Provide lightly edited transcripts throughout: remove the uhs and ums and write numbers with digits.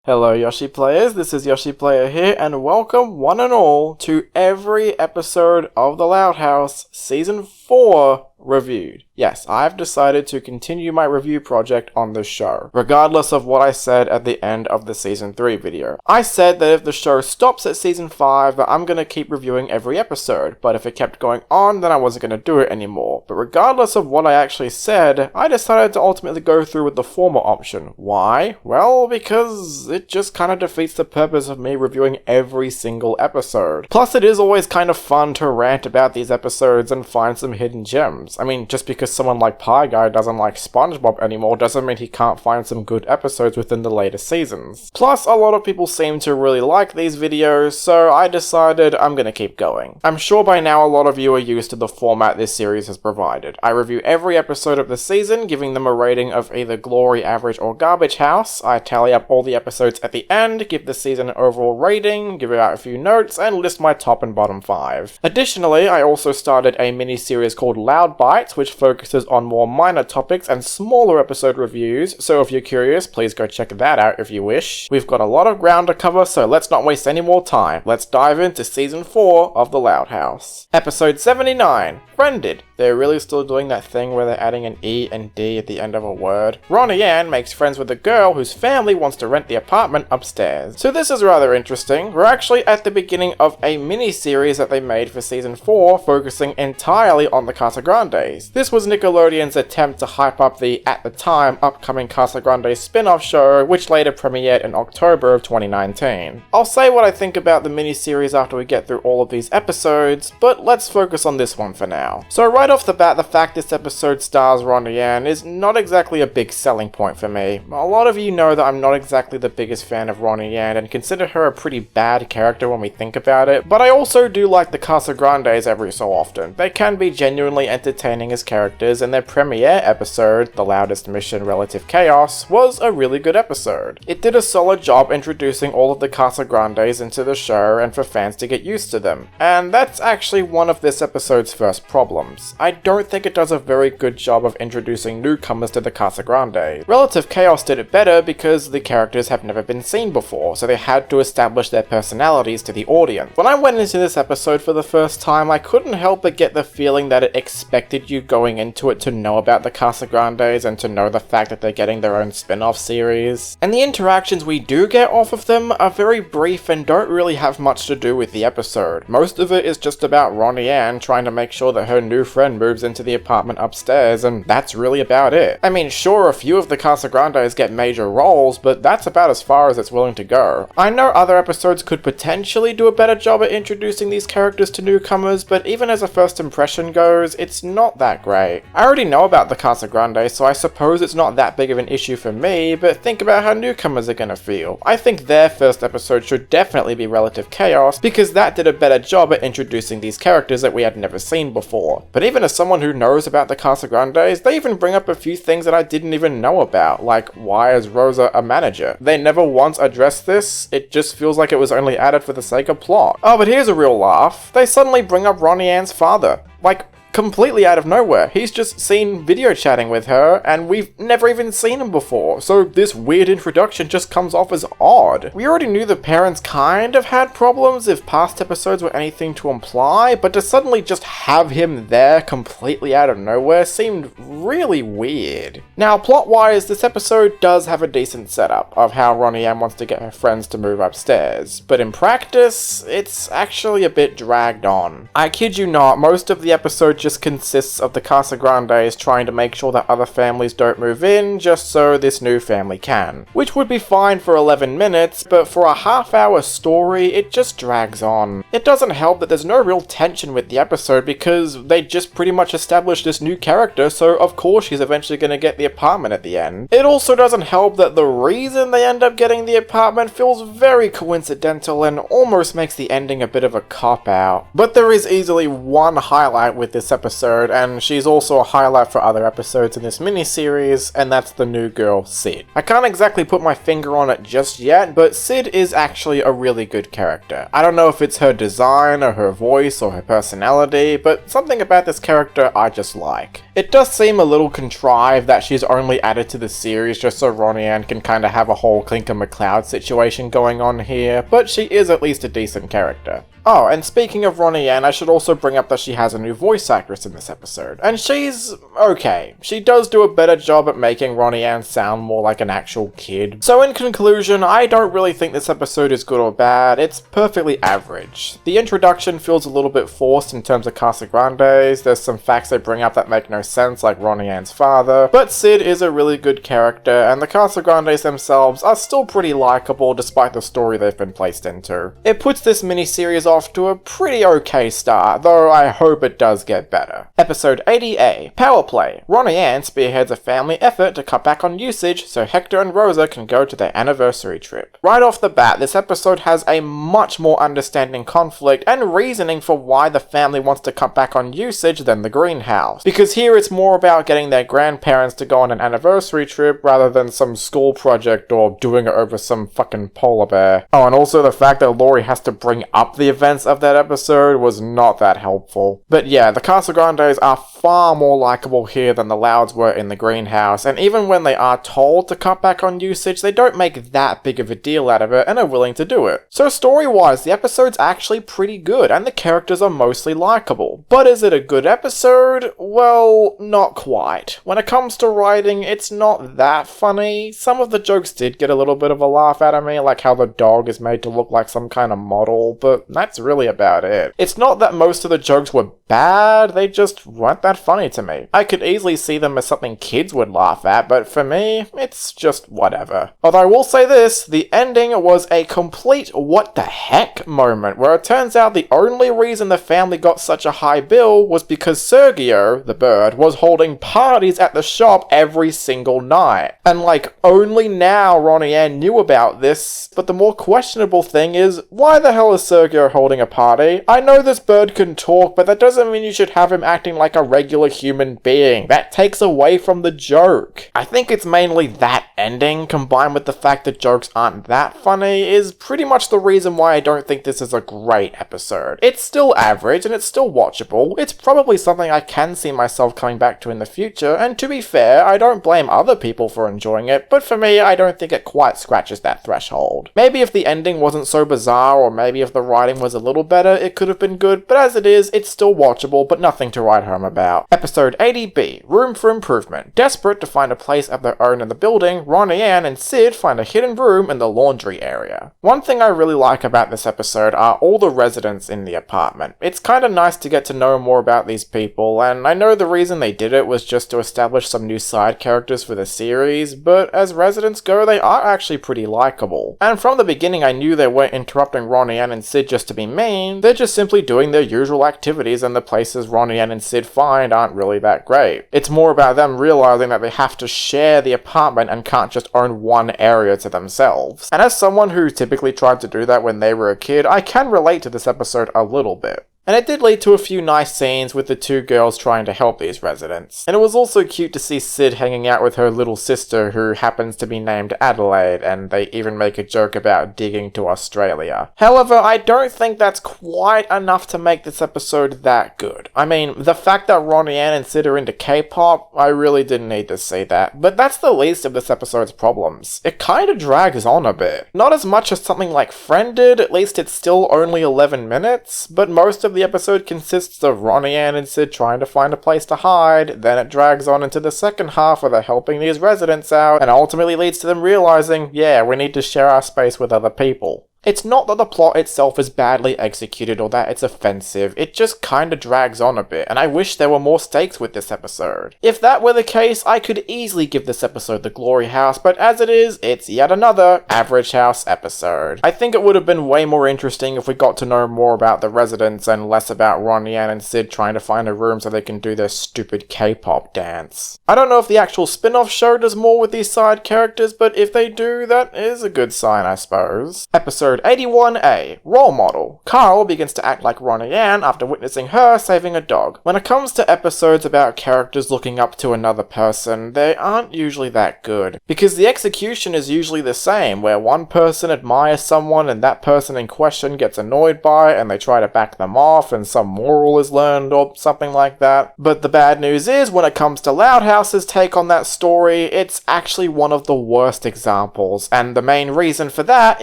Hello Yoshi players, this is Yoshi Player here, and welcome one and all to every episode of The Loud House Season 4 reviewed. Yes, I've decided to continue my review project on the show, regardless of what I said at the end of the Season 3 video. I said that if the show stops at Season 5, that I'm going to keep reviewing every episode, but if it kept going on, then I wasn't going to do it anymore. But regardless of what I actually said, I decided to ultimately go through with the former option. Why? Well, because it just kind of defeats the purpose of me reviewing every single episode. Plus, it is always kind of fun to rant about these episodes and find some hidden gems. I mean, just because someone like Pie Guy doesn't like SpongeBob anymore doesn't mean he can't find some good episodes within the later seasons. Plus, a lot of people seem to really like these videos, so I decided I'm gonna keep going. I'm sure by now a lot of you are used to the format this series has provided. I review every episode of the season, giving them a rating of either glory, average, or garbage house. I tally up all the episodes at the end, give the season an overall rating, give out a few notes, and list my top and bottom 5. Additionally, I also started a mini-series called Loud Bites, which focuses on more minor topics and smaller episode reviews, so if you're curious, please go check that out if you wish. We've got a lot of ground to cover, so let's not waste any more time. Let's dive into Season 4 of The Loud House. Episode 79, Friended. They're really still doing that thing where they're adding an E and D at the end of a word. Ronnie Ann makes friends with a girl whose family wants to rent the apartment upstairs. So this is rather interesting. We're actually at the beginning of a mini-series that they made for Season 4, focusing entirely on the Casagrandes. This was Nickelodeon's attempt to hype up the, at the time, upcoming Casagrandes spin-off show, which later premiered in October of 2019. I'll say what I think about the mini-series after we get through all of these episodes, but let's focus on this one for now. So right off the bat, the fact this episode stars Ronnie Ann is not exactly a big selling point for me. A lot of you know that I'm not exactly the biggest fan of Ronnie Ann and consider her a pretty bad character when we think about it, but I also do like the Casagrandes every so often. They can be genuinely entertaining as characters, and their premiere episode, The Loudest Mission Relative Chaos, was a really good episode. It did a solid job introducing all of the Casagrandes into the show and for fans to get used to them, and that's actually one of this episode's first problems. I don't think it does a very good job of introducing newcomers to the Casagrandes. Relative Chaos did it better because the characters have never been seen before, so they had to establish their personalities to the audience. When I went into this episode for the first time, I couldn't help but get the feeling that it expected you going into it to know about the Casagrandes and to know the fact that they're getting their own spin-off series. And the interactions we do get off of them are very brief and don't really have much to do with the episode. Most of it is just about Ronnie Ann trying to make sure that her new friend moves into the apartment upstairs, and that's really about it. I mean, sure, a few of the Casagrandes get major roles, but that's about as far as it's willing to go. I know other episodes could potentially do a better job at introducing these characters to newcomers, but even as a first impression goes, it's not that great. I already know about the Casagrandes, so I suppose it's not that big of an issue for me, but think about how newcomers are gonna feel. I think their first episode should definitely be Relative Chaos, because that did a better job at introducing these characters that we had never seen before. But even as someone who knows about the Casagrandes, they even bring up a few things that I didn't even know about, like why is Rosa a manager? They never once addressed this, it just feels like it was only added for the sake of plot. Oh, but here's a real laugh. They suddenly bring up Ronnie Ann's father. Like, completely out of nowhere. He's just seen video chatting with her, and we've never even seen him before, so this weird introduction just comes off as odd. We already knew the parents kind of had problems if past episodes were anything to imply, but to suddenly just have him there completely out of nowhere seemed really weird. Now, plot-wise, this episode does have a decent setup of how Ronnie Ann wants to get her friends to move upstairs, but in practice, it's actually a bit dragged on. I kid you not, most of the episode just consists of the Casagrandes trying to make sure that other families don't move in just so this new family can. Which would be fine for 11 minutes, but for a half-hour story, it just drags on. It doesn't help that there's no real tension with the episode because they just pretty much established this new character, so of course she's eventually gonna get the apartment at the end. It also doesn't help that the reason they end up getting the apartment feels very coincidental and almost makes the ending a bit of a cop-out. But there is easily one highlight with this this episode, and she's also a highlight for other episodes in this miniseries, and that's the new girl, Sid. I can't exactly put my finger on it just yet, but Sid is actually a really good character. I don't know if it's her design, or her voice, or her personality, but something about this character I just like. It does seem a little contrived that she's only added to the series just so Ronnie Ann can kind of have a whole Clinker McCloud situation going on here, but she is at least a decent character. Oh, and speaking of Ronnie Ann, I should also bring up that she has a new voice actress in this episode, and she's okay. She does do a better job at making Ronnie Ann sound more like an actual kid. So in conclusion, I don't really think this episode is good or bad, it's perfectly average. The introduction feels a little bit forced in terms of Casagrandes, there's some facts they bring up that make no sense, like Ronnie Ann's father, but Sid is a really good character, and the Casagrandes themselves are still pretty likable despite the story they've been placed into. It puts this miniseries off to a pretty okay start, though I hope it does get better. Episode 80A, Power Play. Ronnie Ann spearheads a family effort to cut back on usage so Hector and Rosa can go to their anniversary trip. Right off the bat, this episode has a much more understanding conflict and reasoning for why the family wants to cut back on usage than the greenhouse. Because here it's more about getting their grandparents to go on an anniversary trip rather than some school project or doing it over some fucking polar bear. Oh, and also the fact that Laurie has to bring up the events of that episode was not that helpful. But yeah, the Casagrandes are far more likable here than the Louds were in the greenhouse, and even when they are told to cut back on usage, they don't make that big of a deal out of it and are willing to do it. So story-wise, the episode's actually pretty good, and the characters are mostly likable. But is it a good episode? Well, not quite. When it comes to writing, it's not that funny. Some of the jokes did get a little bit of a laugh out of me, like how the dog is made to look like some kind of model, but that's really about it. It's not that most of the jokes were bad, they just weren't that funny to me. I could easily see them as something kids would laugh at, but for me, it's just whatever. Although I will say this, the ending was a complete what the heck moment, where it turns out the only reason the family got such a high bill was because Sergio, the bird, was holding parties at the shop every single night. And like, only now Ronnie Ann knew about this, but the more questionable thing is, why the hell is Sergio holding a party? I know this bird can talk, but that doesn't mean you should have him acting like a regular human being. That takes away from the joke. I think it's mainly that ending, combined with the fact that jokes aren't that funny, is pretty much the reason why I don't think this is a great episode. It's still average, and it's still watchable. It's probably something I can see myself coming back to in the future, and to be fair, I don't blame other people for enjoying it, but for me, I don't think it quite scratches that threshold. Maybe if the ending wasn't so bizarre, or maybe if the writing was a little better, it could have been good, but as it is, it's still watchable, but nothing to write home about. Episode 80B, Room for Improvement. Desperate to find a place of their own in the building, Ronnie Ann and Sid find a hidden room in the laundry area. One thing I really like about this episode are all the residents in the apartment. It's kinda nice to get to know more about these people, and I know the reason they did it was just to establish some new side characters for the series, but as residents go, they are actually pretty likable. And from the beginning I knew they weren't interrupting Ronnie Ann and Sid just to be mean, they're just simply doing their usual activities, and the places Ronnie Ann and Sid find aren't really that great. It's more about them realizing that they have to share the apartment and can't just own one area to themselves. And as someone who typically tried to do that when they were a kid, I can relate to this episode a little bit. And it did lead to a few nice scenes with the two girls trying to help these residents. And it was also cute to see Sid hanging out with her little sister who happens to be named Adelaide, and they even make a joke about digging to Australia. However, I don't think that's quite enough to make this episode that good. I mean, the fact that Ronnie Ann and Sid are into K-pop, I really didn't need to see that. But that's the least of this episode's problems. It kinda drags on a bit. Not as much as something like Friend did, at least it's still only 11 minutes, but most of the episode consists of Ronnie Ann and Sid trying to find a place to hide, then it drags on into the second half where they're helping these residents out, and ultimately leads to them realizing, yeah, we need to share our space with other people. It's not that the plot itself is badly executed or that it's offensive, it just kinda drags on a bit, and I wish there were more stakes with this episode. If that were the case, I could easily give this episode the glory house, but as it is, it's yet another average house episode. I think it would have been way more interesting if we got to know more about the residents and less about Ronnie Ann and Sid trying to find a room so they can do their stupid K-pop dance. I don't know if the actual spin-off show does more with these side characters, but if they do, that is a good sign, I suppose. Episode Episode 81A, Role Model. Carl begins to act like Ronnie Ann after witnessing her saving a dog. When it comes to episodes about characters looking up to another person, they aren't usually that good, because the execution is usually the same, where one person admires someone and that person in question gets annoyed by it and they try to back them off and some moral is learned or something like that. But the bad news is, when it comes to Loud House's take on that story, it's actually one of the worst examples, and the main reason for that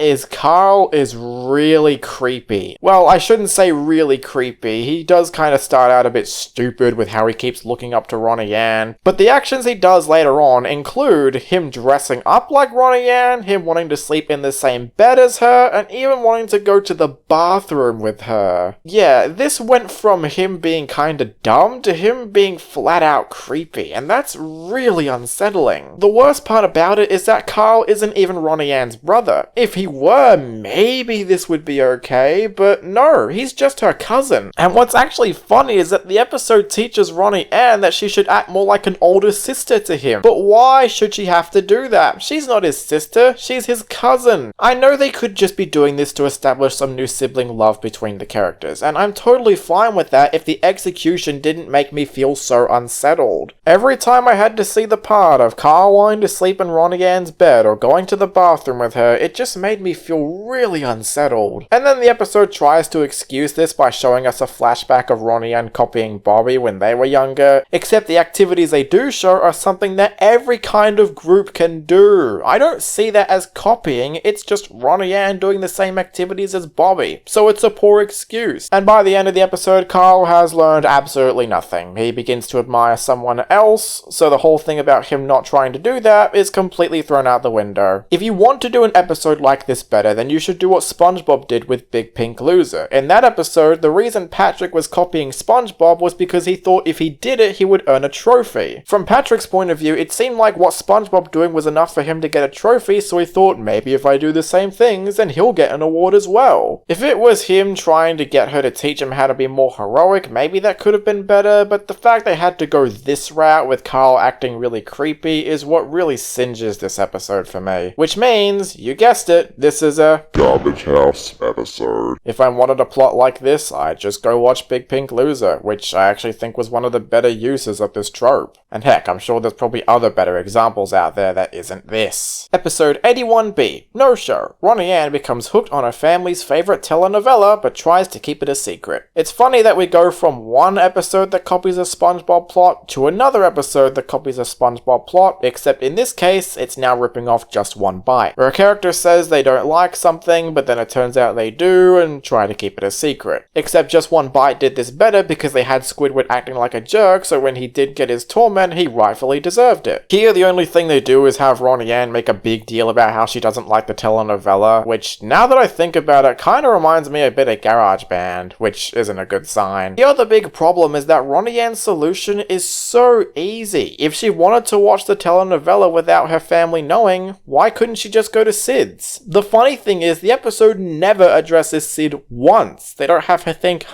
is Carl is really creepy. Well, I shouldn't say really creepy, he does kind of start out a bit stupid with how he keeps looking up to Ronnie Ann, but the actions he does later on include him dressing up like Ronnie Ann, him wanting to sleep in the same bed as her, and even wanting to go to the bathroom with her. Yeah, this went from him being kinda dumb to him being flat out creepy, and that's really unsettling. The worst part about it is that Carl isn't even Ronnie Ann's brother. If he were, maybe this would be okay, but no, he's just her cousin. And what's actually funny is that the episode teaches Ronnie Ann that she should act more like an older sister to him. But why should she have to do that? She's not his sister, she's his cousin. I know they could just be doing this to establish some new sibling love between the characters, and I'm totally fine with that if the execution didn't make me feel so unsettled. Every time I had to see the part of Carl wanting to sleep in Ronnie Ann's bed or going to the bathroom with her, it just made me feel really unsettled. And then the episode tries to excuse this by showing us a flashback of Ronnie Ann copying Bobby when they were younger, except the activities they do show are something that every kind of group can do. I don't see that as copying, it's just Ronnie Ann doing the same activities as Bobby, so it's a poor excuse. And by the end of the episode, Carl has learned absolutely nothing. He begins to admire someone else, so the whole thing about him not trying to do that is completely thrown out the window. If you want to do an episode like this better, then you should do what SpongeBob did with Big Pink Loser. In that episode, the reason Patrick was copying SpongeBob was because he thought if he did it, he would earn a trophy. From Patrick's point of view, it seemed like what SpongeBob doing was enough for him to get a trophy, so he thought maybe if I do the same things, then he'll get an award as well. If it was him trying to get her to teach him how to be more heroic, maybe that could have been better, but the fact they had to go this route with Carl acting really creepy is what really singes this episode for me. Which means, you guessed it, this is a Garbage House episode. If I wanted a plot like this, I'd just go watch Big Pink Loser, which I actually think was one of the better uses of this trope. And heck, I'm sure there's probably other better examples out there that isn't this. Episode 81B, No Show. Ronnie Ann becomes hooked on her family's favourite telenovela, but tries to keep it a secret. It's funny that we go from one episode that copies a SpongeBob plot to another episode that copies a SpongeBob plot, except in this case, it's now ripping off just one bite, where a character says they don't like something, but then it turns out they do, and try to keep it a secret. Except just one bite did this better because they had Squidward acting like a jerk, so when he did get his torment, he rightfully deserved it. Here, the only thing they do is have Ronnie Ann make a big deal about how she doesn't like the telenovela, which, now that I think about it, kinda reminds me a bit of GarageBand, which isn't a good sign. The other big problem is that Ronnie Ann's solution is so easy. If she wanted to watch the telenovela without her family knowing, why couldn't she just go to Sid's? The funny thing is, the episode never addresses Sid once. They don't have her think,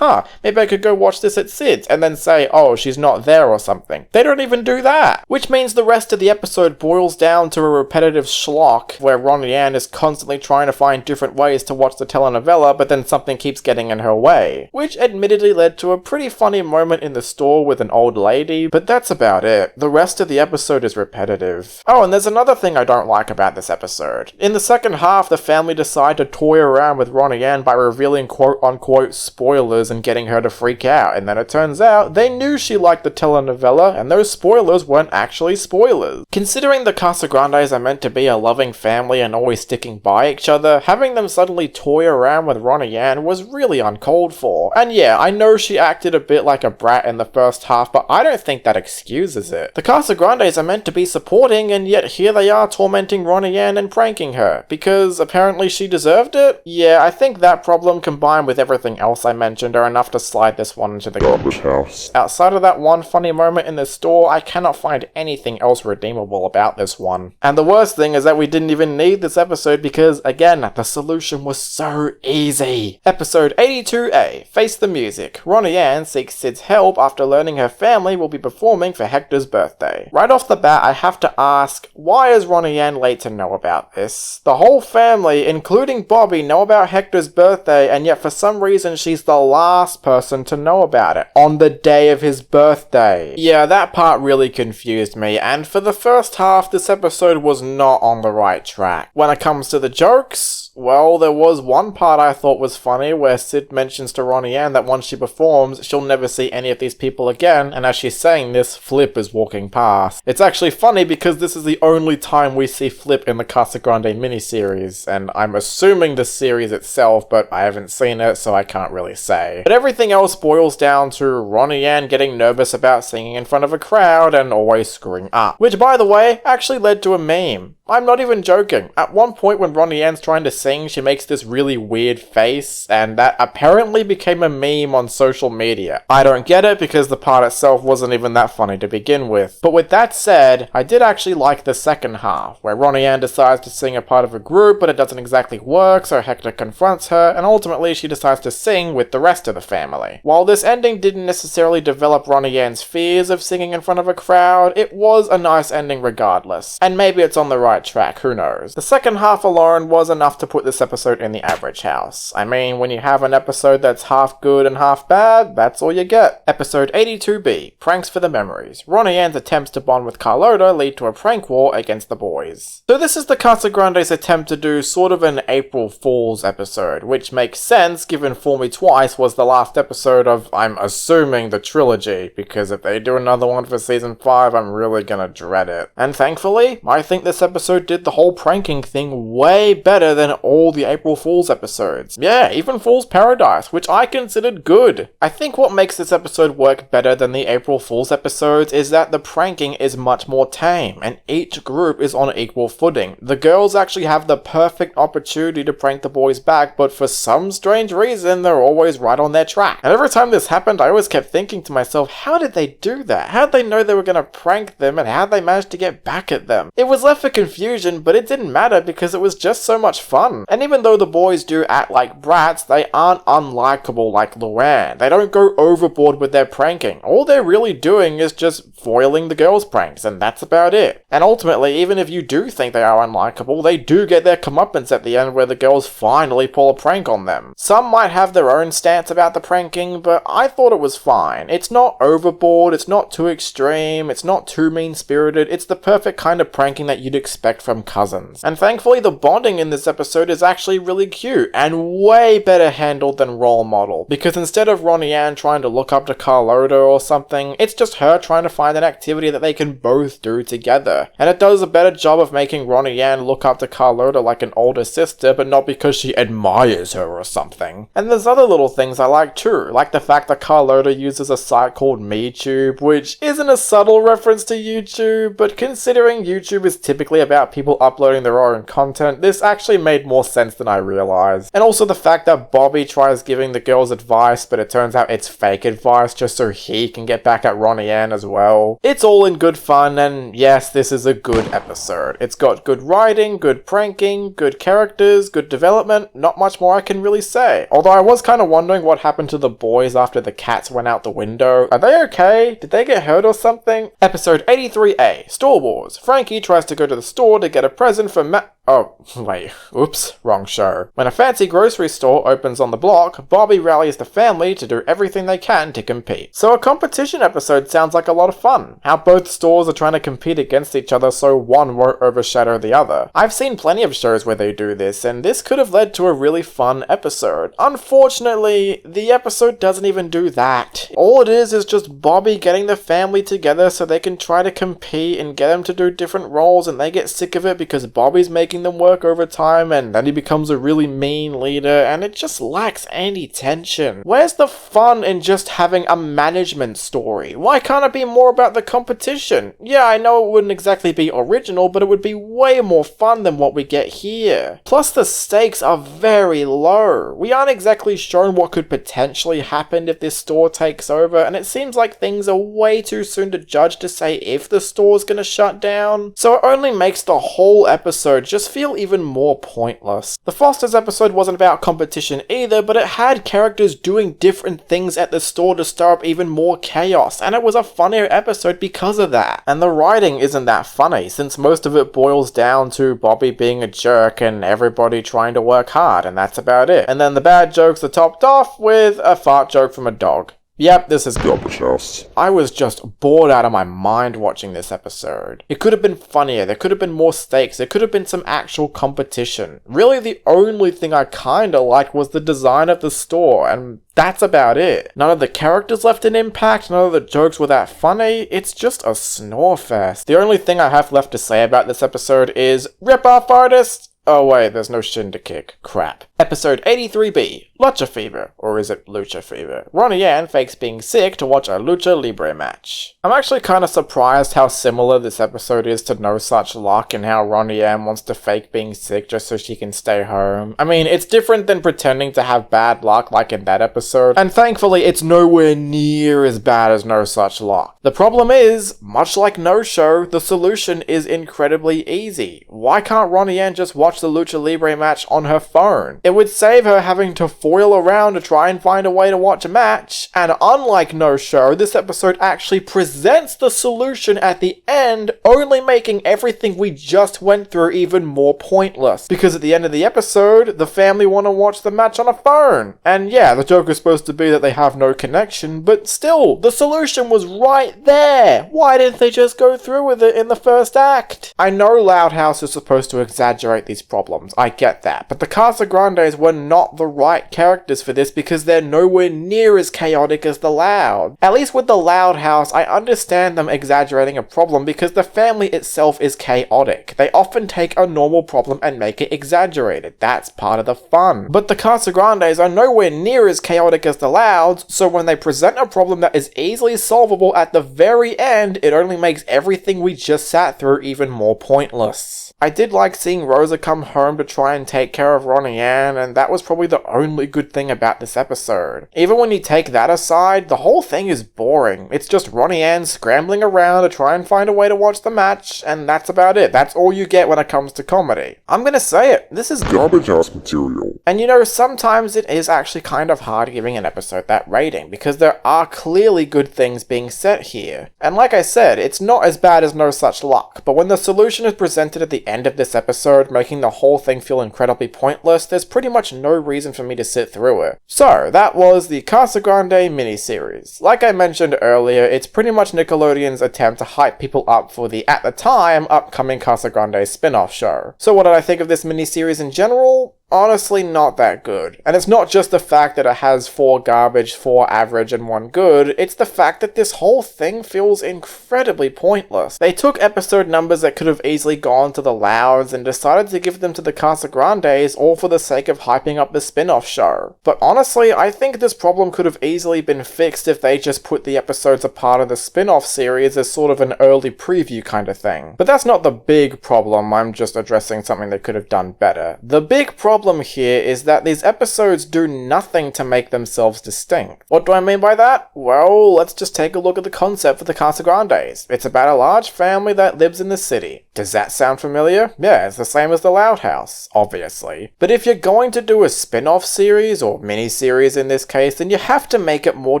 maybe I could go watch this at Sid's, and then say, oh, she's not there or something. They don't even do that. Which means the rest of the episode boils down to a repetitive schlock, where Ronnie Ann is constantly trying to find different ways to watch the telenovela, but then something keeps getting in her way. Which admittedly led to a pretty funny moment in the store with an old lady, but that's about it. The rest of the episode is repetitive. Oh, and there's another thing I don't like about this episode. In the second half, the family decide to toy around with Ronnie Ann by revealing quote-unquote spoilers and getting her to freak out, and then it turns out they knew she liked the telenovela, and those spoilers weren't actually spoilers. Considering the Casagrandes are meant to be a loving family and always sticking by each other, having them suddenly toy around with Ronnie Ann was really uncalled for. And yeah, I know she acted a bit like a brat in the first half, but I don't think that excuses it. The Casagrandes are meant to be supporting, and yet here they are tormenting Ronnie Ann and pranking her, because apparently she deserved it? Yeah, I think that problem combined with everything else I mentioned are enough to slide this one into the Garbage House. Outside of that one funny moment in the store, I cannot find anything else redeemable about this one. And the worst thing is that we didn't even need this episode because, again, the solution was so easy. Episode 82A, Face the Music. Ronnie Ann seeks Sid's help after learning her family will be performing for Hector's birthday. Right off the bat, I have to ask, why is Ronnie Ann late to know about this? The whole family, including including Bobby, know about Hector's birthday, and yet for some reason she's the last person to know about it, on the day of his birthday. Yeah, that part really confused me, and for the first half, this episode was not on the right track. When it comes to the jokes, well, there was one part I thought was funny where Sid mentions to Ronnie Ann that once she performs, she'll never see any of these people again, and as she's saying this, Flip is walking past. It's actually funny because this is the only time we see Flip in the Casagrandes miniseries, and I'm assuming the series itself, but I haven't seen it, so I can't really say. But everything else boils down to Ronnie Ann getting nervous about singing in front of a crowd and always screwing up. Which, by the way, actually led to a meme. I'm not even joking. At one point when Ronnie Ann's trying to sing, she makes this really weird face, and that apparently became a meme on social media. I don't get it because the part itself wasn't even that funny to begin with. But with that said, I did actually like the second half, where Ronnie Ann decides to sing a part of a group, but it doesn't exactly work, so Hector confronts her, and ultimately she decides to sing with the rest of the family. While this ending didn't necessarily develop Ronnie Ann's fears of singing in front of a crowd, it was a nice ending regardless. And maybe it's on the right track, who knows. The second half alone was enough to put this episode in the average house. I mean, when you have an episode that's half good and half bad, that's all you get. Episode 82B, Pranks for the Memories. Ronnie Ann's attempts to bond with Carlota lead to a prank war against the boys. So this is the Casagrandes' attempt to do sort of an April Fool's episode, which makes sense given Fool Me Twice was the last episode of, I'm assuming, the trilogy, because if they do another one for season 5, I'm really gonna dread it. And thankfully, I think this episode did the whole pranking thing way better than all the April Fool's episodes. Yeah, even Fool's Paradise, which I considered good. I think what makes this episode work better than the April Fool's episodes is that the pranking is much more tame, and each group is on equal footing. The girls actually have the perfect opportunity to prank the boys back, but for some strange reason, they're always right on their track. And every time this happened, I always kept thinking to myself, how did they do that? How did they know they were gonna prank them, and how did they manage to get back at them? It was left for confusion, but it didn't matter because it was just so much fun. And even though the boys do act like brats, they aren't unlikable like Luann. They don't go overboard with their pranking. All they're really doing is just foiling the girls' pranks, and that's about it. And ultimately, even if you do think they are unlikable, they do get their comeuppance at the end where the girls finally pull a prank on them. Some might have their own stance about the pranking, but I thought it was fine. It's not overboard, it's not too extreme, it's not too mean-spirited, it's the perfect kind of pranking that you'd expect from cousins. And thankfully, the bonding in this episode is actually really cute, and way better handled than Role Model, because instead of Ronnie Ann trying to look up to Carlota or something, it's just her trying to find an activity that they can both do together. And it does a better job of making Ronnie Ann look up to Carlota like an older sister, but not because she admires her or something. And there's other little things I like too, like the fact that Carlota uses a site called MeTube, which isn't a subtle reference to YouTube, but considering YouTube is typically about people uploading their own content, this actually made more sense than I realized. And also the fact that Bobby tries giving the girls advice, but it turns out it's fake advice just so he can get back at Ronnie Ann as well. It's all in good fun, and yes, this is a good episode. It's got good writing, good pranking, good characters, good development, not much more I can really say. Although I was kind of wondering what happened to the boys after the cats went out the window. Are they okay? Did they get hurt or something? Episode 83A, Store Wars. Frankie tries to go to the store to get a present for Oh, wait, oops, wrong show. When a fancy grocery store opens on the block, Bobby rallies the family to do everything they can to compete. So a competition episode sounds like a lot of fun. How both stores are trying to compete against each other so one won't overshadow the other. I've seen plenty of shows where they do this, and this could have led to a really fun episode. Unfortunately, the episode doesn't even do that. All it is just Bobby getting the family together so they can try to compete and get them to do different roles, and they get sick of it because Bobby's making them work overtime, and then he becomes a really mean leader, and it just lacks any tension. Where's the fun in just having a management story? Why can't it be more about the competition? Yeah, I know it wouldn't exactly be original, but it would be way more fun than what we get here. Plus, the stakes are very low. We aren't exactly shown what could potentially happen if this store takes over, and it seems like things are way too soon to judge to say if the store's gonna shut down. So it only makes the whole episode just just feel even more pointless. The Foster's episode wasn't about competition either, but it had characters doing different things at the store to stir up even more chaos, and it was a funnier episode because of that. And the writing isn't that funny, since most of it boils down to Bobby being a jerk and everybody trying to work hard, and that's about it. And then the bad jokes are topped off with a fart joke from a dog. Yep, this is Garbage House. I was just bored out of my mind watching this episode. It could have been funnier, there could have been more stakes, there could have been some actual competition. Really, the only thing I kinda liked was the design of the store, and that's about it. None of the characters left an impact, none of the jokes were that funny, it's just a snore fest. The only thing I have left to say about this episode is, rip off artists! Oh wait, there's no shin to kick. Crap. Episode 83B, Lucha Fever, or is it Lucha Fever? Ronnie Ann fakes being sick to watch a Lucha Libre match. I'm actually kinda surprised how similar this episode is to No Such Luck and how Ronnie Ann wants to fake being sick just so she can stay home. I mean, it's different than pretending to have bad luck like in that episode, and thankfully it's nowhere near as bad as No Such Luck. The problem is, much like No Show, the solution is incredibly easy. Why can't Ronnie Ann just watch the Lucha Libre match on her phone? It would save her having to foil around to try and find a way to watch a match, and unlike No Show, this episode actually presents the solution at the end, only making everything we just went through even more pointless. Because at the end of the episode, the family want to watch the match on a phone. And yeah, the joke is supposed to be that they have no connection, but still, the solution was right there! Why didn't they just go through with it in the first act? I know Loud House is supposed to exaggerate these problems, I get that, but the Casagrandes were not the right characters for this because they're nowhere near as chaotic as the Loud. At least with the Loud House, I understand them exaggerating a problem because the family itself is chaotic. They often take a normal problem and make it exaggerated. That's part of the fun. But the Casagrandes are nowhere near as chaotic as the Louds, so when they present a problem that is easily solvable at the very end, it only makes everything we just sat through even more pointless. I did like seeing Rosa come home to try and take care of Ronnie Ann, and that was probably the only good thing about this episode. Even when you take that aside, the whole thing is boring. It's just Ronnie Ann scrambling around to try and find a way to watch the match, and that's about it. That's all you get when it comes to comedy. I'm gonna say it, this is Garbage House material. And you know, sometimes it is actually kind of hard giving an episode that rating, because there are clearly good things being said here. And like I said, it's not as bad as No Such Luck, but when the solution is presented at the end of this episode, making the whole thing feel incredibly pointless, there's pretty much no reason for me to sit through it. So, that was the Casagrande miniseries. Like I mentioned earlier, it's pretty much Nickelodeon's attempt to hype people up for the, at the time, upcoming Casagrande spin-off show. So what did I think of this miniseries in general? Honestly, not that good. And it's not just the fact that it has 4 garbage, 4 average, and 1 good, it's the fact that this whole thing feels incredibly pointless. They took episode numbers that could have easily gone to the Louds and decided to give them to the Casagrandes all for the sake of hyping up the spin-off show. But honestly, I think this problem could have easily been fixed if they just put the episodes a part of the spin-off series as sort of an early preview kind of thing. But that's not the big problem, I'm just addressing something they could have done better. The big problem here is that these episodes do nothing to make themselves distinct. What do I mean by that? Well, let's just take a look at the concept for the Casagrandes. It's about a large family that lives in the city. Does that sound familiar? Yeah, it's the same as the Loud House, obviously. But if you're going to do a spin-off series, or mini-series in this case, then you have to make it more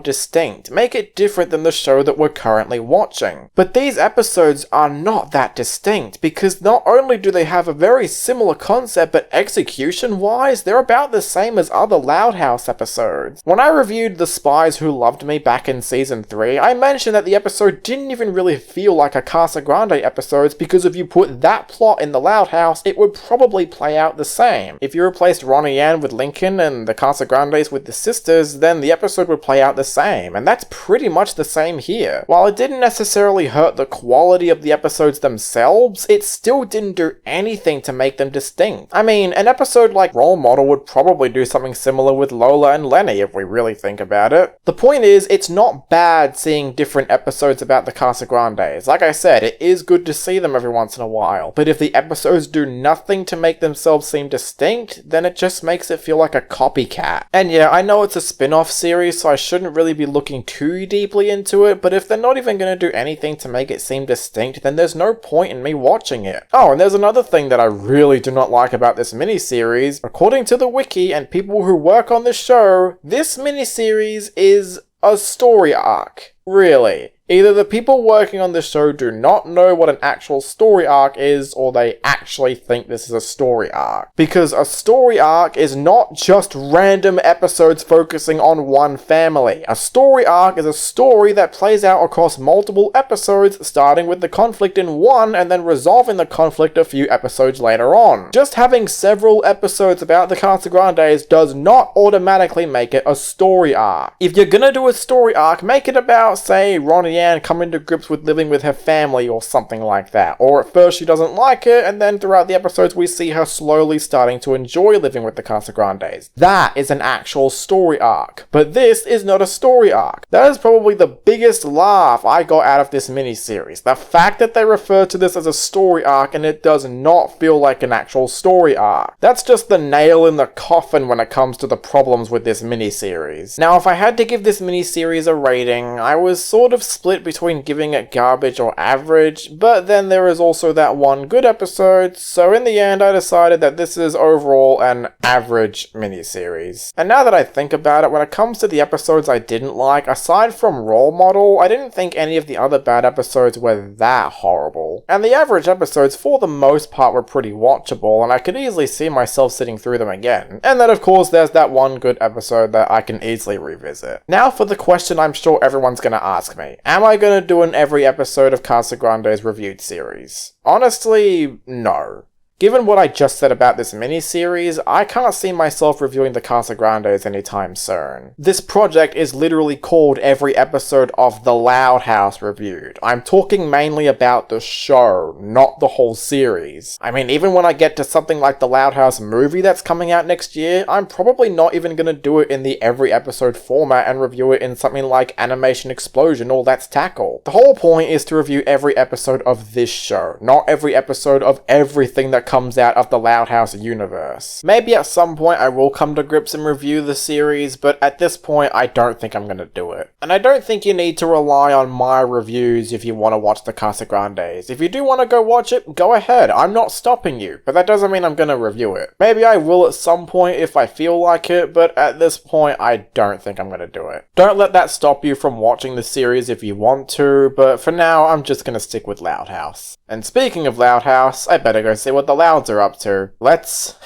distinct. Make it different than the show that we're currently watching. But these episodes are not that distinct, because not only do they have a very similar concept, but execution-wise, they're about the same as other Loud House episodes. When I reviewed The Spies Who Loved Me back in Season 3, I mentioned that the episode didn't even really feel like a Casagrande episode because if you put that plot in the Loud House, it would probably play out the same. If you replaced Ronnie Ann with Lincoln and the Casagrandes with the sisters, then the episode would play out the same, and that's pretty much the same here. While it didn't necessarily hurt the quality of the episodes themselves, it still didn't do anything to make them distinct. I mean, an episode like Role Model would probably do something similar with Lola and Lenny if we really think about it. The point is, it's not bad seeing different episodes about the Casagrandes. Like I said, it is good to see them every once in a while, but if the episodes do nothing to make themselves seem distinct, then it just makes it feel like a copycat. And yeah, I know it's a spin-off series, so I shouldn't really be looking too deeply into it, but if they're not even going to do anything to make it seem distinct, then there's no point in me watching it. Oh, and there's another thing that I really do not like about this miniseries. According to the wiki and people who work on the show, this miniseries is a story arc. Really. Either the people working on the show do not know what an actual story arc is, or they actually think this is a story arc. Because a story arc is not just random episodes focusing on one family. A story arc is a story that plays out across multiple episodes, starting with the conflict in one and then resolving the conflict a few episodes later on. Just having several episodes about the Casagrandes does not automatically make it a story arc. If you're gonna do a story arc, make it about, say, Ronnie Anne coming to grips with living with her family or something like that. Or at first she doesn't like it, and then throughout the episodes we see her slowly starting to enjoy living with the Casagrandes. That is an actual story arc. But this is not a story arc. That is probably the biggest laugh I got out of this miniseries. The fact that they refer to this as a story arc and it does not feel like an actual story arc. That's just the nail in the coffin when it comes to the problems with this miniseries. Now, if I had to give this miniseries a rating, I was sort of split between giving it garbage or average, but then there is also that one good episode, so in the end I decided that this is overall an average miniseries. And now that I think about it, when it comes to the episodes I didn't like, aside from Role Model, I didn't think any of the other bad episodes were that horrible. And the average episodes for the most part were pretty watchable, and I could easily see myself sitting through them again. And then of course there's that one good episode that I can easily revisit. Now for the question I'm sure everyone's gonna ask me. Am I gonna do an every episode of Casagrandes reviewed series? Honestly, no. Given what I just said about this miniseries, I can't see myself reviewing the Casagrandes anytime soon. This project is literally called every episode of The Loud House Reviewed. I'm talking mainly about the show, not the whole series. I mean, even when I get to something like the Loud House movie that's coming out next year, I'm probably not even gonna do it in the every episode format and review it in something like Animation Explosion or Let's Tackle. The whole point is to review every episode of this show, not every episode of everything that comes out of the Loud House universe. Maybe at some point I will come to grips and review the series, but at this point I don't think I'm gonna do it. And I don't think you need to rely on my reviews if you want to watch the Casagrandes. If you do want to go watch it, go ahead, I'm not stopping you, but that doesn't mean I'm gonna review it. Maybe I will at some point if I feel like it, but at this point I don't think I'm gonna do it. Don't let that stop you from watching the series if you want to, but for now I'm just gonna stick with Loud House. And speaking of Loud House, I better go see what the Louds are up to. Let's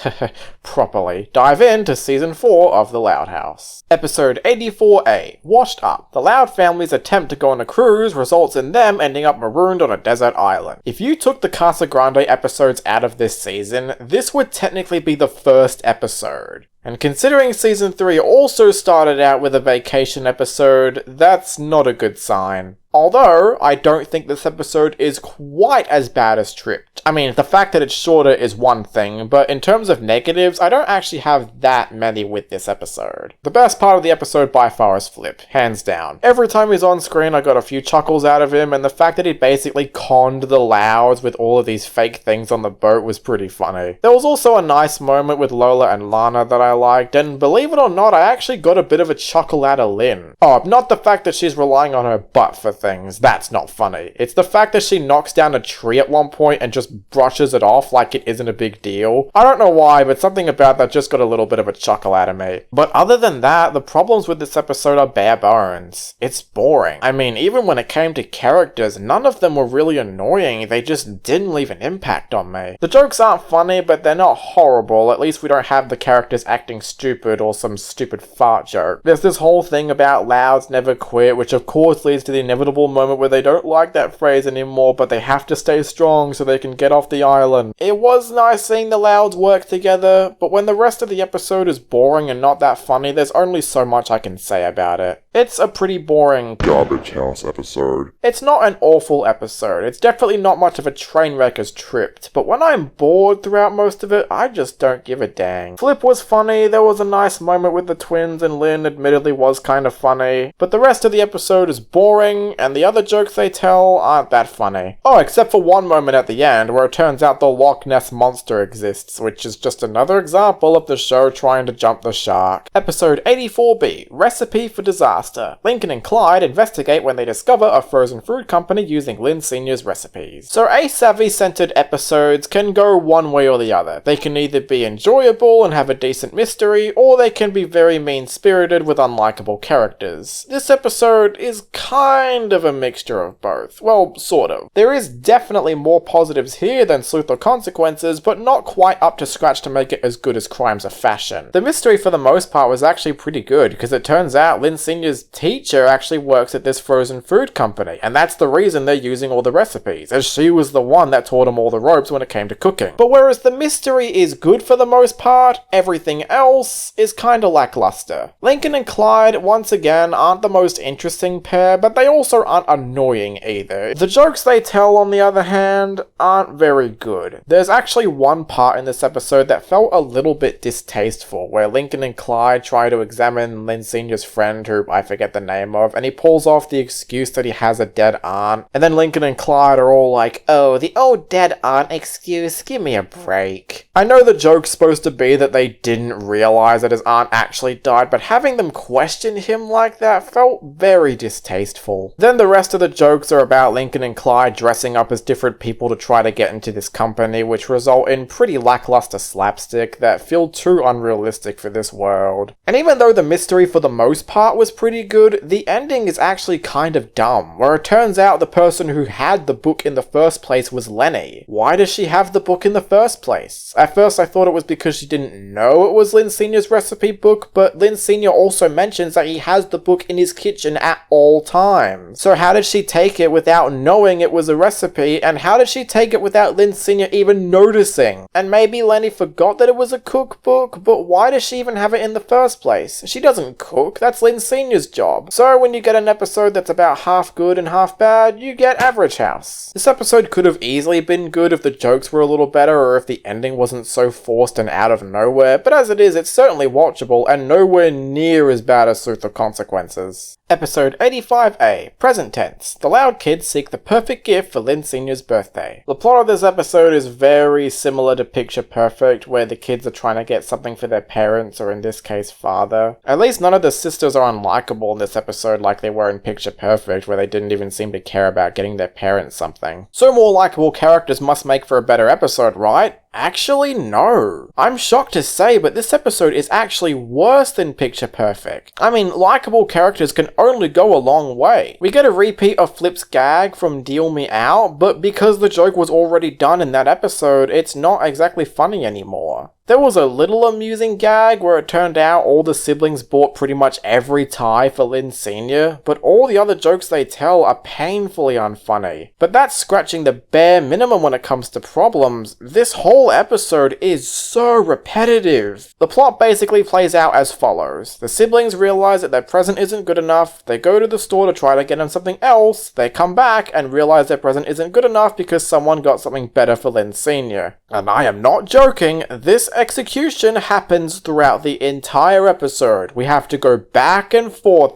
properly dive into Season 4 of The Loud House. Episode 84A, Washed Up. The Loud family's attempt to go on a cruise results in them ending up marooned on a desert island. If you took the Casagrande episodes out of this season, this would technically be the first episode. And considering Season 3 also started out with a vacation episode, that's not a good sign. Although, I don't think this episode is quite as bad as Tripped. I mean, the fact that it's shorter is one thing, but in terms of negatives, I don't actually have that many with this episode. The best part of the episode by far is Flip, hands down. Every time he's on screen, I got a few chuckles out of him, and the fact that he basically conned the Louds with all of these fake things on the boat was pretty funny. There was also a nice moment with Lola and Lana that I liked, and believe it or not, I actually got a bit of a chuckle out of Lynn. Oh, not the fact that she's relying on her butt for things, that's not funny. It's the fact that she knocks down a tree at one point and just brushes it off like it isn't a big deal. I don't know why, but something about that just got a little bit of a chuckle out of me. But other than that, the problems with this episode are bare bones. It's boring. I mean, even when it came to characters, none of them were really annoying, they just didn't leave an impact on me. The jokes aren't funny, but they're not horrible, at least we don't have the characters actually acting stupid or some stupid fart joke. There's this whole thing about Louds never quit, which of course leads to the inevitable moment where they don't like that phrase anymore, but they have to stay strong so they can get off the island. It was nice seeing the Louds work together, but when the rest of the episode is boring and not that funny, there's only so much I can say about it. It's a pretty boring Garbage House episode. It's not an awful episode. It's definitely not much of a train wreck as Tripped, but when I'm bored throughout most of it, I just don't give a dang. Flip was funny, there was a nice moment with the twins, and Lynn admittedly was kind of funny, but the rest of the episode is boring, and the other jokes they tell aren't that funny. Oh, except for one moment at the end, where it turns out the Loch Ness Monster exists, which is just another example of the show trying to jump the shark. Episode 84B, Recipe for Disaster. Lincoln and Clyde investigate when they discover a frozen food company using Lynn Sr.'s recipes. So savvy-centered episodes can go one way or the other. They can either be enjoyable and have a decent mystery, or they can be very mean-spirited with unlikable characters. This episode is kind of a mixture of both. Well, sort of. There is definitely more positives here than Sleuth or Consequences, but not quite up to scratch to make it as good as Crimes of Fashion. The mystery for the most part was actually pretty good, because it turns out Lynn Sr.'s teacher actually works at this frozen food company, and that's the reason they're using all the recipes, as she was the one that taught him all the ropes when it came to cooking. But whereas the mystery is good for the most part, everything else is kinda lackluster. Lincoln and Clyde, once again, aren't the most interesting pair, but they also aren't annoying either. The jokes they tell, on the other hand, aren't very good. There's actually one part in this episode that felt a little bit distasteful, where Lincoln and Clyde try to examine Lynn Sr.'s friend, who I forget the name of, and he pulls off the excuse that he has a dead aunt, and then Lincoln and Clyde are all like, "Oh, the old dead aunt excuse, give me a break." I know the joke's supposed to be that they didn't realize that his aunt actually died, but having them question him like that felt very distasteful. Then the rest of the jokes are about Lincoln and Clyde dressing up as different people to try to get into this company, which result in pretty lackluster slapstick that feel too unrealistic for this world. And even though the mystery for the most part was pretty good, the ending is actually kind of dumb, where it turns out the person who had the book in the first place was Lenny. Why does she have the book in the first place? At first I thought it was because she didn't know it was Lynn Sr.'s recipe book, but Lynn Sr. also mentions that he has the book in his kitchen at all times. So how did she take it without knowing it was a recipe, and how did she take it without Lynn Sr. even noticing? And maybe Lenny forgot that it was a cookbook, but why does she even have it in the first place? She doesn't cook, that's Lynn Sr.'s job. So when you get an episode that's about half good and half bad, you get Average House. This episode could have easily been good if the jokes were a little better, or if the ending wasn't so forced and out of nowhere, but as it is, it's certainly watchable and nowhere near as bad as Sleuth or Consequences. Episode 85A, Present Tense. The Loud Kids seek the perfect gift for Lynn Sr.'s birthday. The plot of this episode is very similar to Picture Perfect, where the kids are trying to get something for their parents, or in this case, father. At least none of the sisters are unlikable in this episode like they were in Picture Perfect, where they didn't even seem to care about getting their parents something. So more likable characters must make for a better episode, right? Actually, no. I'm shocked to say, but this episode is actually worse than Picture Perfect. I mean, likable characters can only go a long way. We get a repeat of Flip's gag from Deal Me Out, but because the joke was already done in that episode, it's not exactly funny anymore. There was a little amusing gag where it turned out all the siblings bought pretty much every tie for Lynn Sr., but all the other jokes they tell are painfully unfunny. But that's scratching the bare minimum when it comes to problems. This whole episode is so repetitive. The plot basically plays out as follows. The siblings realize that their present isn't good enough, they go to the store to try to get them something else, they come back and realize their present isn't good enough because someone got something better for Lynn Sr. And I am not joking, this execution happens throughout the entire episode. We have to go back and forth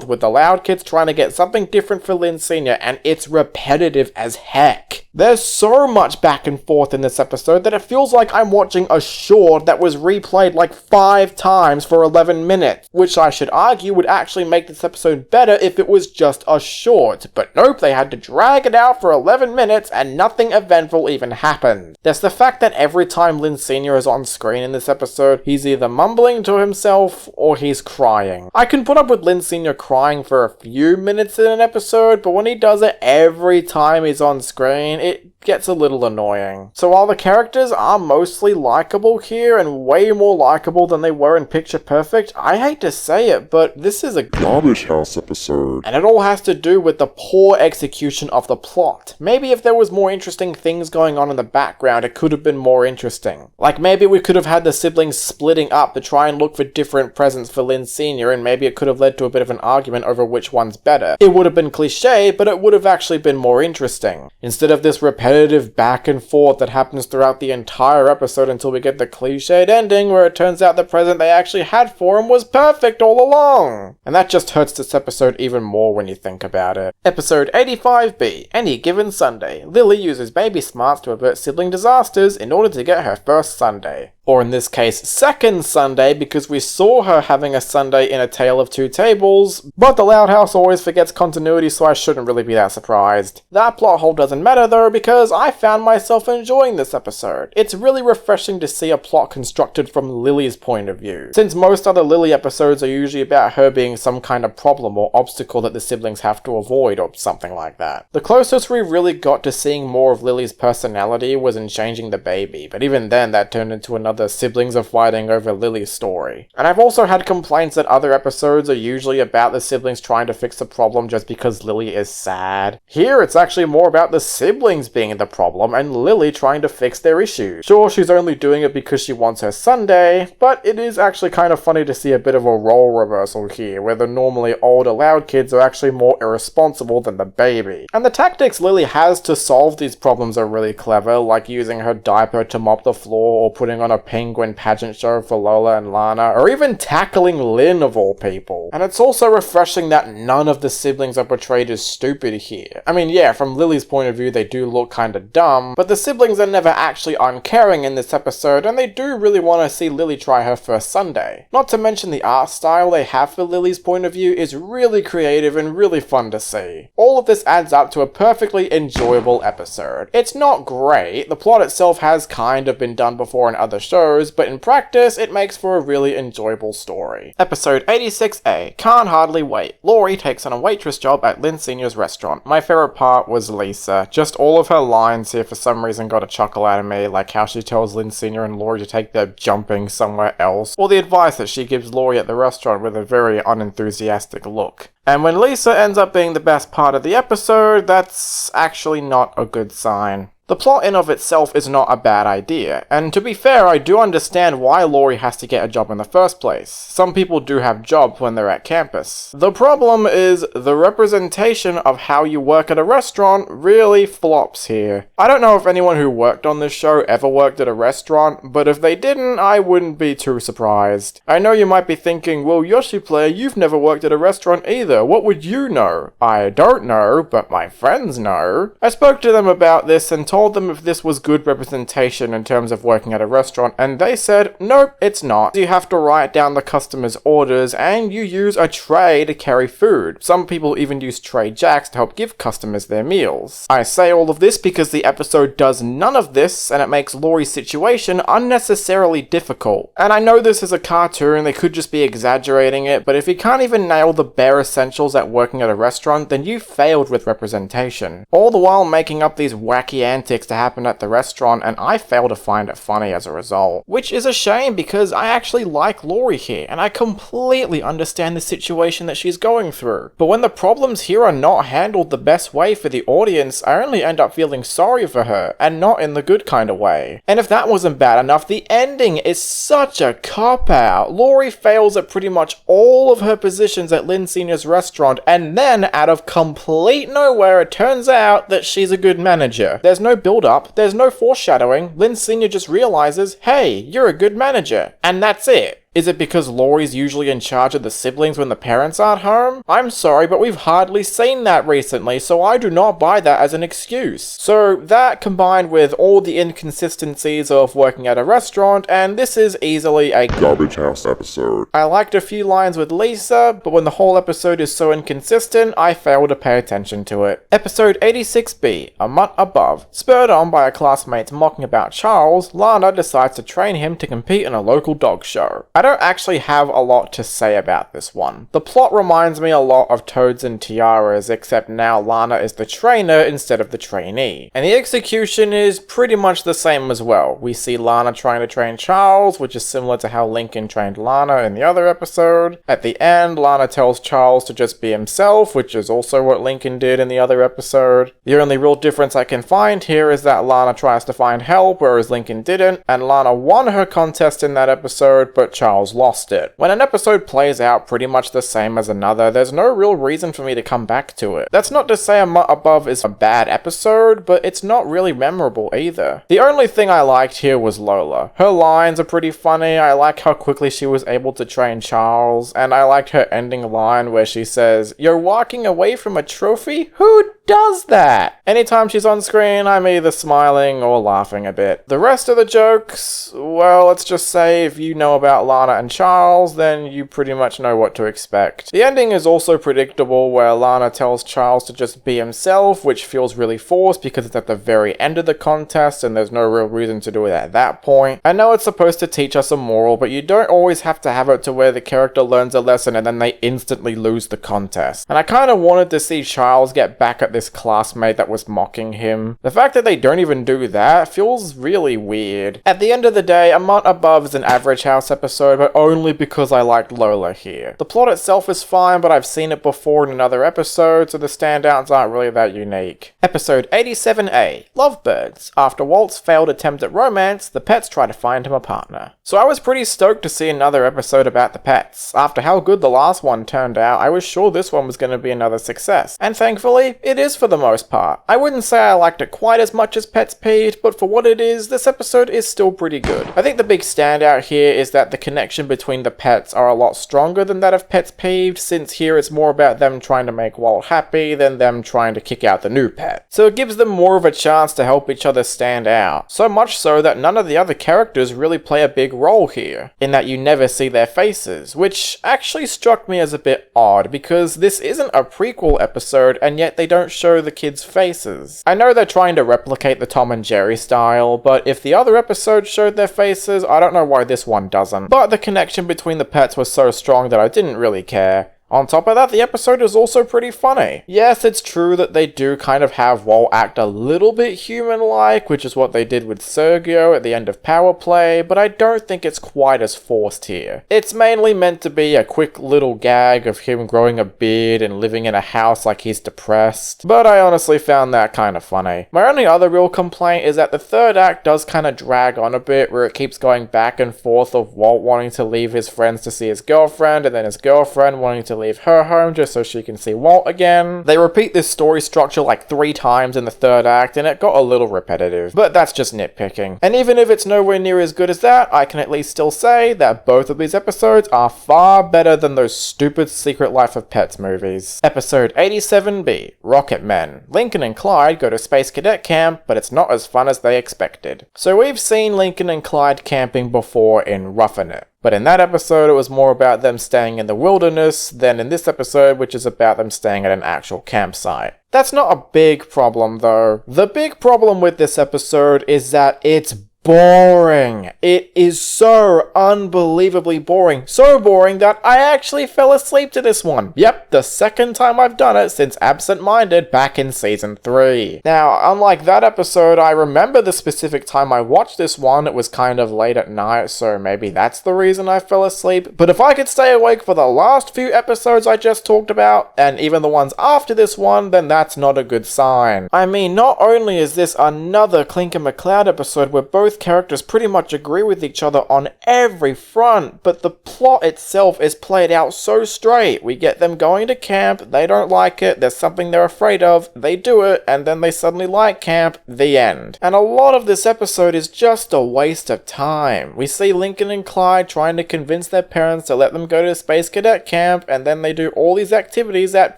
with the Loud Kids trying to get something different for Lynn Sr., and it's repetitive as heck. There's so much back and forth in this episode that it feels like I'm watching a short that was replayed like 5 times for 11 minutes, which I should argue would actually make this episode better if it was just a short, but nope, they had to drag it out for 11 minutes and nothing eventful even happened. There's the fact that every time Lynn Sr. is on screen in this episode, he's either mumbling to himself or he's crying. I can put up with Lynn Sr. crying for a few minutes in an episode, but when he does it every time he's on screen, it gets a little annoying. So while the characters are mostly likable here and way more likable than they were in Picture Perfect, I hate to say it, but this is a garbage house episode. And it all has to do with the poor execution of the plot. Maybe if there was more interesting things going on in the background, it could have been more interesting. Like maybe we could have had the siblings splitting up to try and look for different presents for Lynn Sr., and maybe it could have led to a bit of an argument over which one's better. It would have been cliche, but it would have actually been more interesting. Instead of this repetitive back and forth that happens throughout the entire episode until we get the cliched ending where it turns out the present they actually had for him was perfect all along. And that just hurts this episode even more when you think about it. Episode 85B, Any Given Sunday. Lily uses baby smarts to avert sibling disasters in order to get her first sundae. Or in this case, second sundae, because we saw her having a sundae in A Tale of Two Tables, but the Loud House always forgets continuity, so I shouldn't really be that surprised. That plot hole doesn't matter though, because I found myself enjoying this episode. It's really refreshing to see a plot constructed from Lily's point of view, since most other Lily episodes are usually about her being some kind of problem or obstacle that the siblings have to avoid or something like that. The closest we really got to seeing more of Lily's personality was in Changing the Baby, but even then that turned into another siblings are fighting over Lily's story. And I've also had complaints that other episodes are usually about the siblings trying to fix the problem just because Lily is sad. Here it's actually more about the siblings being the problem and Lily trying to fix their issues. Sure, she's only doing it because she wants her sundae, but it is actually kind of funny to see a bit of a role reversal here, where the normally older loud kids are actually more irresponsible than the baby. And the tactics Lily has to solve these problems are really clever, like using her diaper to mop the floor or putting on a penguin pageant show for Lola and Lana, or even tackling Lynn of all people. And it's also refreshing that none of the siblings are portrayed as stupid here. I mean, yeah, from Lily's point of view they do look kinda dumb, but the siblings are never actually uncaring in this episode, and they do really want to see Lily try her first sundae. Not to mention the art style they have for Lily's point of view is really creative and really fun to see. All of this adds up to a perfectly enjoyable episode. It's not great, the plot itself has kind of been done before in other shows, but in practice, it makes for a really enjoyable story. Episode 86A, Can't Hardly Wait. Laurie takes on a waitress job at Lynn Sr.'s restaurant. My favorite part was Lisa. Just all of her lines here for some reason got a chuckle out of me, like how she tells Lynn Sr. and Laurie to take their jumping somewhere else, or the advice that she gives Laurie at the restaurant with a very unenthusiastic look. And when Lisa ends up being the best part of the episode, that's actually not a good sign. The plot in of itself is not a bad idea, and to be fair, I do understand why Laurie has to get a job in the first place. Some people do have jobs when they're at campus. The problem is the representation of how you work at a restaurant really flops here. I don't know if anyone who worked on this show ever worked at a restaurant, but if they didn't, I wouldn't be too surprised. I know you might be thinking, well, Yoshi Player, you've never worked at a restaurant either, what would you know? I don't know, but my friends know. I spoke to them about this and told them if this was good representation in terms of working at a restaurant, and they said, nope, it's not. You have to write down the customer's orders, and you use a tray to carry food. Some people even use tray jacks to help give customers their meals. I say all of this because the episode does none of this, and it makes Laurie's situation unnecessarily difficult. And I know this is a cartoon, they could just be exaggerating it, but if you can't even nail the bare essentials at working at a restaurant, then you failed with representation. All the while making up these wacky antics to happen at the restaurant, and I fail to find it funny as a result. Which is a shame because I actually like Laurie here, and I completely understand the situation that she's going through. But when the problems here are not handled the best way for the audience, I only end up feeling sorry for her, and not in the good kind of way. And if that wasn't bad enough, the ending is such a cop-out. Laurie fails at pretty much all of her positions at Lynn Sr.'s restaurant, and then out of complete nowhere it turns out that she's a good manager. There's no build-up, there's no foreshadowing, Lynn Sr. just realizes, hey, you're a good manager, and that's it. Is it because Laurie's usually in charge of the siblings when the parents aren't home? I'm sorry, but we've hardly seen that recently, so I do not buy that as an excuse. So that combined with all the inconsistencies of working at a restaurant, and this is easily a garbage house episode. I liked a few lines with Lisa, but when the whole episode is so inconsistent, I fail to pay attention to it. Episode 86B, A Mutt Above. Spurred on by a classmate's mocking about Charles, Lana decides to train him to compete in a local dog show. I don't actually have a lot to say about this one. The plot reminds me a lot of Toads and Tiaras, except now Lana is the trainer instead of the trainee. And the execution is pretty much the same as well. We see Lana trying to train Charles, which is similar to how Lincoln trained Lana in the other episode. At the end, Lana tells Charles to just be himself, which is also what Lincoln did in the other episode. The only real difference I can find here is that Lana tries to find help, whereas Lincoln didn't, and Lana won her contest in that episode, but Charles lost it. When an episode plays out pretty much the same as another, there's no real reason for me to come back to it. That's not to say a Mutt Above is a bad episode, but it's not really memorable either. The only thing I liked here was Lola. Her lines are pretty funny, I like how quickly she was able to train Charles, and I liked her ending line where she says, "You're walking away from a trophy? Who does that?" Anytime she's on screen, I'm either smiling or laughing a bit. The rest of the jokes, well, let's just say if you know about Lana and Charles, then you pretty much know what to expect. The ending is also predictable, where Lana tells Charles to just be himself, which feels really forced because it's at the very end of the contest and there's no real reason to do it at that point. I know it's supposed to teach us a moral, but you don't always have to have it to where the character learns a lesson and then they instantly lose the contest. And I kind of wanted to see Charles get back at this classmate that was mocking him. The fact that they don't even do that feels really weird. At the end of the day, A Mutt Above is an average house episode, but only because I liked Lola here. The plot itself is fine, but I've seen it before in another episode, so the standouts aren't really that unique. Episode 87A, Lovebirds. After Walt's failed attempt at romance, the pets try to find him a partner. So I was pretty stoked to see another episode about the pets. After how good the last one turned out, I was sure this one was going to be another success. And thankfully, it is for the most part. I wouldn't say I liked it quite as much as Pets Peeved, but for what it is, this episode is still pretty good. I think the big standout here is that the connection between the pets are a lot stronger than that of Pets Peeved, since here it's more about them trying to make Walt happy than them trying to kick out the new pet. So it gives them more of a chance to help each other stand out. So much so that none of the other characters really play a big role here, in that you never see their faces, which actually struck me as a bit odd, because this isn't a prequel episode and yet they don't show the kids' faces. I know they're trying to replicate the Tom and Jerry style, but if the other episodes showed their faces, I don't know why this one doesn't. But the connection between the pets was so strong that I didn't really care. On top of that, the episode is also pretty funny. Yes, it's true that they do kind of have Walt act a little bit human-like, which is what they did with Sergio at the end of Power Play, but I don't think it's quite as forced here. It's mainly meant to be a quick little gag of him growing a beard and living in a house like he's depressed, but I honestly found that kind of funny. My only other real complaint is that the third act does kind of drag on a bit, where it keeps going back and forth of Walt wanting to leave his friends to see his girlfriend, and then his girlfriend wanting to leave her home just so she can see Walt again. They repeat this story structure like 3 times in the third act, and it got a little repetitive, but that's just nitpicking. And even if it's nowhere near as good as that, I can at least still say that both of these episodes are far better than those stupid Secret Life of Pets movies. Episode 87B, Rocket Men. Lincoln and Clyde go to Space Cadet Camp, but it's not as fun as they expected. So we've seen Lincoln and Clyde camping before in Roughing It. But in that episode, it was more about them staying in the wilderness than in this episode, which is about them staying at an actual campsite. That's not a big problem, though. The big problem with this episode is that it's boring. It is so unbelievably boring. So boring that I actually fell asleep to this one. Yep, the second time I've done it since Absent Minded back in season 3. Now, unlike that episode, I remember the specific time I watched this one. It was kind of late at night, so maybe that's the reason I fell asleep. But if I could stay awake for the last few episodes I just talked about, and even the ones after this one, then that's not a good sign. I mean, not only is this another Clinker McCloud episode where both characters pretty much agree with each other on every front, but the plot itself is played out so straight. We get them going to camp, they don't like it, there's something they're afraid of, they do it, and then they suddenly like camp, the end. And a lot of this episode is just a waste of time. We see Lincoln and Clyde trying to convince their parents to let them go to Space Cadet Camp, and then they do all these activities that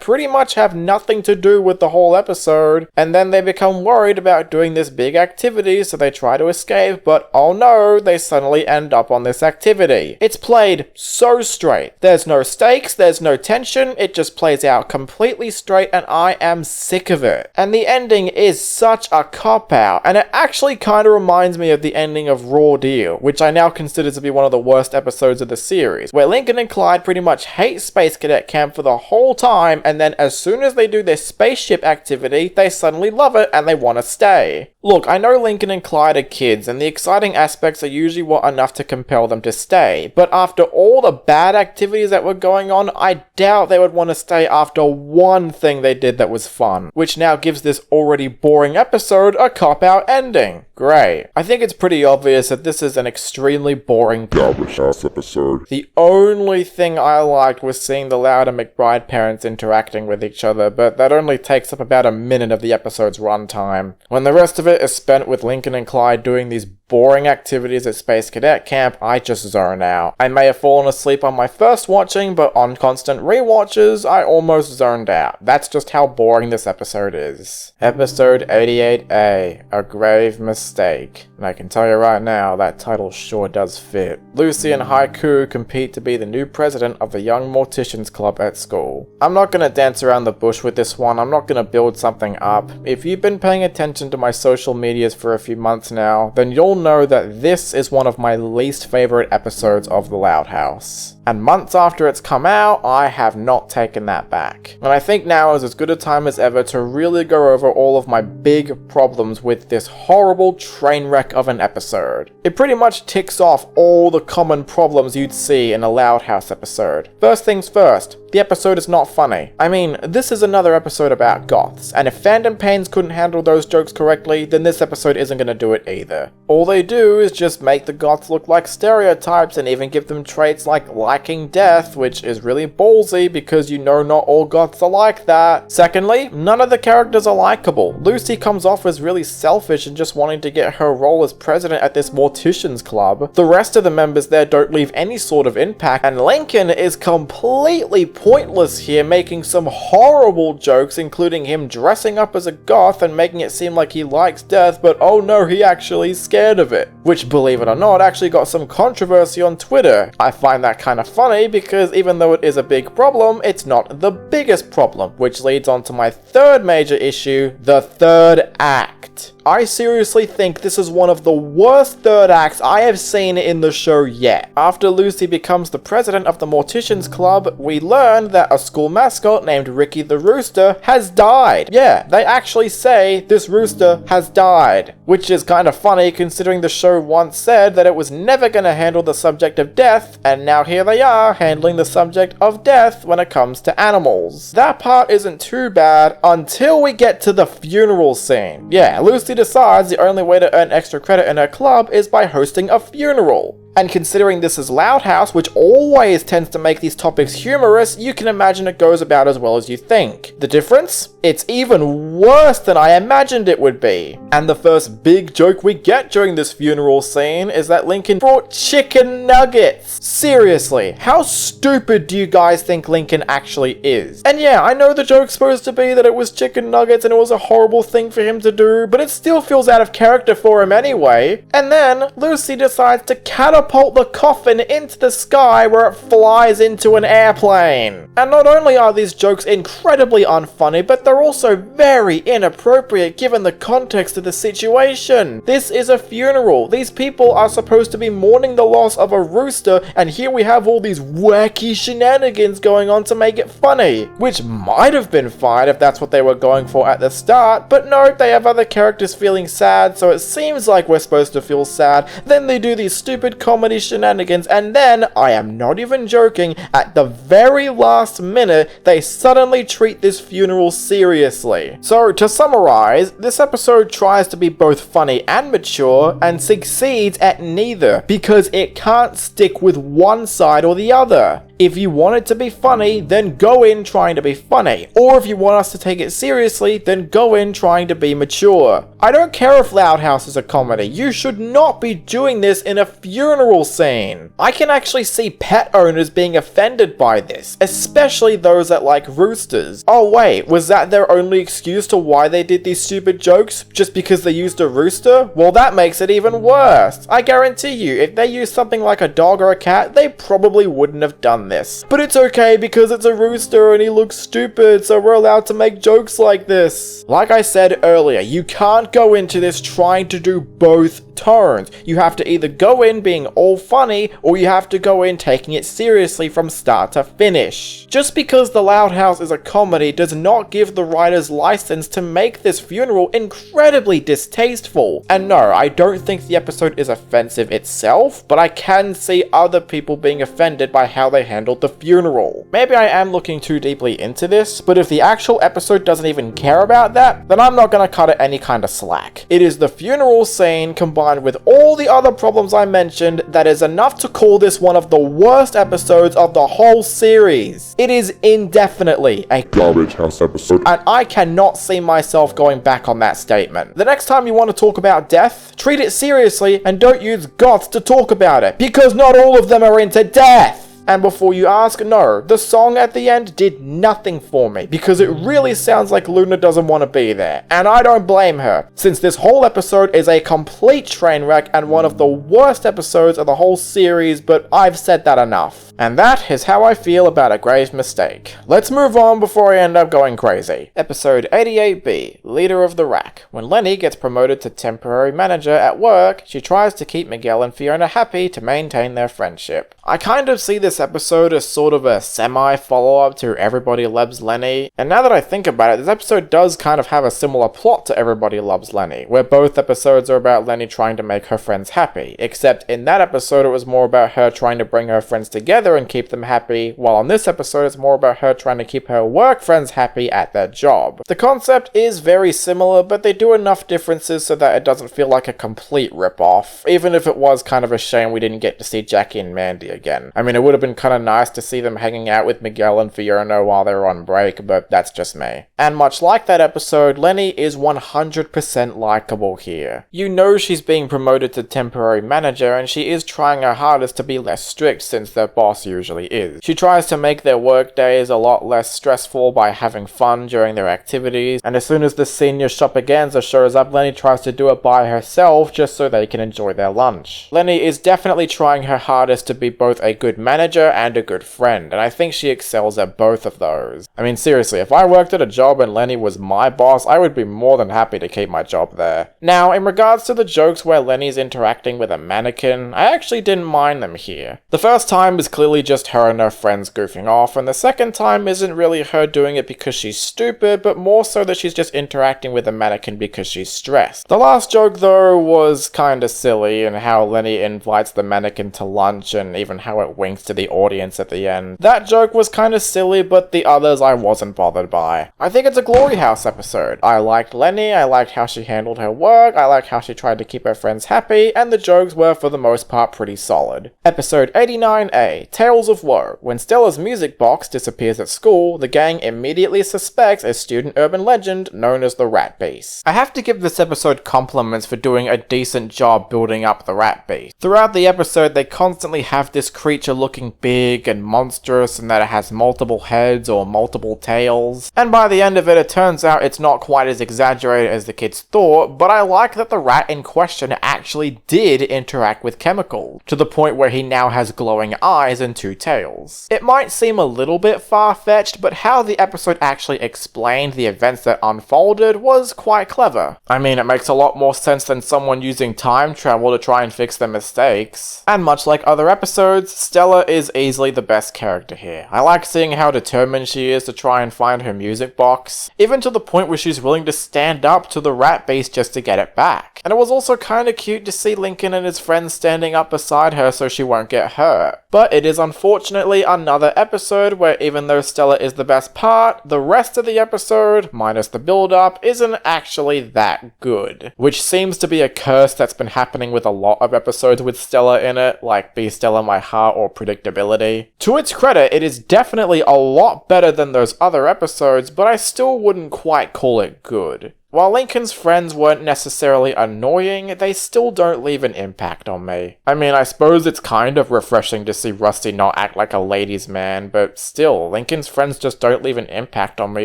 pretty much have nothing to do with the whole episode, and then they become worried about doing this big activity, so they try to escape, behave, but oh no, they suddenly end up on this activity. It's played so straight. There's no stakes, there's no tension, it just plays out completely straight, and I am sick of it. And the ending is such a cop-out, and it actually kind of reminds me of the ending of Raw Deal, which I now consider to be one of the worst episodes of the series, where Lincoln and Clyde pretty much hate Space Cadet Camp for the whole time, and then as soon as they do their spaceship activity, they suddenly love it and they want to stay. Look, I know Lincoln and Clyde are kids, and the exciting aspects are usually what enough to compel them to stay, but after all the bad activities that were going on, I doubt they would want to stay after one thing they did that was fun, which now gives this already boring episode a cop-out ending. Great. I think it's pretty obvious that this is an extremely boring garbage ass episode. The only thing I liked was seeing the Loud and McBride parents interacting with each other, but that only takes up about a minute of the episode's runtime. When the rest of it is spent with Lincoln and Clyde doing these boring activities at Space Cadet Camp, I just zone out. I may have fallen asleep on my first watching, but on constant rewatches, I almost zoned out. That's just how boring this episode is. Episode 88A, A Grave Mistake. And I can tell you right now, that title sure does fit. Lucy and Haiku compete to be the new president of the Young Morticians Club at school. I'm not gonna dance around the bush with this one, I'm not gonna build something up. If you've been paying attention to my social medias for a few months now, then you'll know that this is one of my least favorite episodes of The Loud House. And months after it's come out, I have not taken that back. And I think now is as good a time as ever to really go over all of my big problems with this horrible train wreck of an episode. It pretty much ticks off all the common problems you'd see in a Loud House episode. First things first, the episode is not funny. I mean, this is another episode about goths, and if Fandom Pains couldn't handle those jokes correctly, then this episode isn't gonna do it either. All they do is just make the goths look like stereotypes and even give them traits like liking death, which is really ballsy because you know not all goths are like that. Secondly, none of the characters are likable. Lucy comes off as really selfish and just wanting to get her role as president at this Morticians Club. The rest of the members there don't leave any sort of impact, and Lincoln is completely pointless here, making some horrible jokes, including him dressing up as a goth and making it seem like he likes death, but oh no, he actually is scared of it. Which, believe it or not, actually got some controversy on Twitter. I find that kind of funny because even though it is a big problem, it's not the biggest problem, which leads on to my third major issue, the third act. I seriously think this is one of the worst third acts I have seen in the show yet. After Lucy becomes the president of the Morticians Club, we learn that a school mascot named Ricky the Rooster has died. Yeah, they actually say this rooster has died, which is kind of funny considering the show once said that it was never going to handle the subject of death, and now here they are handling the subject of death when it comes to animals. That part isn't too bad until we get to the funeral scene. Yeah, Lucy decides the only way to earn extra credit in her club is by hosting a funeral. And considering this is Loud House, which always tends to make these topics humorous, you can imagine it goes about as well as you think. The difference? It's even worse than I imagined it would be. And the first big joke we get during this funeral scene is that Lincoln brought chicken nuggets. Seriously, how stupid do you guys think Lincoln actually is? And yeah, I know the joke's supposed to be that it was chicken nuggets and it was a horrible thing for him to do, but it still feels out of character for him anyway. And then Lucy decides to catapult the coffin into the sky where it flies into an airplane. And not only are these jokes incredibly unfunny, but they're also very inappropriate given the context of the situation. This is a funeral. These people are supposed to be mourning the loss of a rooster, and here we have all these wacky shenanigans going on to make it funny. Which might have been fine if that's what they were going for at the start, but no, they have other characters feeling sad, so it seems like we're supposed to feel sad. Then they do these stupid comedy shenanigans, and then, I am not even joking, at the very last minute, they suddenly treat this funeral seriously. So, to summarize, this episode tries to be both funny and mature, and succeeds at neither, because it can't stick with one side or the other. If you want it to be funny, then go in trying to be funny. Or if you want us to take it seriously, then go in trying to be mature. I don't care if Loud House is a comedy, you should not be doing this in a funeral scene. I can actually see pet owners being offended by this, especially those that like roosters. Oh wait, was that their only excuse to why they did these stupid jokes? Just because they used a rooster? Well, that makes it even worse. I guarantee you, if they used something like a dog or a cat, they probably wouldn't have done this. But it's okay because it's a rooster and he looks stupid, so we're allowed to make jokes like this. Like I said earlier, you can't go into this trying to do both tones. You have to either go in being all funny, or you have to go in taking it seriously from start to finish. Just because The Loud House is a comedy does not give the writers license to make this funeral incredibly distasteful. And no, I don't think the episode is offensive itself, but I can see other people being offended by how they handled the funeral. Maybe I am looking too deeply into this, but if the actual episode doesn't even care about that, then I'm not gonna cut it any kind of slack. It is the funeral scene combined with all the other problems I mentioned that is enough to call this one of the worst episodes of the whole series. It is indefinitely a garbage house episode, and I cannot see myself going back on that statement. The next time you want to talk about death, treat it seriously and don't use goths to talk about it, because not all of them are into death. And before you ask, no, the song at the end did nothing for me, because it really sounds like Luna doesn't want to be there. And I don't blame her, since this whole episode is a complete train wreck and one of the worst episodes of the whole series, but I've said that enough. And that is how I feel about A Grave Mistake. Let's move on before I end up going crazy. Episode 88B, Leader of the Rack. When Lenny gets promoted to temporary manager at work, she tries to keep Miguel and Fiona happy to maintain their friendship. I kind of see this episode as sort of a semi-follow-up to Everybody Loves Lenny, and now that I think about it, this episode does kind of have a similar plot to Everybody Loves Lenny, where both episodes are about Lenny trying to make her friends happy, except in that episode it was more about her trying to bring her friends together and keep them happy, while on this episode it's more about her trying to keep her work friends happy at their job. The concept is very similar, but they do enough differences so that it doesn't feel like a complete rip-off, even if it was kind of a shame we didn't get to see Jackie and Mandy again. I mean, it would have been kind of nice to see them hanging out with Miguel and Fiona while they were on break, but that's just me. And much like that episode, Lenny is 100% likable here. You know she's being promoted to temporary manager, and she is trying her hardest to be less strict since their boss usually is. She tries to make their work days a lot less stressful by having fun during their activities, and as soon as the senior shopperganza shows up, Lenny tries to do it by herself just so they can enjoy their lunch. Lenny is definitely trying her hardest to be both a good manager and a good friend, and I think she excels at both of those. I mean, seriously, if I worked at a job and Lenny was my boss, I would be more than happy to keep my job there. Now, in regards to the jokes where Lenny's interacting with a mannequin, I actually didn't mind them here. The first time is clearly just her and her friends goofing off, and the second time isn't really her doing it because she's stupid, but more so that she's just interacting with a mannequin because she's stressed. The last joke, though, was kinda silly, and how Lenny invites the mannequin to lunch, and even how it winks to the audience at the end. That joke was kinda silly, but the others I wasn't bothered by. I think it's a Glory House episode. I liked Lenny, I liked how she handled her work, I liked how she tried to keep her friends happy, and the jokes were for the most part pretty solid. Episode 89A, Tales of Woe. When Stella's music box disappears at school, the gang immediately suspects a student urban legend known as the Rat Beast. I have to give this episode compliments for doing a decent job building up the Rat Beast. Throughout the episode, they constantly have this creature looking big and monstrous, and that it has multiple heads or multiple tails. And by the end of it, it turns out it's not quite as exaggerated as the kids thought, but I like that the rat in question actually did interact with chemicals, to the point where he now has glowing eyes and two tails. It might seem a little bit far-fetched, but how the episode actually explained the events that unfolded was quite clever. I mean, it makes a lot more sense than someone using time travel to try and fix their mistakes. And much like other episodes, Stella is easily the best character here. I like seeing how determined she is to try and find her music box, even to the point where she's willing to stand up to the Rat Beast just to get it back. And it was also kinda cute to see Lincoln and his friends standing up beside her so she won't get hurt. But it is unfortunately another episode where even though Stella is the best part, the rest of the episode, minus the build-up, isn't actually that good. Which seems to be a curse that's been happening with a lot of episodes with Stella in it, like Be Stella My heart or predictability. To its credit, it is definitely a lot better than those other episodes, but I still wouldn't quite call it good. While Lincoln's friends weren't necessarily annoying, they still don't leave an impact on me. I mean, I suppose it's kind of refreshing to see Rusty not act like a ladies' man, but still, Lincoln's friends just don't leave an impact on me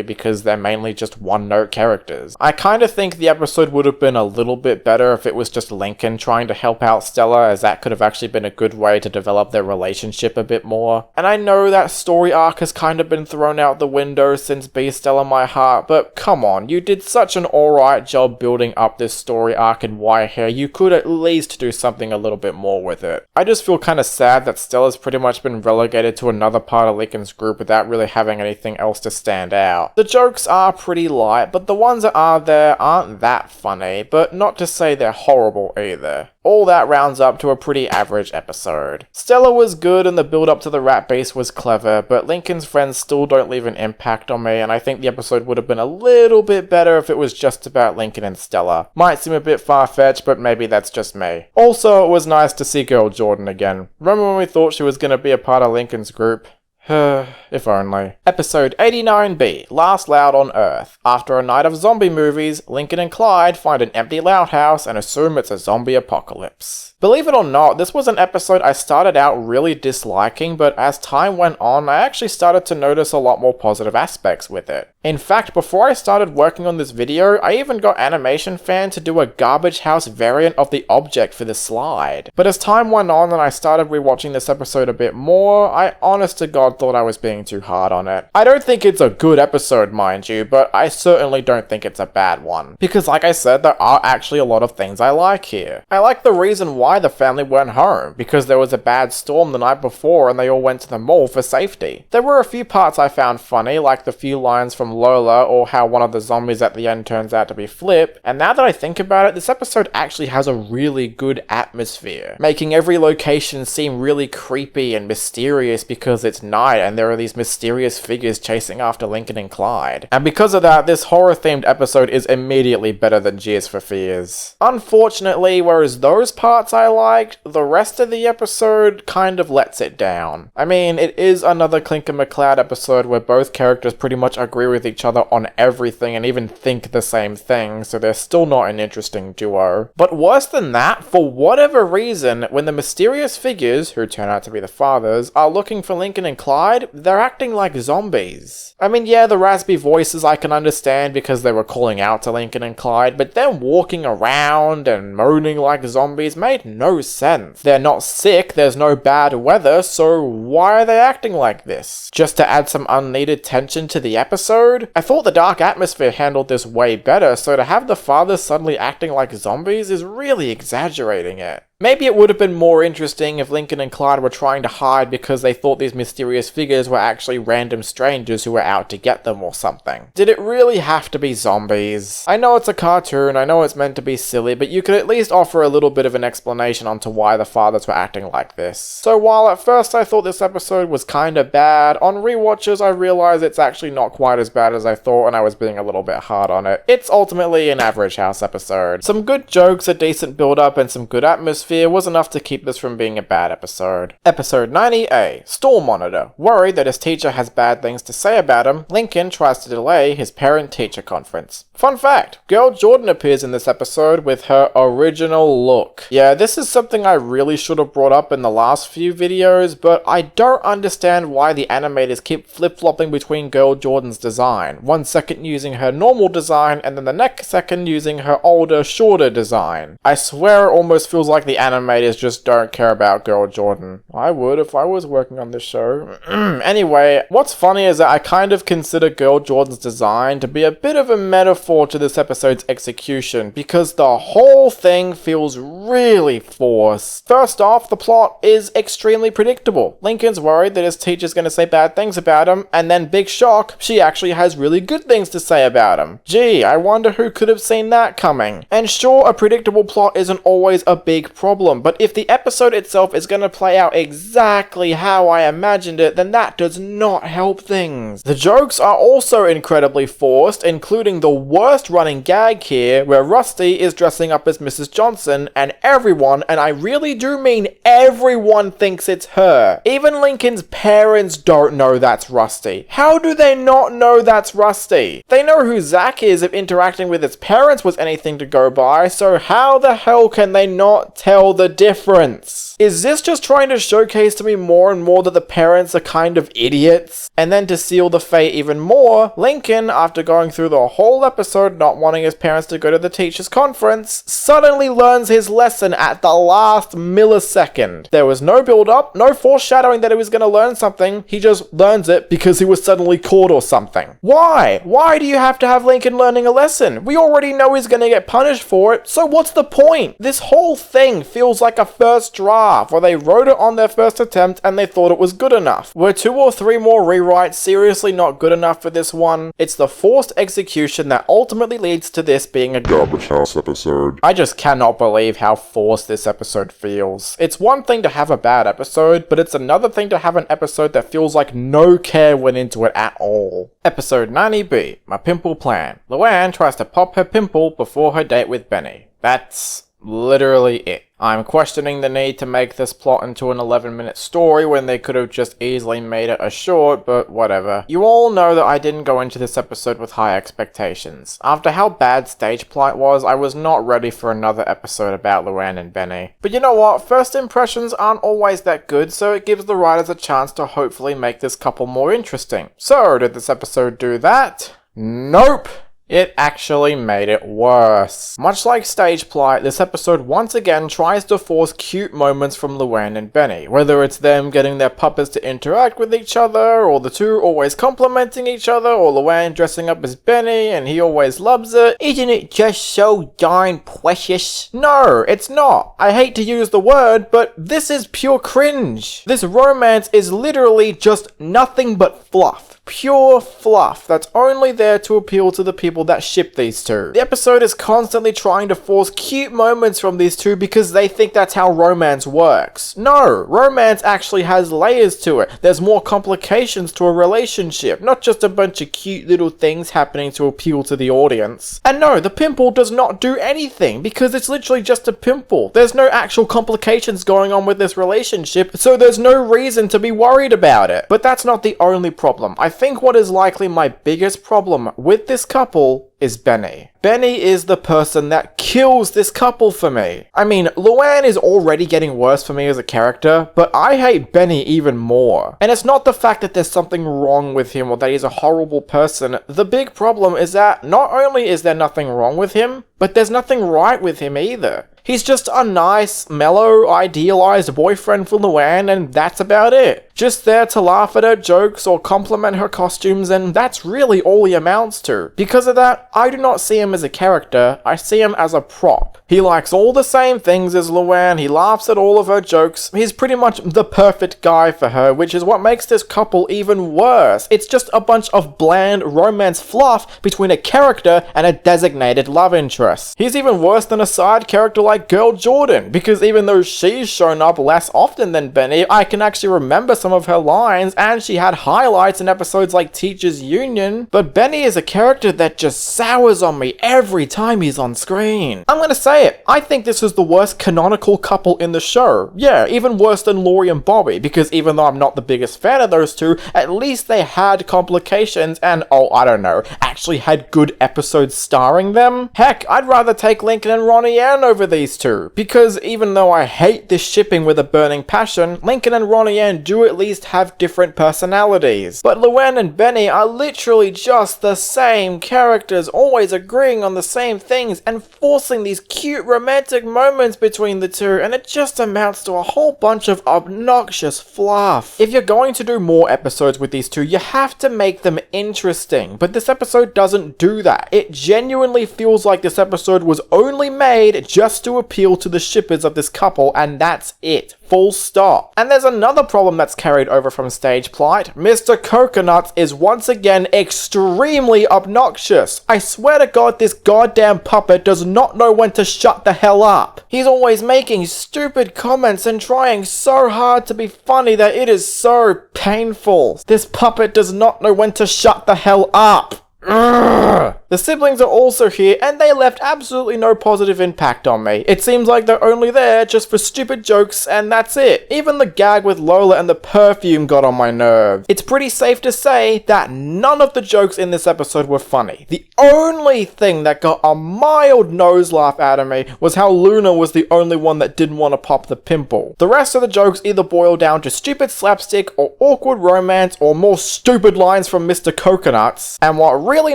because they're mainly just one-note characters. I kinda think the episode would have been a little bit better if it was just Lincoln trying to help out Stella, as that could have actually been a good way to develop their relationship a bit more. And I know that story arc has kind of been thrown out the window since Be Stella My Heart, but come on, you did such an alright job building up this story arc in Whitehair, you could at least do something a little bit more with it. I just feel kinda sad that Stella's pretty much been relegated to another part of Lincoln's group without really having anything else to stand out. The jokes are pretty light, but the ones that are there aren't that funny, but not to say they're horrible either. All that rounds up to a pretty average episode. Stella was good and the build up to the rat base was clever, but Lincoln's friends still don't leave an impact on me, and I think the episode would have been a little bit better if it was just about Lincoln and Stella. Might seem a bit far-fetched, but maybe that's just me. Also, it was nice to see Girl Jordan again. Remember when we thought she was going to be a part of Lincoln's group? If only. Episode 89B, Last Loud on Earth. After a night of zombie movies, Lincoln and Clyde find an empty loud house and assume it's a zombie apocalypse. Believe it or not, this was an episode I started out really disliking, but as time went on, I actually started to notice a lot more positive aspects with it. In fact, before I started working on this video, I even got Animation Fan to do a Garbage House variant of the object for the slide. But as time went on and I started rewatching this episode a bit more, I honest to God thought I was being too hard on it. I don't think it's a good episode, mind you, but I certainly don't think it's a bad one. Because like I said, there are actually a lot of things I like here. I like the reason why the family went home, because there was a bad storm the night before and they all went to the mall for safety. There were a few parts I found funny, like the few lines from Lola or how one of the zombies at the end turns out to be Flip, and now that I think about it, this episode actually has a really good atmosphere, making every location seem really creepy and mysterious because it's night and there are these mysterious figures chasing after Lincoln and Clyde. And because of that, this horror-themed episode is immediately better than Gears for Fears. Unfortunately, whereas those parts I liked, the rest of the episode kind of lets it down. I mean, it is another Clinker McCloud episode where both characters pretty much agree with each other on everything and even think the same thing, so they're still not an interesting duo. But worse than that, for whatever reason, when the mysterious figures, who turn out to be the fathers, are looking for Lincoln and Clyde, they're acting like zombies. I mean, yeah, the raspy voices I can understand because they were calling out to Lincoln and Clyde, but them walking around and moaning like zombies made no sense. They're not sick, there's no bad weather, so why are they acting like this? Just to add some unneeded tension to the episode? I thought the dark atmosphere handled this way better, so to have the fathers suddenly acting like zombies is really exaggerating it. Maybe it would have been more interesting if Lincoln and Clyde were trying to hide because they thought these mysterious figures were actually random strangers who were out to get them or something. Did it really have to be zombies? I know it's a cartoon, I know it's meant to be silly, but you could at least offer a little bit of an explanation onto why the fathers were acting like this. So while at first I thought this episode was kinda bad, on rewatches I realized it's actually not quite as bad as I thought and I was being a little bit hard on it. It's ultimately an average house episode. Some good jokes, a decent build up, and some good atmosphere was enough to keep this from being a bad episode. Episode 90A, Storm Monitor. Worried that his teacher has bad things to say about him, Lincoln tries to delay his parent-teacher conference. Fun fact, Girl Jordan appears in this episode with her original look. Yeah, this is something I really should have brought up in the last few videos, but I don't understand why the animators keep flip-flopping between Girl Jordan's design. 1 second using her normal design, and then the next second using her older, shorter design. I swear it almost feels like the animators just don't care about Girl Jordan. I would if I was working on this show. Anyway, what's funny is that I kind of consider Girl Jordan's design to be a bit of a metaphor to this episode's execution, because the whole thing feels really forced. First off, the plot is extremely predictable. Lincoln's worried that his teacher's gonna say bad things about him, and then big shock, she actually has really good things to say about him. Gee, I wonder who could have seen that coming. And sure, a predictable plot isn't always a big problem, problem, but if the episode itself is going to play out exactly how I imagined it, then that does not help things. The jokes are also incredibly forced, including the worst running gag here, where Rusty is dressing up as Mrs. Johnson, and everyone, and I really do mean everyone, thinks it's her. Even Lincoln's parents don't know that's Rusty. How do they not know that's Rusty? They know who Zach is if interacting with his parents was anything to go by, so how the hell can they not tell the difference? Is this just trying to showcase to me more and more that the parents are kind of idiots? And then to seal the fate even more, Lincoln, after going through the whole episode not wanting his parents to go to the teacher's conference, suddenly learns his lesson at the last millisecond. There was no build-up, no foreshadowing that he was going to learn something, he just learns it because he was suddenly caught or something. Why? Why do you have to have Lincoln learning a lesson? We already know he's going to get punished for it, so what's the point? This whole thing feels like a first draft, where they wrote it on their first attempt and they thought it was good enough. Were 2 or 3 more rewrites seriously not good enough for this one? It's the forced execution that ultimately leads to this being a Garbage House episode. I just cannot believe how forced this episode feels. It's one thing to have a bad episode, but it's another thing to have an episode that feels like no care went into it at all. Episode 90B, My Pimple Plan. Luann tries to pop her pimple before her date with Benny. That's literally it. I'm questioning the need to make this plot into an 11-minute story when they could have just easily made it a short, but whatever. You all know that I didn't go into this episode with high expectations. After how bad Stage Plight was, I was not ready for another episode about Luann and Benny. But you know what? First impressions aren't always that good, so it gives the writers a chance to hopefully make this couple more interesting. So, did this episode do that? Nope! It actually made it worse. Much like Stage Plight, this episode once again tries to force cute moments from Luann and Benny, whether it's them getting their puppets to interact with each other, or the two always complimenting each other, or Luann dressing up as Benny and he always loves it. Isn't it just so darn precious? No, it's not. I hate to use the word, but this is pure cringe. This romance is literally just nothing but fluff. Pure fluff that's only there to appeal to the people that ship these two. The episode is constantly trying to force cute moments from these two because they think that's how romance works. No, romance actually has layers to it. There's more complications to a relationship, not just a bunch of cute little things happening to appeal to the audience. And no, the pimple does not do anything because it's literally just a pimple. There's no actual complications going on with this relationship, so there's no reason to be worried about it. But that's not the only problem. I think what is likely my biggest problem with this couple is Benny. Benny is the person that kills this couple for me. I mean, Luann is already getting worse for me as a character, but I hate Benny even more. And it's not the fact that there's something wrong with him or that he's a horrible person. The big problem is that not only is there nothing wrong with him, but there's nothing right with him either. He's just a nice, mellow, idealized boyfriend for Luann, and that's about it. Just there to laugh at her jokes or compliment her costumes, and that's really all he amounts to. Because of that, I do not see him as a character, I see him as a prop. He likes all the same things as Luann, he laughs at all of her jokes, he's pretty much the perfect guy for her, which is what makes this couple even worse. It's just a bunch of bland romance fluff between a character and a designated love interest. He's even worse than a side character like Girl Jordan, because even though she's shown up less often than Benny, I can actually remember some of her lines, and she had highlights in episodes like Teachers Union, but Benny is a character that just sours on me every time he's on screen. I'm gonna say it, I think this is the worst canonical couple in the show. Yeah, even worse than Laurie and Bobby, because even though I'm not the biggest fan of those two, at least they had complications and, oh, I don't know, actually had good episodes starring them. Heck, I'd rather take Lincoln and Ronnie Ann over these two, because even though I hate this shipping with a burning passion, Lincoln and Ronnie Ann do at least have different personalities. But Luann and Benny are literally just the same characters, always agreeing on the same things and forcing these cute romantic moments between the two, and it just amounts to a whole bunch of obnoxious fluff. If you're going to do more episodes with these two, you have to make them interesting, but this episode doesn't do that. It genuinely feels like this episode was only made just to appeal to the shippers of this couple, and that's it. Full stop. And there's another problem that's carried over from Stage Plight. Mr. Coconuts is once again extremely obnoxious. I swear to God, this goddamn puppet does not know when to shut the hell up. He's always making stupid comments and trying so hard to be funny that it is so painful. This puppet does not know when to shut the hell up. Urgh. The siblings are also here, and they left absolutely no positive impact on me. It seems like they're only there just for stupid jokes, and that's it. Even the gag with Lola and the perfume got on my nerves. It's pretty safe to say that none of the jokes in this episode were funny. The only thing that got a mild nose laugh out of me was how Luna was the only one that didn't want to pop the pimple. The rest of the jokes either boil down to stupid slapstick or awkward romance or more stupid lines from Mr. Coconuts. And what really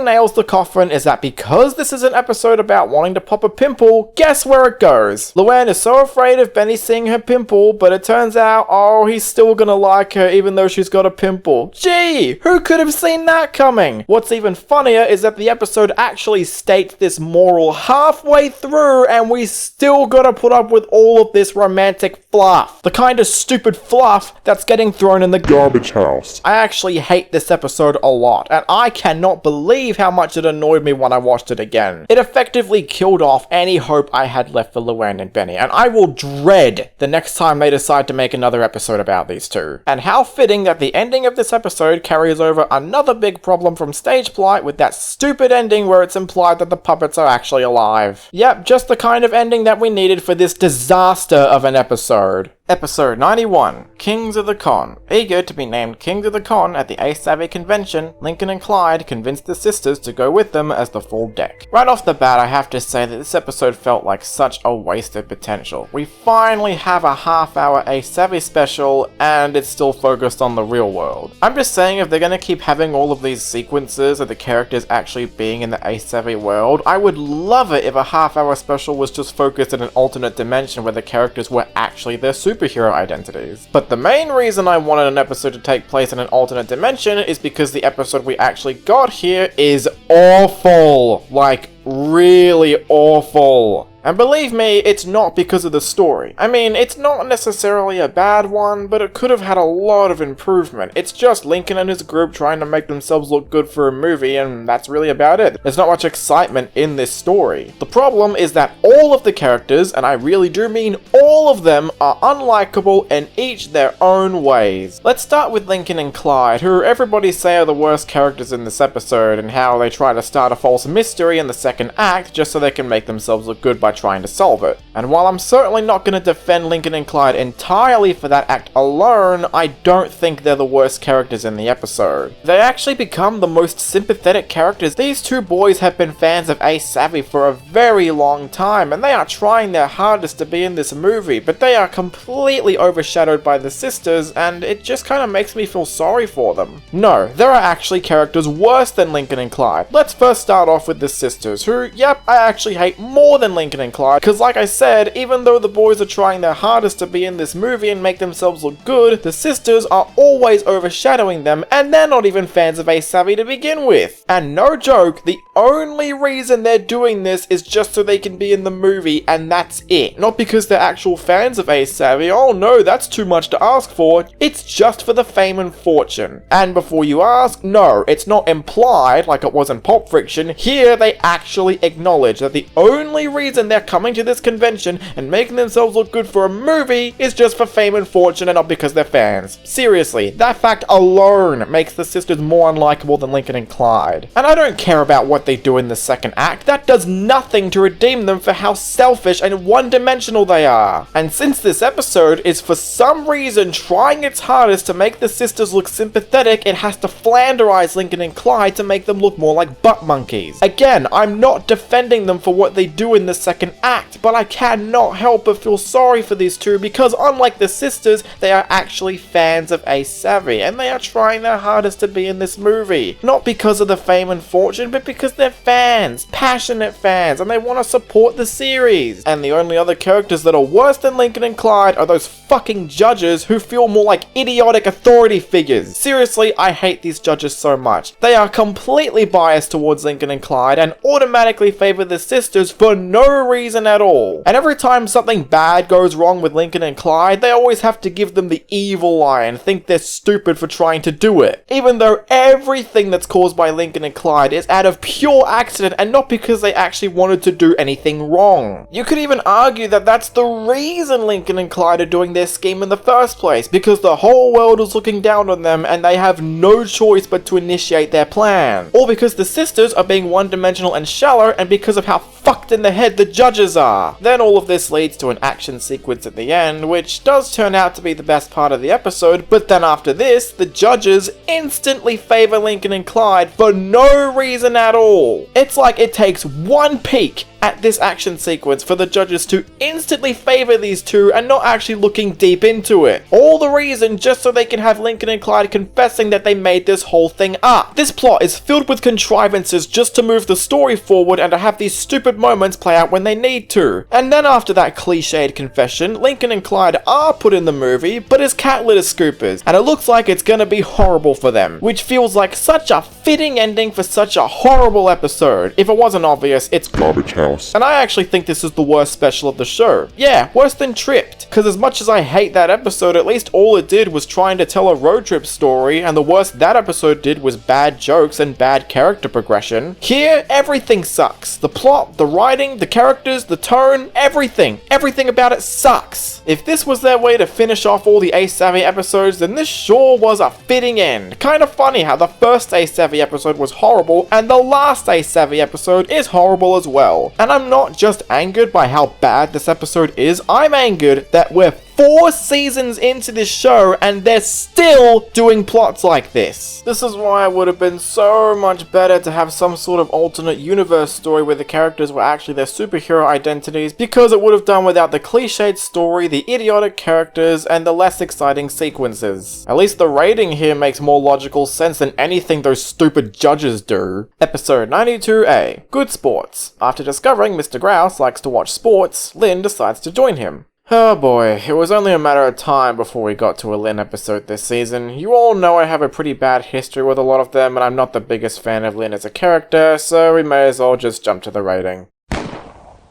nails the coffin is that because this is an episode about wanting to pop a pimple, guess where it goes? Luann is so afraid of Benny seeing her pimple, but it turns out, oh, he's still gonna like her even though she's got a pimple. Gee, who could have seen that coming? What's even funnier is that the episode actually states this moral halfway through, and we still gotta put up with all of this romantic fluff. The kind of stupid fluff that's getting thrown in the Garbage house. I actually hate this episode a lot, and I cannot believe how much it annoyed me when I watched it again. It effectively killed off any hope I had left for Luann and Benny, and I will dread the next time they decide to make another episode about these two. And how fitting that the ending of this episode carries over another big problem from Stage Plight with that stupid ending where it's implied that the puppets are actually alive. Yep, just the kind of ending that we needed for this disaster of an episode. Episode 91, Kings of the Con. Eager to be named Kings of the Con at the Ace Savvy convention, Lincoln and Clyde convinced the sisters to go with them as the full deck. Right off the bat, I have to say that this episode felt like such a wasted potential. We finally have a half-hour Ace Savvy special, and it's still focused on the real world. I'm just saying, if they're gonna keep having all of these sequences of the characters actually being in the Ace Savvy world, I would love it if a half-hour special was just focused in an alternate dimension where the characters were actually their superhero identities. But the main reason I wanted an episode to take place in an alternate dimension is because the episode we actually got here is awful. Like, really awful. And believe me, it's not because of the story. I mean, it's not necessarily a bad one, but it could have had a lot of improvement. It's just Lincoln and his group trying to make themselves look good for a movie, and that's really about it. There's not much excitement in this story. The problem is that all of the characters, and I really do mean all of them, are unlikable in each their own ways. Let's start with Lincoln and Clyde, who everybody say are the worst characters in this episode, and how they try to start a false mystery in the second act just so they can make themselves look good by trying to solve it. And while I'm certainly not going to defend Lincoln and Clyde entirely for that act alone, I don't think they're the worst characters in the episode. They actually become the most sympathetic characters. These two boys have been fans of Ace Savvy for a very long time, and they are trying their hardest to be in this movie, but they are completely overshadowed by the sisters, and it just kind of makes me feel sorry for them. No, there are actually characters worse than Lincoln and Clyde. Let's first start off with the sisters, who, yep, I actually hate more than Lincoln and Clyde, because like I said, even though the boys are trying their hardest to be in this movie and make themselves look good, the sisters are always overshadowing them, and they're not even fans of Ace Savvy to begin with. And no joke, the only reason they're doing this is just so they can be in the movie, and that's it. Not because they're actual fans of Ace Savvy, oh no, that's too much to ask for, it's just for the fame and fortune. And before you ask, no, it's not implied like it was in Pulp Fiction. Here they actually acknowledge that the only reason they're coming to this convention and making themselves look good for a movie is just for fame and fortune and not because they're fans. Seriously, that fact alone makes the sisters more unlikable than Lincoln and Clyde. And I don't care about what they do in the second act, that does nothing to redeem them for how selfish and one-dimensional they are. And since this episode is for some reason trying its hardest to make the sisters look sympathetic, it has to flanderize Lincoln and Clyde to make them look more like butt monkeys. Again, I'm not defending them for what they do in the second second act, but I cannot help but feel sorry for these two because unlike the sisters, they are actually fans of Ace Savvy and they are trying their hardest to be in this movie. Not because of the fame and fortune, but because they're fans, passionate fans, and they want to support the series. And the only other characters that are worse than Lincoln and Clyde are those fucking judges who feel more like idiotic authority figures. Seriously, I hate these judges so much. They are completely biased towards Lincoln and Clyde and automatically favor the sisters for no reason at all. And every time something bad goes wrong with Lincoln and Clyde, they always have to give them the evil eye and think they're stupid for trying to do it. Even though everything that's caused by Lincoln and Clyde is out of pure accident and not because they actually wanted to do anything wrong. You could even argue that that's the reason Lincoln and Clyde are doing their scheme in the first place, because the whole world is looking down on them and they have no choice but to initiate their plan. Or because the sisters are being one-dimensional and shallow, and because of how fucked in the head the judges are. Then all of this leads to an action sequence at the end, which does turn out to be the best part of the episode, but then after this, the judges instantly favor Lincoln and Clyde for no reason at all. It's like it takes one peek at this action sequence for the judges to instantly favor these two and not actually looking deep into it. All the reason just so they can have Lincoln and Clyde confessing that they made this whole thing up. This plot is filled with contrivances just to move the story forward and to have these stupid moments play out when they need to. And then after that cliched confession, Lincoln and Clyde are put in the movie, but as cat litter scoopers, and it looks like it's gonna be horrible for them, which feels like such a fitting ending for such a horrible episode. If it wasn't obvious, it's Garbage House. And I actually think this is the worst special of the show. Yeah, worse than Tripped. Because as much as I hate that episode, at least all it did was trying to tell a road trip story, and the worst that episode did was bad jokes and bad character progression. Here, everything sucks. The plot, the writing, the characters, the tone, everything. Everything about it sucks. If this was their way to finish off all the Ace Savvy episodes, then this sure was a fitting end. Kind of funny how the first Ace Savvy episode was horrible, and the last Ace Savvy episode is horrible as well. And I'm not just angered by how bad this episode is, I'm angered that we're 4 seasons into this show and they're still doing plots like this. This is why it would have been so much better to have some sort of alternate universe story where the characters were actually their superhero identities, because it would have done without the cliched story, the idiotic characters, and the less exciting sequences. At least the rating here makes more logical sense than anything those stupid judges do. Episode 92A, Good Sports. After discovering Mr. Grouse likes to watch sports, Lynn decides to join him. Oh boy, it was only a matter of time before we got to a Lynn episode this season. You all know I have a pretty bad history with a lot of them, and I'm not the biggest fan of Lynn as a character, so we may as well just jump to the rating.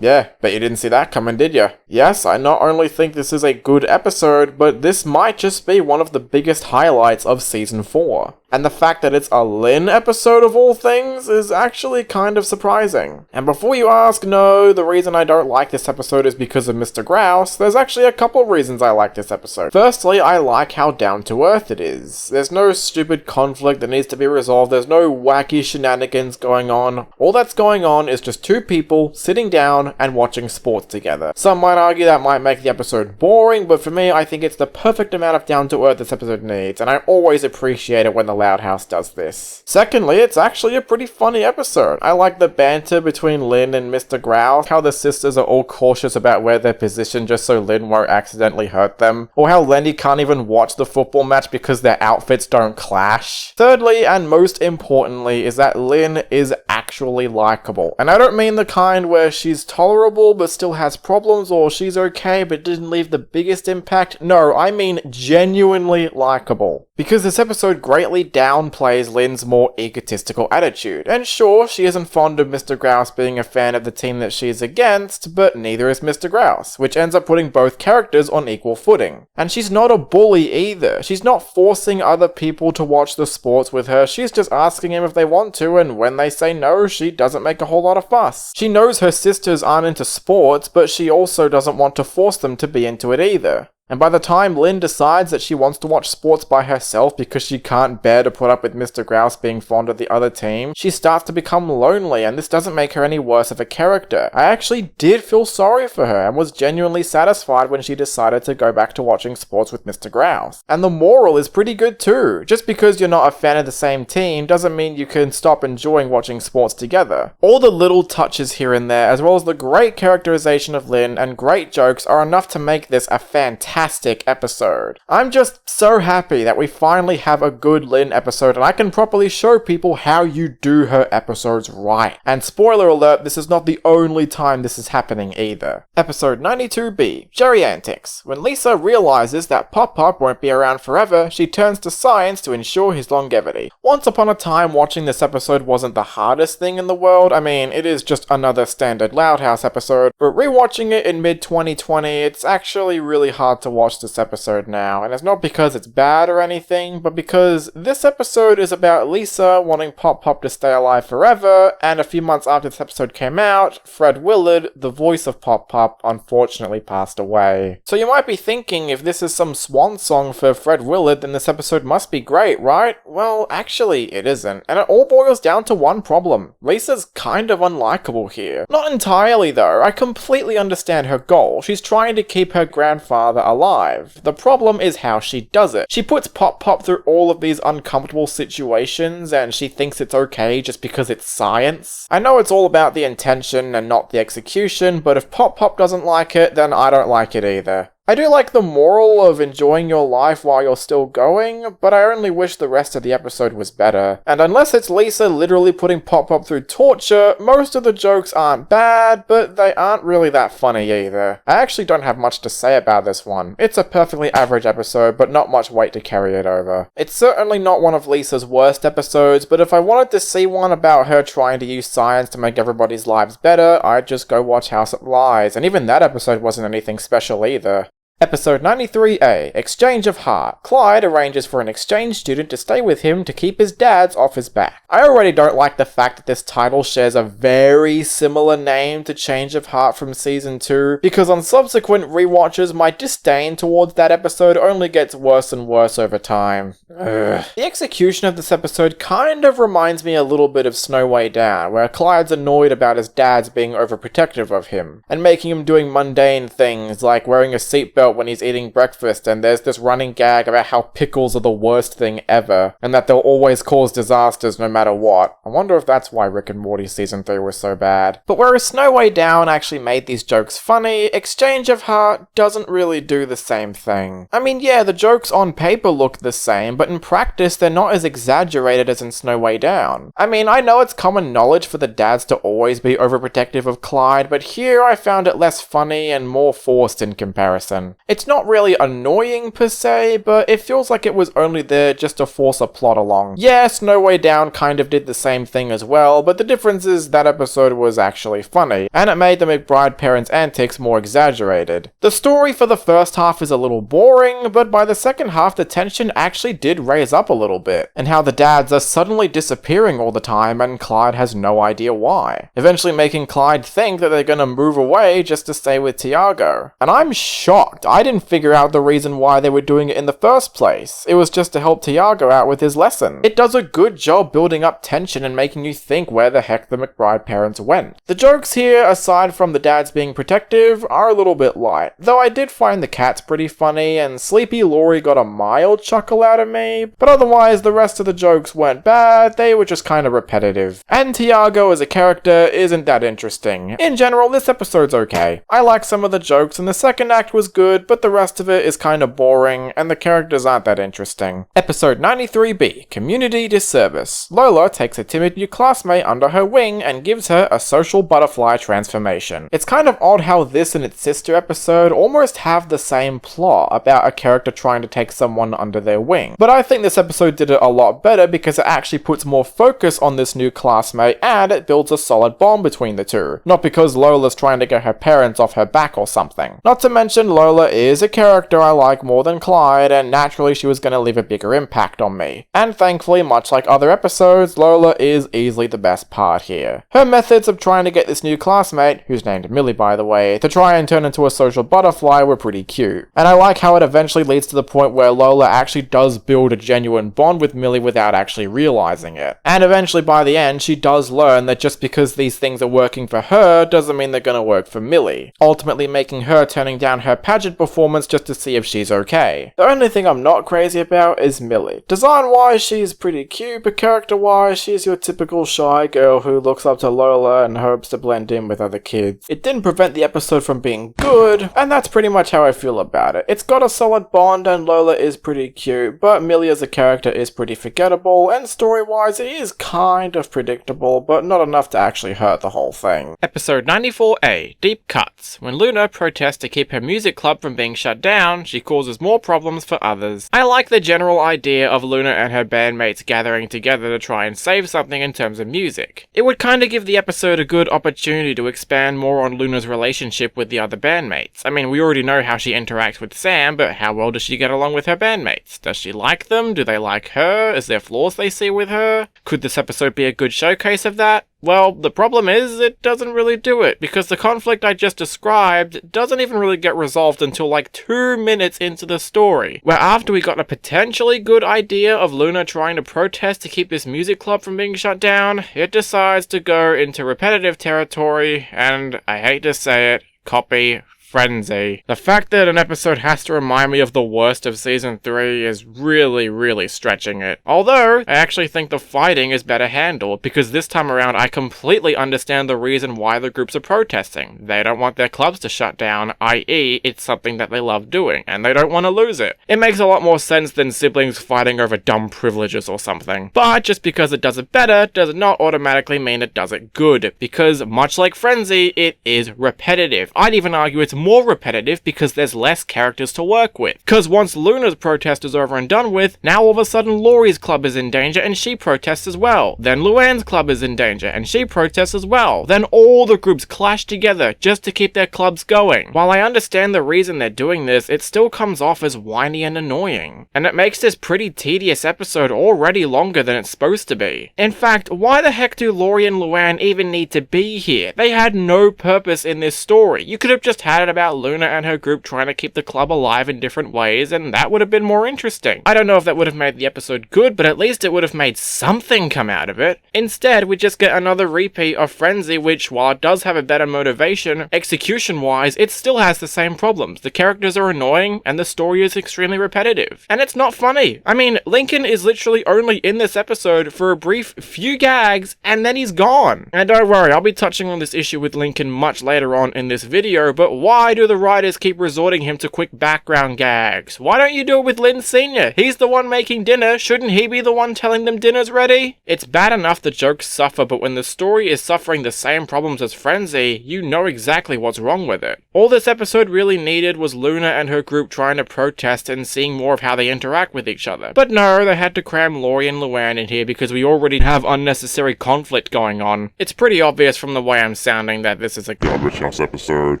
Yeah, bet you didn't see that coming, did ya? Yes, I not only think this is a good episode, but this might just be one of the biggest highlights of Season 4. And the fact that it's a Lynn episode of all things is actually kind of surprising. And before you ask, no, the reason I don't like this episode is because of Mr. Grouse, there's actually a couple of reasons I like this episode. Firstly, I like how down to earth it is. There's no stupid conflict that needs to be resolved, there's no wacky shenanigans going on. All that's going on is just two people sitting down and watching sports together. Some might argue that might make the episode boring, but for me, I think it's the perfect amount of down to earth this episode needs, and I always appreciate it when the Loud House does this. Secondly, it's actually a pretty funny episode. I like the banter between Lynn and Mr. Grouse, how the sisters are all cautious about where they're positioned just so Lynn won't accidentally hurt them, or how Lenny can't even watch the football match because their outfits don't clash. Thirdly, and most importantly, is that Lynn is actually likable. And I don't mean the kind where she's tolerable but still has problems, or she's okay but didn't leave the biggest impact. No, I mean genuinely likable. Because this episode greatly downplays Lynn's more egotistical attitude. And sure, she isn't fond of Mr. Grouse being a fan of the team that she's against, but neither is Mr. Grouse, which ends up putting both characters on equal footing. And she's not a bully either. She's not forcing other people to watch the sports with her, she's just asking him if they want to, and when they say no, she doesn't make a whole lot of fuss. She knows her sisters aren't into sports, but she also doesn't want to force them to be into it either. And by the time Lynn decides that she wants to watch sports by herself because she can't bear to put up with Mr. Grouse being fond of the other team, she starts to become lonely, and this doesn't make her any worse of a character. I actually did feel sorry for her and was genuinely satisfied when she decided to go back to watching sports with Mr. Grouse. And the moral is pretty good too. Just because you're not a fan of the same team doesn't mean you can stop enjoying watching sports together. All the little touches here and there, as well as the great characterization of Lynn and great jokes, are enough to make this a fantastic episode. I'm just so happy that we finally have a good Lynn episode and I can properly show people how you do her episodes right. And spoiler alert, this is not the only time this is happening either. Episode 92B, Geriantics. When Lisa realizes that Pop-Pop won't be around forever, she turns to science to ensure his longevity. Once upon a time, watching this episode wasn't the hardest thing in the world. I mean, it is just another standard Loud House episode, but rewatching it in mid-2020, it's actually really hard to watch this episode now, and it's not because it's bad or anything, but because this episode is about Lisa wanting Pop-Pop to stay alive forever, and a few months after this episode came out, Fred Willard, the voice of Pop-Pop, unfortunately passed away. So you might be thinking, if this is some swan song for Fred Willard, then this episode must be great, right? Well, actually, it isn't, and it all boils down to one problem. Lisa's kind of unlikable here. Not entirely though, I completely understand her goal. She's trying to keep her grandfather alive. The problem is how she does it. She puts Pop-Pop through all of these uncomfortable situations, and she thinks it's okay just because it's science. I know it's all about the intention and not the execution, but if Pop-Pop doesn't like it, then I don't like it either. I do like the moral of enjoying your life while you're still going, but I only wish the rest of the episode was better. And unless it's Lisa literally putting Pop-Pop through torture, most of the jokes aren't bad, but they aren't really that funny either. I actually don't have much to say about this one. It's a perfectly average episode, but not much weight to carry it over. It's certainly not one of Lisa's worst episodes, but if I wanted to see one about her trying to use science to make everybody's lives better, I'd just go watch House of Lies, and even that episode wasn't anything special either. Episode 93A, Exchange of Heart. Clyde arranges for an exchange student to stay with him to keep his dads off his back. I already don't like the fact that this title shares a very similar name to Change of Heart from Season 2, because on subsequent rewatches, my disdain towards that episode only gets worse and worse over time. Ugh. The execution of this episode kind of reminds me a little bit of Snow Way Down, where Clyde's annoyed about his dads being overprotective of him, and making him doing mundane things like wearing a seatbelt when he's eating breakfast, and there's this running gag about how pickles are the worst thing ever, and that they'll always cause disasters no matter what. I wonder if that's why Rick and Morty Season 3 was so bad. But whereas Snow Way Down actually made these jokes funny, Exchange of Heart doesn't really do the same thing. I mean, yeah, the jokes on paper look the same, but in practice they're not as exaggerated as in Snow Way Down. I mean, I know it's common knowledge for the dads to always be overprotective of Clyde, but here I found it less funny and more forced in comparison. It's not really annoying per se, but it feels like it was only there just to force a plot along. Yeah, Snow Way Down kind of did the same thing as well, but the difference is that episode was actually funny, and it made the McBride parents' antics more exaggerated. The story for the first half is a little boring, but by the second half the tension actually did raise up a little bit, and how the dads are suddenly disappearing all the time and Clyde has no idea why, eventually making Clyde think that they're gonna move away just to stay with Tiago. And I'm shocked. I didn't figure out the reason why they were doing it in the first place. It was just to help Tiago out with his lesson. It does a good job building up tension and making you think where the heck the McBride parents went. The jokes here, aside from the dads being protective, are a little bit light, though I did find the cats pretty funny, and Sleepy Laurie got a mild chuckle out of me, but otherwise the rest of the jokes weren't bad, they were just kind of repetitive. And Tiago as a character isn't that interesting. In general, this episode's okay. I like some of the jokes and the second act was good, but the rest of it is kind of boring, and the characters aren't that interesting. Episode 93B, Community Disservice. Lola takes a timid new classmate under her wing and gives her a social butterfly transformation. It's kind of odd how this and its sister episode almost have the same plot about a character trying to take someone under their wing, but I think this episode did it a lot better because it actually puts more focus on this new classmate and it builds a solid bond between the two, not because Lola's trying to get her parents off her back or something. Not to mention Lola Lola is a character I like more than Clyde, and naturally she was going to leave a bigger impact on me. And thankfully, much like other episodes, Lola is easily the best part here. Her methods of trying to get this new classmate, who's named Millie by the way, to try and turn into a social butterfly were pretty cute. And I like how it eventually leads to the point where Lola actually does build a genuine bond with Millie without actually realizing it. And eventually by the end, she does learn that just because these things are working for her doesn't mean they're gonna work for Millie, ultimately making her turning down her pageant performance just to see if she's okay. The only thing I'm not crazy about is Millie. Design-wise, she's pretty cute, but character-wise, she's your typical shy girl who looks up to Lola and hopes to blend in with other kids. It didn't prevent the episode from being good, and that's pretty much how I feel about it. It's got a solid bond and Lola is pretty cute, but Millie as a character is pretty forgettable, and story-wise it is kind of predictable, but not enough to actually hurt the whole thing. Episode 94A, Deep Cuts. When Luna protests to keep her music club from being shut down, she causes more problems for others. I like the general idea of Luna and her bandmates gathering together to try and save something in terms of music. It would kinda give the episode a good opportunity to expand more on Luna's relationship with the other bandmates. I mean, we already know how she interacts with Sam, but how well does she get along with her bandmates? Does she like them? Do they like her? Is there flaws they see with her? Could this episode be a good showcase of that? Well, the problem is, it doesn't really do it, because the conflict I just described doesn't even really get resolved until like 2 minutes into the story, where after we got a potentially good idea of Luna trying to protest to keep this music club from being shut down, it decides to go into repetitive territory, and I hate to say it, copy frenzy. The fact that an episode has to remind me of the worst of season 3 is really stretching it. Although, I actually think the fighting is better handled, because this time around I completely understand the reason why the groups are protesting. They don't want their clubs to shut down, i.e. it's something that they love doing, and they don't want to lose it. It makes a lot more sense than siblings fighting over dumb privileges or something. But just because it does it better, does not automatically mean it does it good, because much like Frenzy, it is repetitive. I'd even argue it's more repetitive because there's less characters to work with. Because once Luna's protest is over and done with, now all of a sudden Laurie's club is in danger and she protests as well. Then Luann's club is in danger and she protests as well. Then all the groups clash together just to keep their clubs going. While I understand the reason they're doing this, it still comes off as whiny and annoying. And it makes this pretty tedious episode already longer than it's supposed to be. In fact, why the heck do Laurie and Luann even need to be here? They had no purpose in this story. You could have just had it about Luna and her group trying to keep the club alive in different ways, and that would have been more interesting. I don't know if that would have made the episode good, but at least it would have made something come out of it. Instead, we just get another repeat of Frenzy, which, while it does have a better motivation, execution-wise, it still has the same problems. The characters are annoying, and the story is extremely repetitive. And it's not funny. I mean, Lincoln is literally only in this episode for a brief few gags, and then he's gone. And don't worry, I'll be touching on this issue with Lincoln much later on in this video, but why do the writers keep resorting him to quick background gags? Why don't you do it with Lynn Sr.? He's the one making dinner, shouldn't he be the one telling them dinner's ready? It's bad enough the jokes suffer, but when the story is suffering the same problems as Frenzy, you know exactly what's wrong with it. All this episode really needed was Luna and her group trying to protest and seeing more of how they interact with each other. But no, they had to cram Laurie and Luann in here because we already have unnecessary conflict going on. It's pretty obvious from the way I'm sounding that this is a garbage house episode.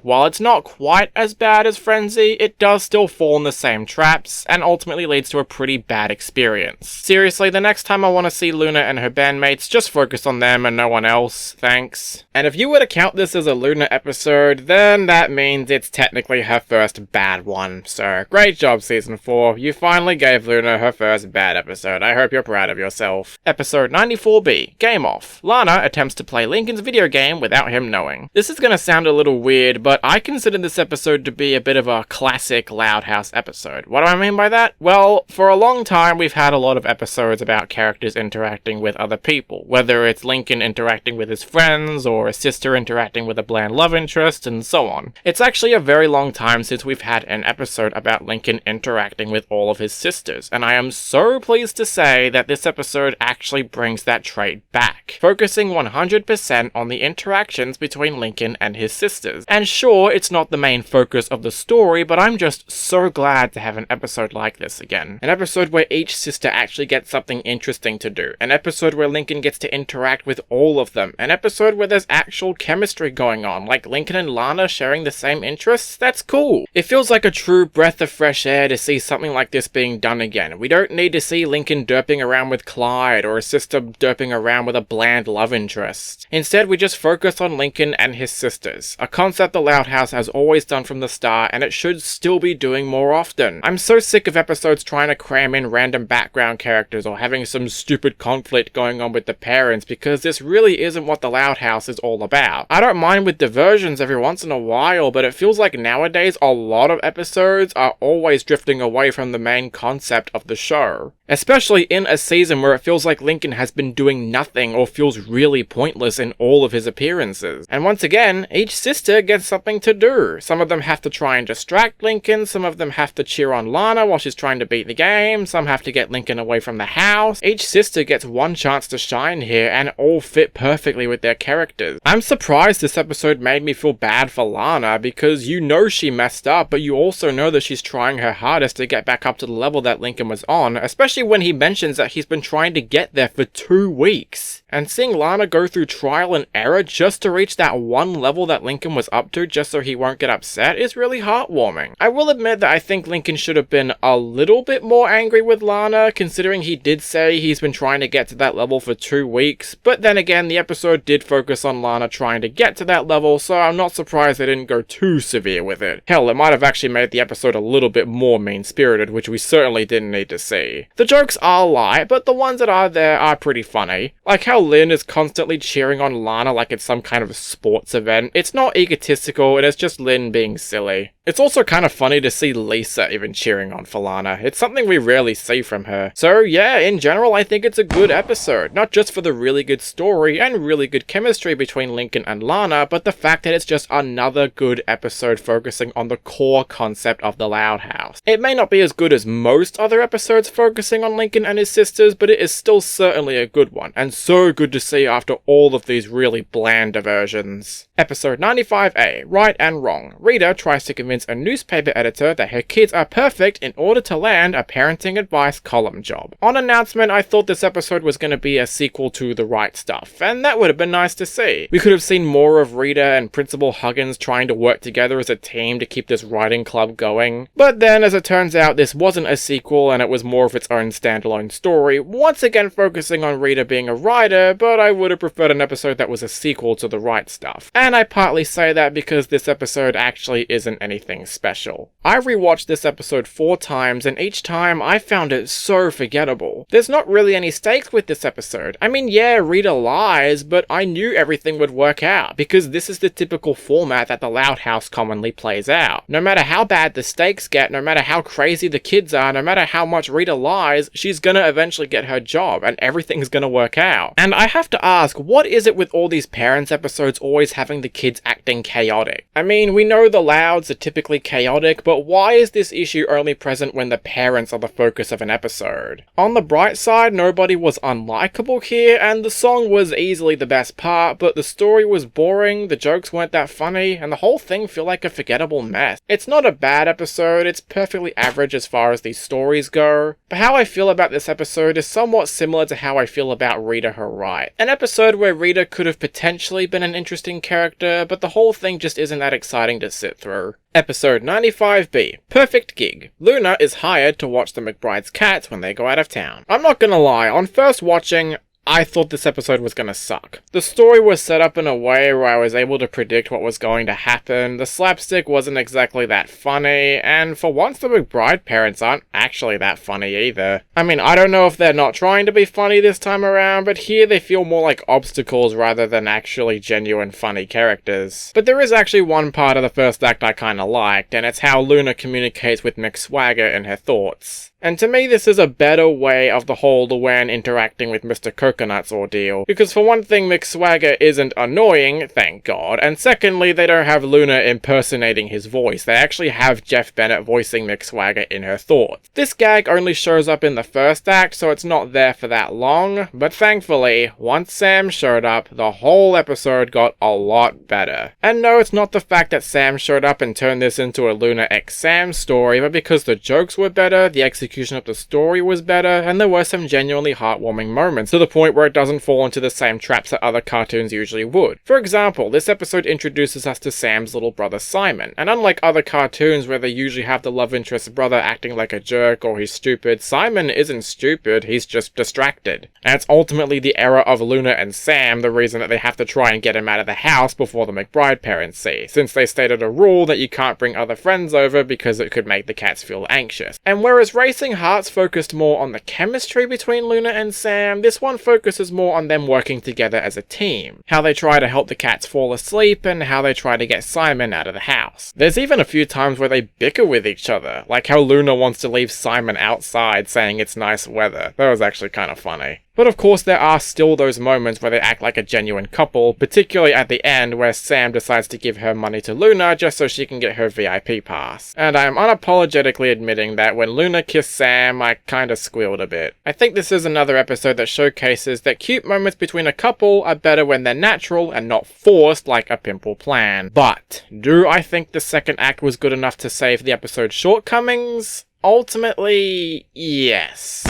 While it's not quite as bad as Frenzy, it does still fall in the same traps, and ultimately leads to a pretty bad experience. Seriously, the next time I want to see Luna and her bandmates, just focus on them and no one else, thanks. And if you were to count this as a Luna episode, then that means it's technically her first bad one. So, great job season 4, you finally gave Luna her first bad episode. I hope you're proud of yourself. Episode 94B, Game Off. Lana attempts to play Lincoln's video game without him knowing. This is gonna sound a little weird, but I consider this episode to be a bit of a classic Loud House episode. What do I mean by that? Well, for a long time we've had a lot of episodes about characters interacting with other people, whether it's Lincoln interacting with his friends, or a sister interacting with a bland love interest, and so on. It's actually a very long time since we've had an episode about Lincoln interacting with all of his sisters, and I am so pleased to say that this episode actually brings that trait back, focusing 100% on the interactions between Lincoln and his sisters. And sure, it's not not the main focus of the story, but I'm just so glad to have an episode like this again. An episode where each sister actually gets something interesting to do. An episode where Lincoln gets to interact with all of them. An episode where there's actual chemistry going on, like Lincoln and Lana sharing the same interests. That's cool. It feels like a true breath of fresh air to see something like this being done again. We don't need to see Lincoln derping around with Clyde or a sister derping around with a bland love interest. Instead, we just focus on Lincoln and his sisters, a concept the Loud House has always done from the start, and it should still be doing more often. I'm so sick of episodes trying to cram in random background characters or having some stupid conflict going on with the parents, because this really isn't what the Loud House is all about. I don't mind with diversions every once in a while, but it feels like nowadays a lot of episodes are always drifting away from the main concept of the show. Especially in a season where it feels like Lincoln has been doing nothing or feels really pointless in all of his appearances. And once again, each sister gets something to do. Some of them have to try and distract Lincoln, some of them have to cheer on Lana while she's trying to beat the game, some have to get Lincoln away from the house. Each sister gets one chance to shine here, and all fit perfectly with their characters. I'm surprised this episode made me feel bad for Lana, because you know she messed up, but you also know that she's trying her hardest to get back up to the level that Lincoln was on, especially when he mentions that he's been trying to get there for 2 weeks. And seeing Lana go through trial and error just to reach that one level that Lincoln was up to just so he won't get upset is really heartwarming. I will admit that I think Lincoln should have been a little bit more angry with Lana, considering he did say he's been trying to get to that level for 2 weeks, but then again, the episode did focus on Lana trying to get to that level, so I'm not surprised they didn't go too severe with it. Hell, it might have actually made the episode a little bit more mean-spirited, which we certainly didn't need to see. The jokes are light, but the ones that are there are pretty funny. Like how Lynn is constantly cheering on Lana like it's some kind of sports event. It's not egotistical, and it's just Lynn being silly. It's also kind of funny to see Lisa even cheering on for Lana. It's something we rarely see from her. So yeah, in general, I think it's a good episode. Not just for the really good story and really good chemistry between Lincoln and Lana, but the fact that it's just another good episode focusing on the core concept of the Loud House. It may not be as good as most other episodes focusing on Lincoln and his sisters, but it is still certainly a good one, and so good to see after all of these really bland diversions. Episode 95A, Right and Wrong. Rita tries to convince a newspaper editor that her kids are perfect in order to land a parenting advice column job. On announcement, I thought this episode was going to be a sequel to The Right Stuff, and that would have been nice to see. We could have seen more of Rita and Principal Huggins trying to work together as a team to keep this writing club going. But then, as it turns out, this wasn't a sequel and it was more of its own standalone story, once again focusing on Rita being a writer, but I would have preferred an episode that was a sequel to The Right Stuff. And I partly say that because this episode actually isn't anything special. I rewatched this episode 4 times, and each time I found it so forgettable. There's not really any stakes with this episode. I mean, yeah, Rita lies, but I knew everything would work out, because this is the typical format that the Loud House commonly plays out. No matter how bad the stakes get, no matter how crazy the kids are, no matter how much Rita lies, she's gonna eventually get her job, and everything's gonna work out. And I have to ask, what is it with all these parents episodes always having the kids acting chaotic? I mean, we know the Louds are typically chaotic, but why is this issue only present when the parents are the focus of an episode? On the bright side, nobody was unlikable here, and the song was easily the best part, but the story was boring, the jokes weren't that funny, and the whole thing felt like a forgettable mess. It's not a bad episode, it's perfectly average as far as these stories go, but how I feel about this episode is somewhat similar to how I feel about Rita Her Right. An episode where Rita could have potentially been an interesting character, but the whole thing just isn't that exciting to sit through. Episode 95B, Purrfect Gig. Luna is hired to watch the McBride's cats when they go out of town. I'm not gonna lie, on first watching, I thought this episode was gonna suck. The story was set up in a way where I was able to predict what was going to happen, the slapstick wasn't exactly that funny, and for once the McBride parents aren't actually that funny either. I mean, I don't know if they're not trying to be funny this time around, but here they feel more like obstacles rather than actually genuine funny characters. But there is actually one part of the first act I kinda liked, and it's how Luna communicates with McSwagger and her thoughts. And to me, this is a better way of the whole Luann interacting with Mr. Coconut's ordeal, because for one thing, McSwagger isn't annoying, thank God, and secondly, they don't have Luna impersonating his voice. They actually have Jeff Bennett voicing McSwagger in her thoughts. This gag only shows up in the first act, so it's not there for that long, but thankfully, once Sam showed up, the whole episode got a lot better. And no, it's not the fact that Sam showed up and turned this into a Luna x Sam story, but because the jokes were better, the execution of the story was better, and there were some genuinely heartwarming moments, to the point where it doesn't fall into the same traps that other cartoons usually would. For example, this episode introduces us to Sam's little brother Simon, and unlike other cartoons where they usually have the love interest brother acting like a jerk or he's stupid, Simon isn't stupid, he's just distracted. And it's ultimately the error of Luna and Sam the reason that they have to try and get him out of the house before the McBride parents see, since they stated a rule that you can't bring other friends over because it could make the cats feel anxious. And whereas Racing Hearts focused more on the chemistry between Luna and Sam, this one focuses more on them working together as a team, how they try to help the cats fall asleep, and how they try to get Simon out of the house. There's even a few times where they bicker with each other, like how Luna wants to leave Simon outside saying it's nice weather. That was actually kind of funny. But of course there are still those moments where they act like a genuine couple, particularly at the end where Sam decides to give her money to Luna just so she can get her VIP pass. And I'm unapologetically admitting that when Luna kissed Sam, I kinda squealed a bit. I think this is another episode that showcases that cute moments between a couple are better when they're natural and not forced like a Pimple Plan. But, do I think the second act was good enough to save the episode's shortcomings? Ultimately, yes.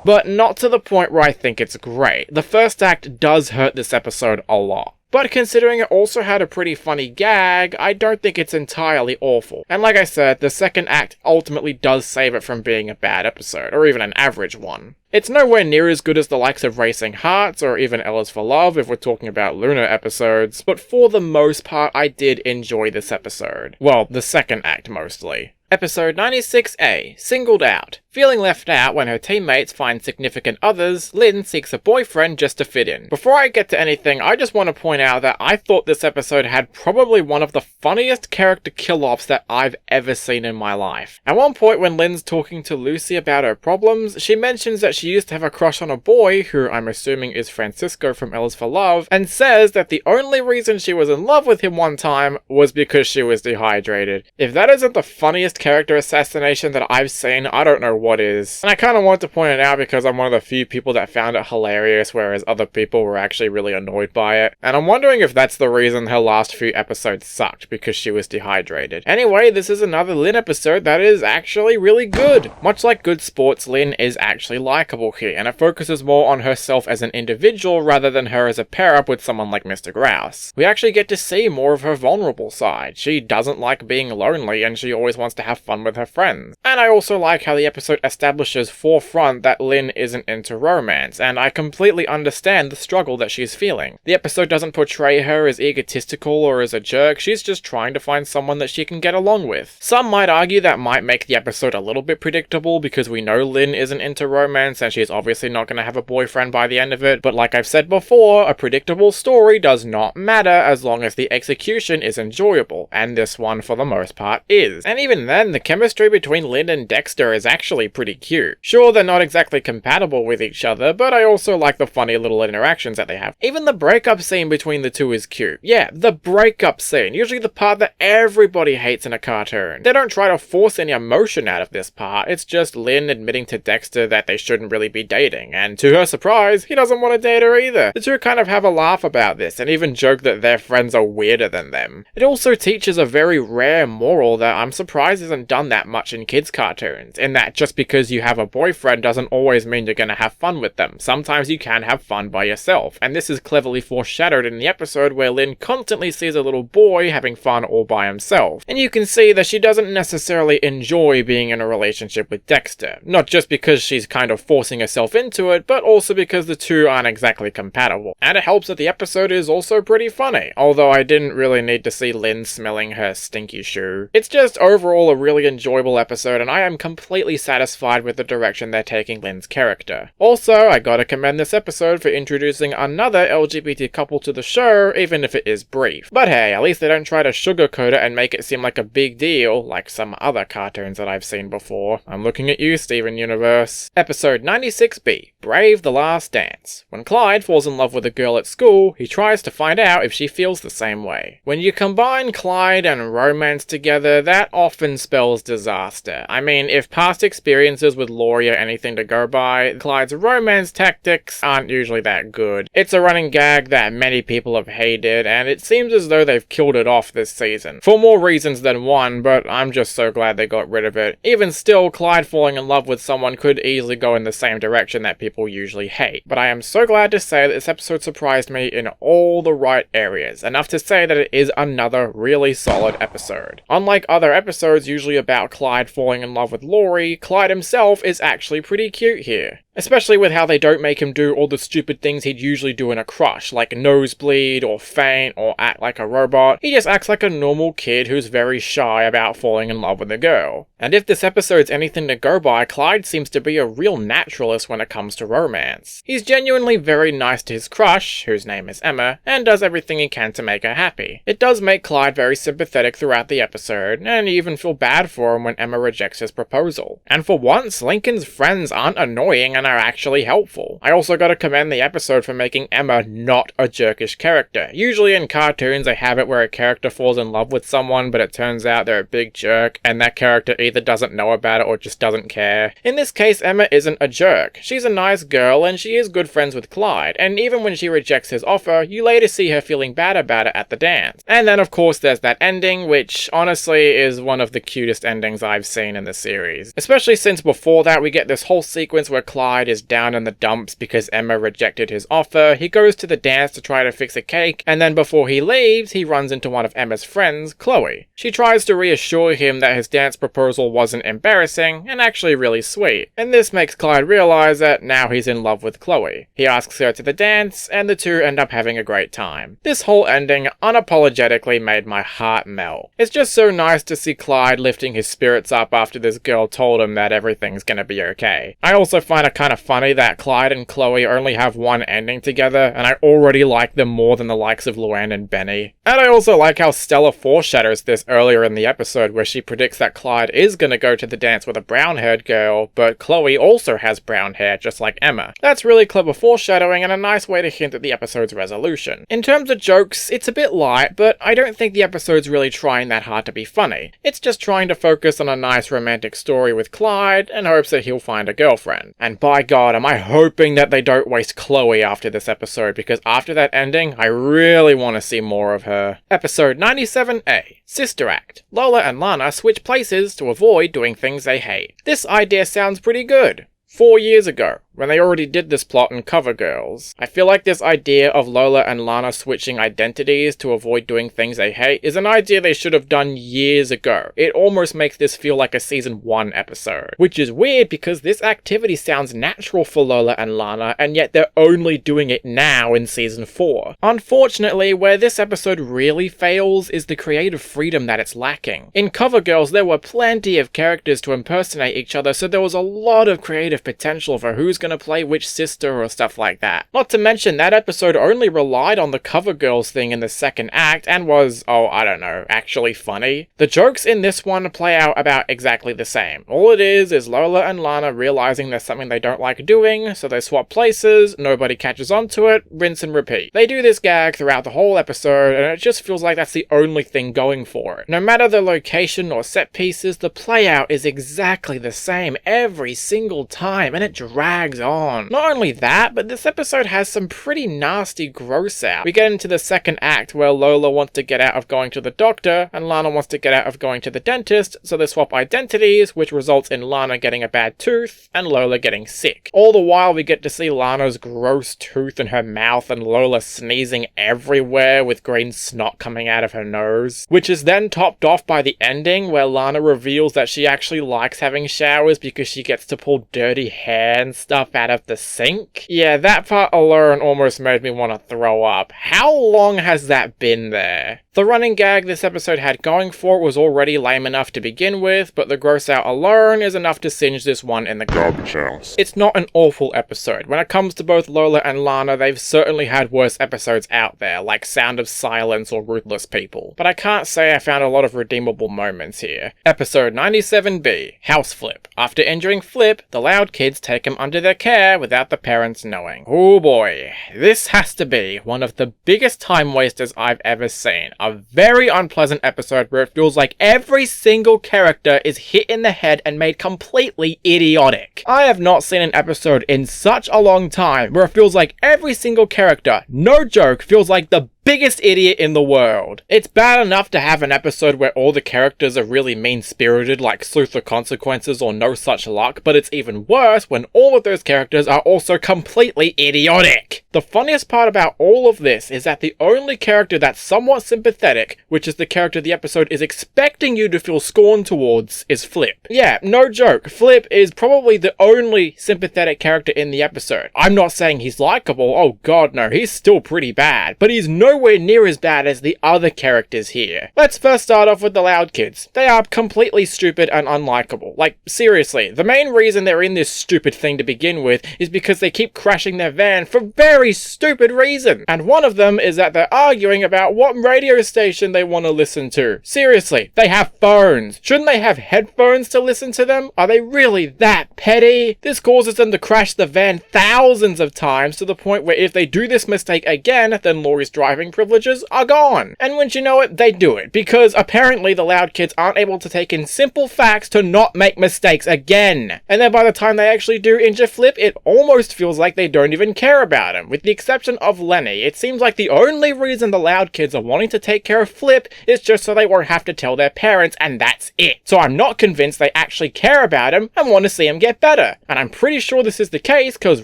But not to the point where I think it's great. The first act does hurt this episode a lot. But considering it also had a pretty funny gag, I don't think it's entirely awful. And like I said, the second act ultimately does save it from being a bad episode, or even an average one. It's nowhere near as good as the likes of Racing Hearts, or even Ella's for Love if we're talking about Luna episodes, but for the most part I did enjoy this episode. Well, the second act mostly. Episode 96A, Singled Out. Feeling left out when her teammates find significant others, Lynn seeks a boyfriend just to fit in. Before I get to anything, I just want to point out that I thought this episode had probably one of the funniest character kill-offs that I've ever seen in my life. At one point when Lynn's talking to Lucy about her problems, she mentions that she used to have a crush on a boy, who I'm assuming is Francisco from Ella's for Love, and says that the only reason she was in love with him one time was because she was dehydrated. If that isn't the funniest character assassination that I've seen, I don't know what is. And I kind of want to point it out because I'm one of the few people that found it hilarious, whereas other people were actually really annoyed by it. And I'm wondering if that's the reason her last few episodes sucked, because she was dehydrated. Anyway, this is another Lynn episode that is actually really good. Much like Good Sports, Lynn is actually likable here, and it focuses more on herself as an individual rather than her as a pair-up with someone like Mr. Grouse. We actually get to see more of her vulnerable side. She doesn't like being lonely, and she always wants to have fun with her friends. And I also like how the episode establishes forefront that Lynn isn't into romance, and I completely understand the struggle that she's feeling. The episode doesn't portray her as egotistical or as a jerk, she's just trying to find someone that she can get along with. Some might argue that might make the episode a little bit predictable because we know Lynn isn't into romance and she's obviously not going to have a boyfriend by the end of it, but like I've said before, a predictable story does not matter as long as the execution is enjoyable, and this one for the most part is. And even then, the chemistry between Lynn and Dexter is actually pretty cute. Sure, they're not exactly compatible with each other, but I also like the funny little interactions that they have. Even the breakup scene between the two is cute. Yeah, the breakup scene, usually the part that everybody hates in a cartoon. They don't try to force any emotion out of this part, it's just Lynn admitting to Dexter that they shouldn't really be dating, and to her surprise, he doesn't want to date her either. The two kind of have a laugh about this, and even joke that their friends are weirder than them. It also teaches a very rare moral that I'm surprised isn't done that much in kids' cartoons, in that just because you have a boyfriend doesn't always mean you're gonna have fun with them. Sometimes you can have fun by yourself, and this is cleverly foreshadowed in the episode where Lynn constantly sees a little boy having fun all by himself. And you can see that she doesn't necessarily enjoy being in a relationship with Dexter, not just because she's kind of forcing herself into it, but also because the two aren't exactly compatible. And it helps that the episode is also pretty funny, although I didn't really need to see Lynn smelling her stinky shoe. It's just overall a really enjoyable episode, and I am completely satisfied satisfied with the direction they're taking Lynn's character. Also, I gotta commend this episode for introducing another LGBT couple to the show, even if it is brief. But hey, at least they don't try to sugarcoat it and make it seem like a big deal, like some other cartoons that I've seen before. I'm looking at you, Steven Universe. Episode 96B, Brave the Last Dance. When Clyde falls in love with a girl at school, he tries to find out if she feels the same way. When you combine Clyde and romance together, that often spells disaster. I mean, if past experiences with Laurie are anything to go by, Clyde's romance tactics aren't usually that good. It's a running gag that many people have hated, and it seems as though they've killed it off this season. For more reasons than one, but I'm just so glad they got rid of it. Even still, Clyde falling in love with someone could easily go in the same direction that people usually hate. But I am so glad to say that this episode surprised me in all the right areas, enough to say that it is another really solid episode. Unlike other episodes usually about Clyde falling in love with Laurie, Clyde himself is actually pretty cute here. Especially with how they don't make him do all the stupid things he'd usually do in a crush, like nosebleed, or faint, or act like a robot. He just acts like a normal kid who's very shy about falling in love with a girl. And if this episode's anything to go by, Clyde seems to be a real naturalist when it comes to romance. He's genuinely very nice to his crush, whose name is Emma, and does everything he can to make her happy. It does make Clyde very sympathetic throughout the episode, and you even feel bad for him when Emma rejects his proposal. And for once, Lincoln's friends aren't annoying and are actually helpful. I also gotta commend the episode for making Emma not a jerkish character. Usually in cartoons they have it where a character falls in love with someone, but it turns out they're a big jerk, and that character either doesn't know about it or just doesn't care. In this case, Emma isn't a jerk. She's a nice girl, and she is good friends with Clyde, and even when she rejects his offer, you later see her feeling bad about it at the dance. And then of course there's that ending, which honestly is one of the cutest endings I've seen in the series. Especially since before that we get this whole sequence where Clyde is down in the dumps because Emma rejected his offer. He goes to the dance to try to fix a cake, and then before he leaves, he runs into one of Emma's friends, Chloe. She tries to reassure him that his dance proposal wasn't embarrassing and actually really sweet, and this makes Clyde realize that now he's in love with Chloe. He asks her to the dance, and the two end up having a great time. This whole ending unapologetically made my heart melt. It's just so nice to see Clyde lifting his spirits up after this girl told him that everything's gonna be okay. I also find it kind of funny that Clyde and Chloe only have one ending together, and I already like them more than the likes of Luann and Benny. And I also like how Stella foreshadows this earlier in the episode where she predicts that Clyde is gonna go to the dance with a brown-haired girl, but Chloe also has brown hair just like Emma. That's really clever foreshadowing and a nice way to hint at the episode's resolution. In terms of jokes, it's a bit light, but I don't think the episode's really trying that hard to be funny. It's just trying to focus on a nice romantic story with Clyde and hopes that he'll find a girlfriend. And by God, am I hoping that they don't waste Chloe after this episode, because after that ending, I really want to see more of her. Episode 97A, Sister Act. Lola and Lana switch places to avoid doing things they hate. This idea sounds pretty good. 4 years ago, when they already did this plot in CoverGirls. I feel like this idea of Lola and Lana switching identities to avoid doing things they hate is an idea they should have done years ago. It almost makes this feel like a season 1 episode. Which is weird because this activity sounds natural for Lola and Lana, and yet they're only doing it now in season 4. Unfortunately, where this episode really fails is the creative freedom that it's lacking. In CoverGirls, there were plenty of characters to impersonate each other, so there was a lot of creative potential for who's gonna play which sister or stuff like that. Not to mention, that episode only relied on the CoverGirls thing in the second act and was, oh, I don't know, actually funny. The jokes in this one play out about exactly the same. All it is Lola and Lana realizing there's something they don't like doing, so they swap places, nobody catches on to it, rinse and repeat. They do this gag throughout the whole episode, and it just feels like that's the only thing going for it. No matter the location or set pieces, the play out is exactly the same every single time, and it drags on. Not only that, but this episode has some pretty nasty gross out. We get into the second act where Lola wants to get out of going to the doctor and Lana wants to get out of going to the dentist, so they swap identities, which results in Lana getting a bad tooth and Lola getting sick. All the while we get to see Lana's gross tooth in her mouth and Lola sneezing everywhere with green snot coming out of her nose, which is then topped off by the ending where Lana reveals that she actually likes having showers because she gets to pull dirty hair and stuff out of the sink. Yeah, that part alone almost made me want to throw up. How long has that been there? The running gag this episode had going for it was already lame enough to begin with, but the gross out alone is enough to singe this one in the Garbage house. It's not an awful episode. When it comes to both Lola and Lana, they've certainly had worse episodes out there, like Sound of Silence or Ruthless People. But I can't say I found a lot of redeemable moments here. Episode 97B, House Flip. After injuring Flip, the Loud kids take him under their care without the parents knowing. Oh boy, this has to be one of the biggest time wasters I've ever seen. A very unpleasant episode where it feels like every single character is hit in the head and made completely idiotic. I have not seen an episode in such a long time where it feels like every single character, no joke, feels like the biggest idiot in the world. It's bad enough to have an episode where all the characters are really mean-spirited like Sleuth the Consequences or No Such Luck, but it's even worse when all of those characters are also completely idiotic. The funniest part about all of this is that the only character that's somewhat sympathetic, which is the character the episode is expecting you to feel scorned towards, is Flip. Yeah, no joke, Flip is probably the only sympathetic character in the episode. I'm not saying he's likable, oh god no, he's still pretty bad, but he's nowhere near as bad as the other characters here. Let's first start off with the Loud kids. They are completely stupid and unlikable. Like, seriously, the main reason they're in this stupid thing to begin with is because they keep crashing their van for very stupid reasons. And one of them is that they're arguing about what radio station they want to listen to. Seriously, they have phones. Shouldn't they have headphones to listen to them? Are they really that petty? This causes them to crash the van thousands of times to the point where if they do this mistake again, then Laurie's driving privileges are gone. And wouldn't you know it, they do it, because apparently the Loud kids aren't able to take in simple facts to not make mistakes again. And then by the time they actually do injure Flip, it almost feels like they don't even care about him. With the exception of Lenny, it seems like the only reason the Loud kids are wanting to take care of Flip is just so they won't have to tell their parents, and that's it. So I'm not convinced they actually care about him and want to see him get better. And I'm pretty sure this is the case because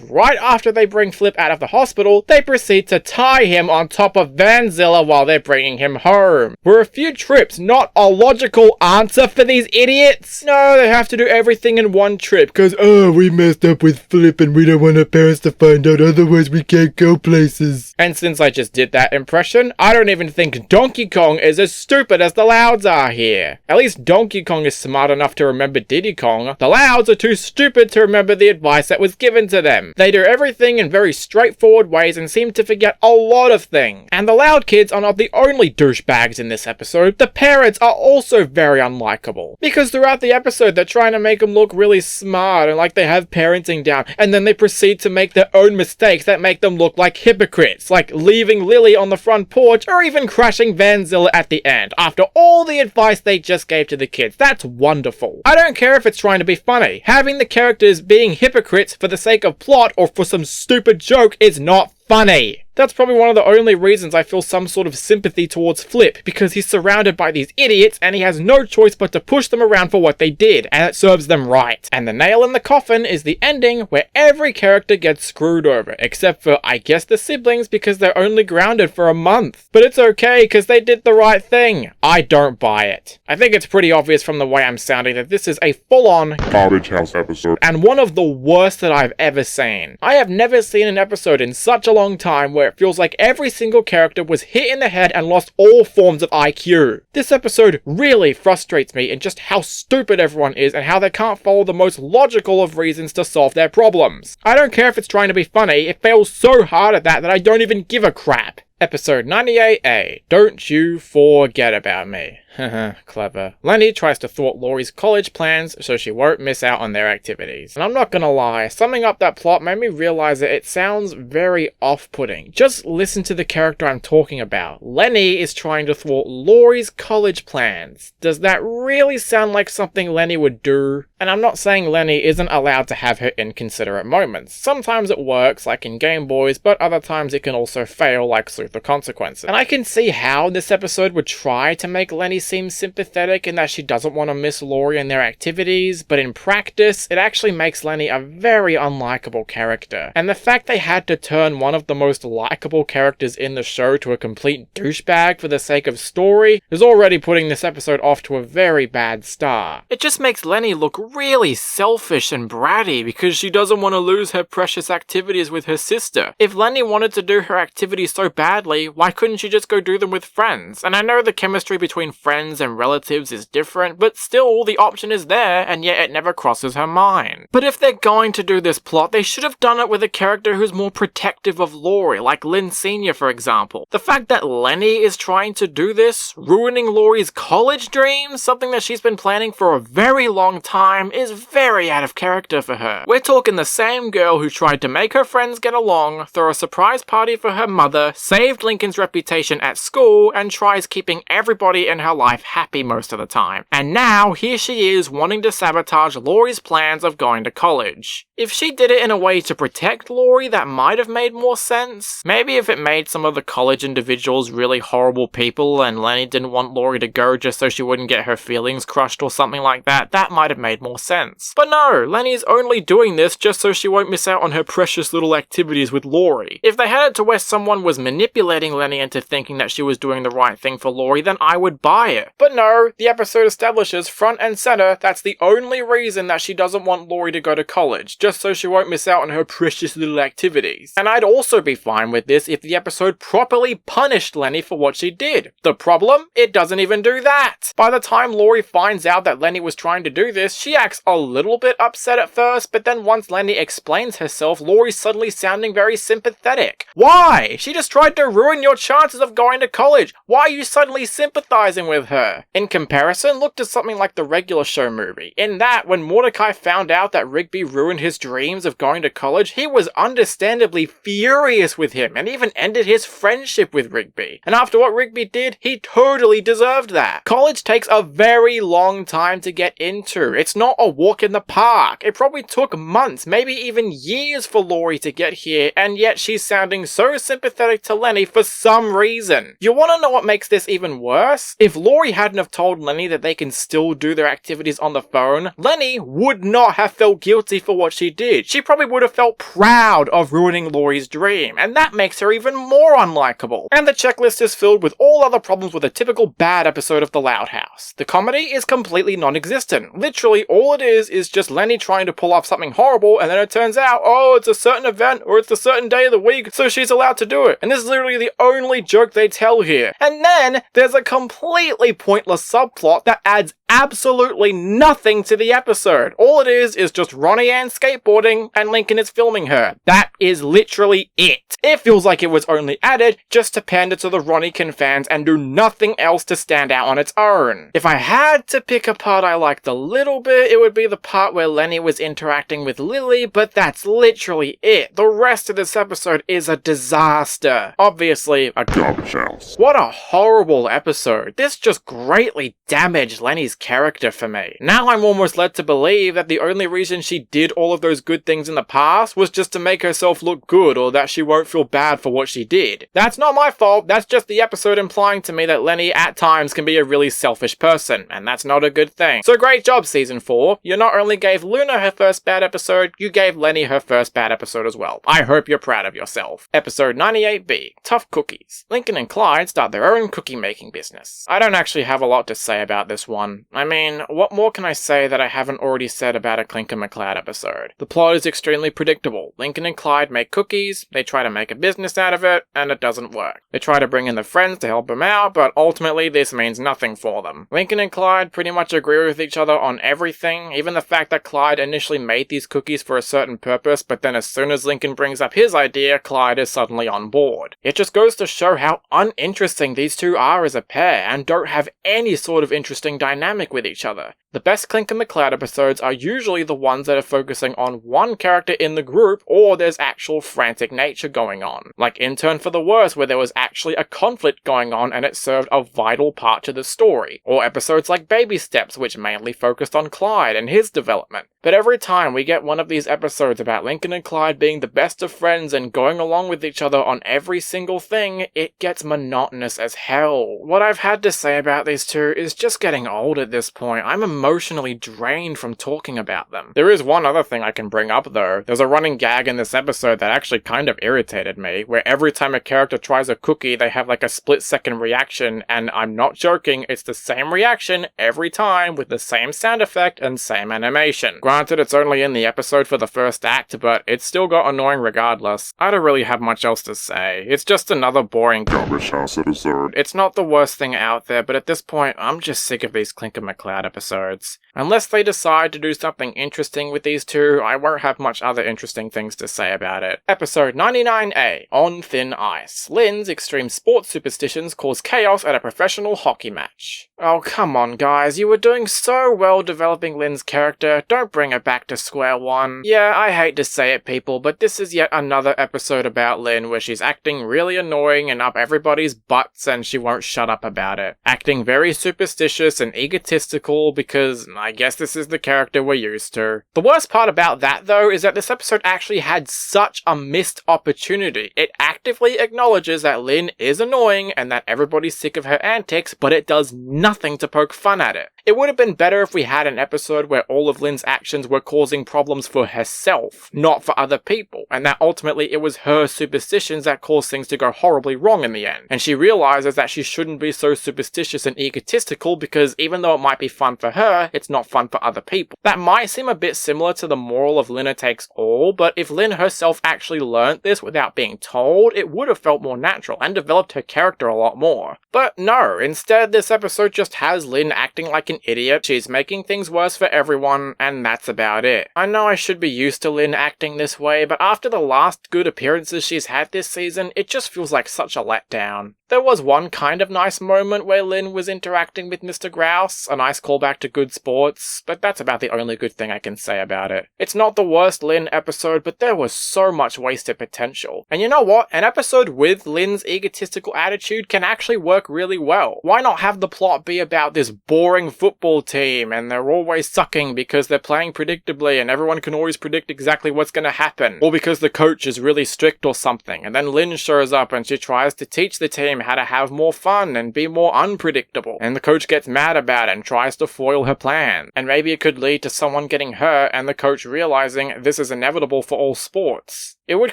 right after they bring Flip out of the hospital, they proceed to tie him on top of Vanzilla while they're bringing him home. Were a few trips not a logical answer for these idiots? No, they have to do everything in one trip because, oh, we messed up with Flip and we don't want our parents to find out, otherwise we can't go places. And since I just did that impression, I don't even think Donkey Kong is as stupid as the Louds are here. At least Donkey Kong is smart enough to remember Diddy Kong. The Louds are too stupid to remember the advice that was given to them. They do everything in very straightforward ways and seem to forget a lot of things. And the Loud kids are not the only douchebags in this episode. The parents are also very unlikable. Because throughout the episode, they're trying to make them look really smart and like they have parenting down, and then they proceed to make their own mistakes that make them look like hypocrites, like leaving Lily on the front porch or even crashing Vanzilla at the end, after all the advice they just gave to the kids. That's wonderful. I don't care if it's trying to be funny. Having the characters being hypocrites for the sake of plot or for some stupid joke is not funny. That's probably one of the only reasons I feel some sort of sympathy towards Flip, because he's surrounded by these idiots and he has no choice but to push them around for what they did, and it serves them right. And the nail in the coffin is the ending where every character gets screwed over, except for, I guess, the siblings, because they're only grounded for a month. But it's okay, because they did the right thing. I don't buy it. I think it's pretty obvious from the way I'm sounding that this is a full-on Garbage house episode. and one of the worst that I've ever seen. I have never seen an episode in such a long time where it feels like every single character was hit in the head and lost all forms of IQ. This episode really frustrates me in just how stupid everyone is and how they can't follow the most logical of reasons to solve their problems. I don't care if it's trying to be funny, it fails so hard at that I don't even give a crap. Episode 98A, Don't You Forget About Me. Haha, clever. Lenny tries to thwart Laurie's college plans so she won't miss out on their activities. And I'm not gonna lie, summing up that plot made me realize that it sounds very off-putting. Just listen to the character I'm talking about. Lenny is trying to thwart Laurie's college plans. Does that really sound like something Lenny would do? And I'm not saying Lenny isn't allowed to have her inconsiderate moments. Sometimes it works, like in Game Boys, but other times it can also fail, like Sleuth the Consequences. And I can see how this episode would try to make Lenny seem sympathetic in that she doesn't want to miss Laurie and their activities, but in practice, it actually makes Lenny a very unlikable character. And the fact they had to turn one of the most likable characters in the show to a complete douchebag for the sake of story is already putting this episode off to a very bad start. It just makes Lenny look really selfish and bratty because she doesn't want to lose her precious activities with her sister. If Lenny wanted to do her activities so badly, badly, why couldn't she just go do them with friends? And I know the chemistry between friends and relatives is different, but still, the option is there, and yet it never crosses her mind. But if they're going to do this plot, they should have done it with a character who's more protective of Laurie, like Lynn Sr. for example. The fact that Lenny is trying to do this, ruining Laurie's college dreams, something that she's been planning for a very long time, is very out of character for her. We're talking the same girl who tried to make her friends get along, throw a surprise party for her mother, saved Lincoln's reputation at school, and tries keeping everybody in her life happy most of the time. And now, here she is wanting to sabotage Laurie's plans of going to college. If she did it in a way to protect Laurie, that might have made more sense. Maybe if it made some of the college individuals really horrible people and Lenny didn't want Laurie to go just so she wouldn't get her feelings crushed or something like that, that might have made more sense. But no, Lenny's only doing this just so she won't miss out on her precious little activities with Laurie. If they had it to where someone was manipulating Lenny into thinking that she was doing the right thing for Laurie, then I would buy it. But no, the episode establishes front and center that's the only reason that she doesn't want Laurie to go to college, just so she won't miss out on her precious little activities. And I'd also be fine with this if the episode properly punished Lenny for what she did. The problem? It doesn't even do that. By the time Laurie finds out that Lenny was trying to do this, she acts a little bit upset at first, but then once Lenny explains herself, Laurie's suddenly sounding very sympathetic. Why? She just tried to ruin your chances of going to college. Why are you suddenly sympathizing with her? In comparison, look to something like the regular show movie. In that, when Mordecai found out that Rigby ruined his dreams of going to college, he was understandably furious with him and even ended his friendship with Rigby. And after what Rigby did, he totally deserved that. College takes a very long time to get into. It's not a walk in the park. It probably took months, maybe even years for Laurie to get here, and yet she's sounding so sympathetic to Lenny for some reason. You want to know what makes this even worse? If Laurie hadn't have told Lenny that they can still do their activities on the phone, Lenny would not have felt guilty for what she did. She probably would have felt proud of ruining Laurie's dream, and that makes her even more unlikable. And the checklist is filled with all other problems with a typical bad episode of The Loud House. The comedy is completely non-existent. Literally, all it is just Lenny trying to pull off something horrible, and then it turns out, oh, it's a certain event, or it's a certain day of the week, so she's allowed to do it. And this is literally the only joke they tell here. And then, there's a completely pointless subplot that adds absolutely nothing to the episode. All it is just Ronnie Ann skateboarding and Lincoln is filming her. That is literally it. It feels like it was only added just to pander to the Ronniekin fans and do nothing else to stand out on its own. If I had to pick a part I liked a little bit, it would be the part where Lenny was interacting with Lily, but that's literally it. The rest of this episode is a disaster. Obviously, a garbage house. What a horrible episode. This just greatly damaged Lenny's character for me. Now I'm almost led to believe that the only reason she did all of those good things in the past was just to make herself look good, or that she won't feel bad for what she did. That's not my fault, that's just the episode implying to me that Lenny at times can be a really selfish person, and that's not a good thing. So great job, Season 4. You not only gave Luna her first bad episode, you gave Lenny her first bad episode as well. I hope you're proud of yourself. Episode 98B, Tough Cookies. Lincoln and Clyde start their own cookie making business. I don't actually have a lot to say about this one. I mean, what more can I say that I haven't already said about a Clinker McCloud episode? The plot is extremely predictable. Lincoln and Clyde make cookies, they try to make a business out of it, and it doesn't work. They try to bring in the friends to help them out, but ultimately this means nothing for them. Lincoln and Clyde pretty much agree with each other on everything, even the fact that Clyde initially made these cookies for a certain purpose, but then as soon as Lincoln brings up his idea, Clyde is suddenly on board. It just goes to show how uninteresting these two are as a pair, and don't have any sort of interesting dynamic with each other. The best Clinker McCloud episodes are usually the ones that are focusing on one character in the group, or there's actual frantic nature going on. Like Intern for the Worst, where there was actually a conflict going on and it served a vital part to the story. Or episodes like Baby Steps, which mainly focused on Clyde and his development. But every time we get one of these episodes about Lincoln and Clyde being the best of friends and going along with each other on every single thing, it gets monotonous as hell. What I've had to say about these two is just getting old at this point. I'm emotionally drained from talking about them. There is one other thing I can bring up though. There's a running gag in this episode that actually kind of irritated me, where every time a character tries a cookie, they have like a split-second reaction, and I'm not joking, it's the same reaction every time with the same sound effect and same animation. Granted, it's only in the episode for the first act, but it still got annoying regardless. I don't really have much else to say. It's just another boring garbage house episode. It's not the worst thing out there, but at this point, I'm just sick of these Clinker McCloud episodes. Unless they decide to do something interesting with these two, I won't have much other interesting things to say about it. Episode 99A, On Thin Ice. Lynn's extreme sports superstitions cause chaos at a professional hockey match. Oh, come on guys, you were doing so well developing Lynn's character, don't bring her back to square one. Yeah, I hate to say it people, but this is yet another episode about Lynn where she's acting really annoying and up everybody's butts and she won't shut up about it. Acting very superstitious and egotistical because I guess this is the character we're used to. The worst part about that though is that this episode actually had such a missed opportunity. It actively acknowledges that Lynn is annoying and that everybody's sick of her antics, but it does nothing to poke fun at it. It would have been better if we had an episode where all of Lynn's actions were causing problems for herself, not for other people, and that ultimately it was her superstitions that caused things to go horribly wrong in the end. And she realizes that she shouldn't be so superstitious and egotistical because even though it might be fun for her, it's not fun for other people. That might seem a bit similar to the moral of Lynn takes all, but if Lynn herself actually learnt this without being told, it would have felt more natural and developed her character a lot more. But no, instead this episode just has Lynn acting like an idiot, she's making things worse for everyone, and that's about it. I know I should be used to Lynn acting this way, but after the last good appearances she's had this season, it just feels like such a letdown. There was one kind of nice moment where Lynn was interacting with Mr. Grouse, a nice callback to Good Sports, but that's about the only good thing I can say about it. It's not the worst Lynn episode, but there was so much wasted potential. And you know what? An episode with Lynn's egotistical attitude can actually work really well. Why not have the plot be about this boring football team and they're always sucking because they're playing predictably and everyone can always predict exactly what's going to happen, or because the coach is really strict or something, and then Lynn shows up and she tries to teach the team how to have more fun and be more unpredictable, and the coach gets mad about it and tries to foil her plan, and maybe it could lead to someone getting hurt and the coach realizing this is inevitable for all sports. It would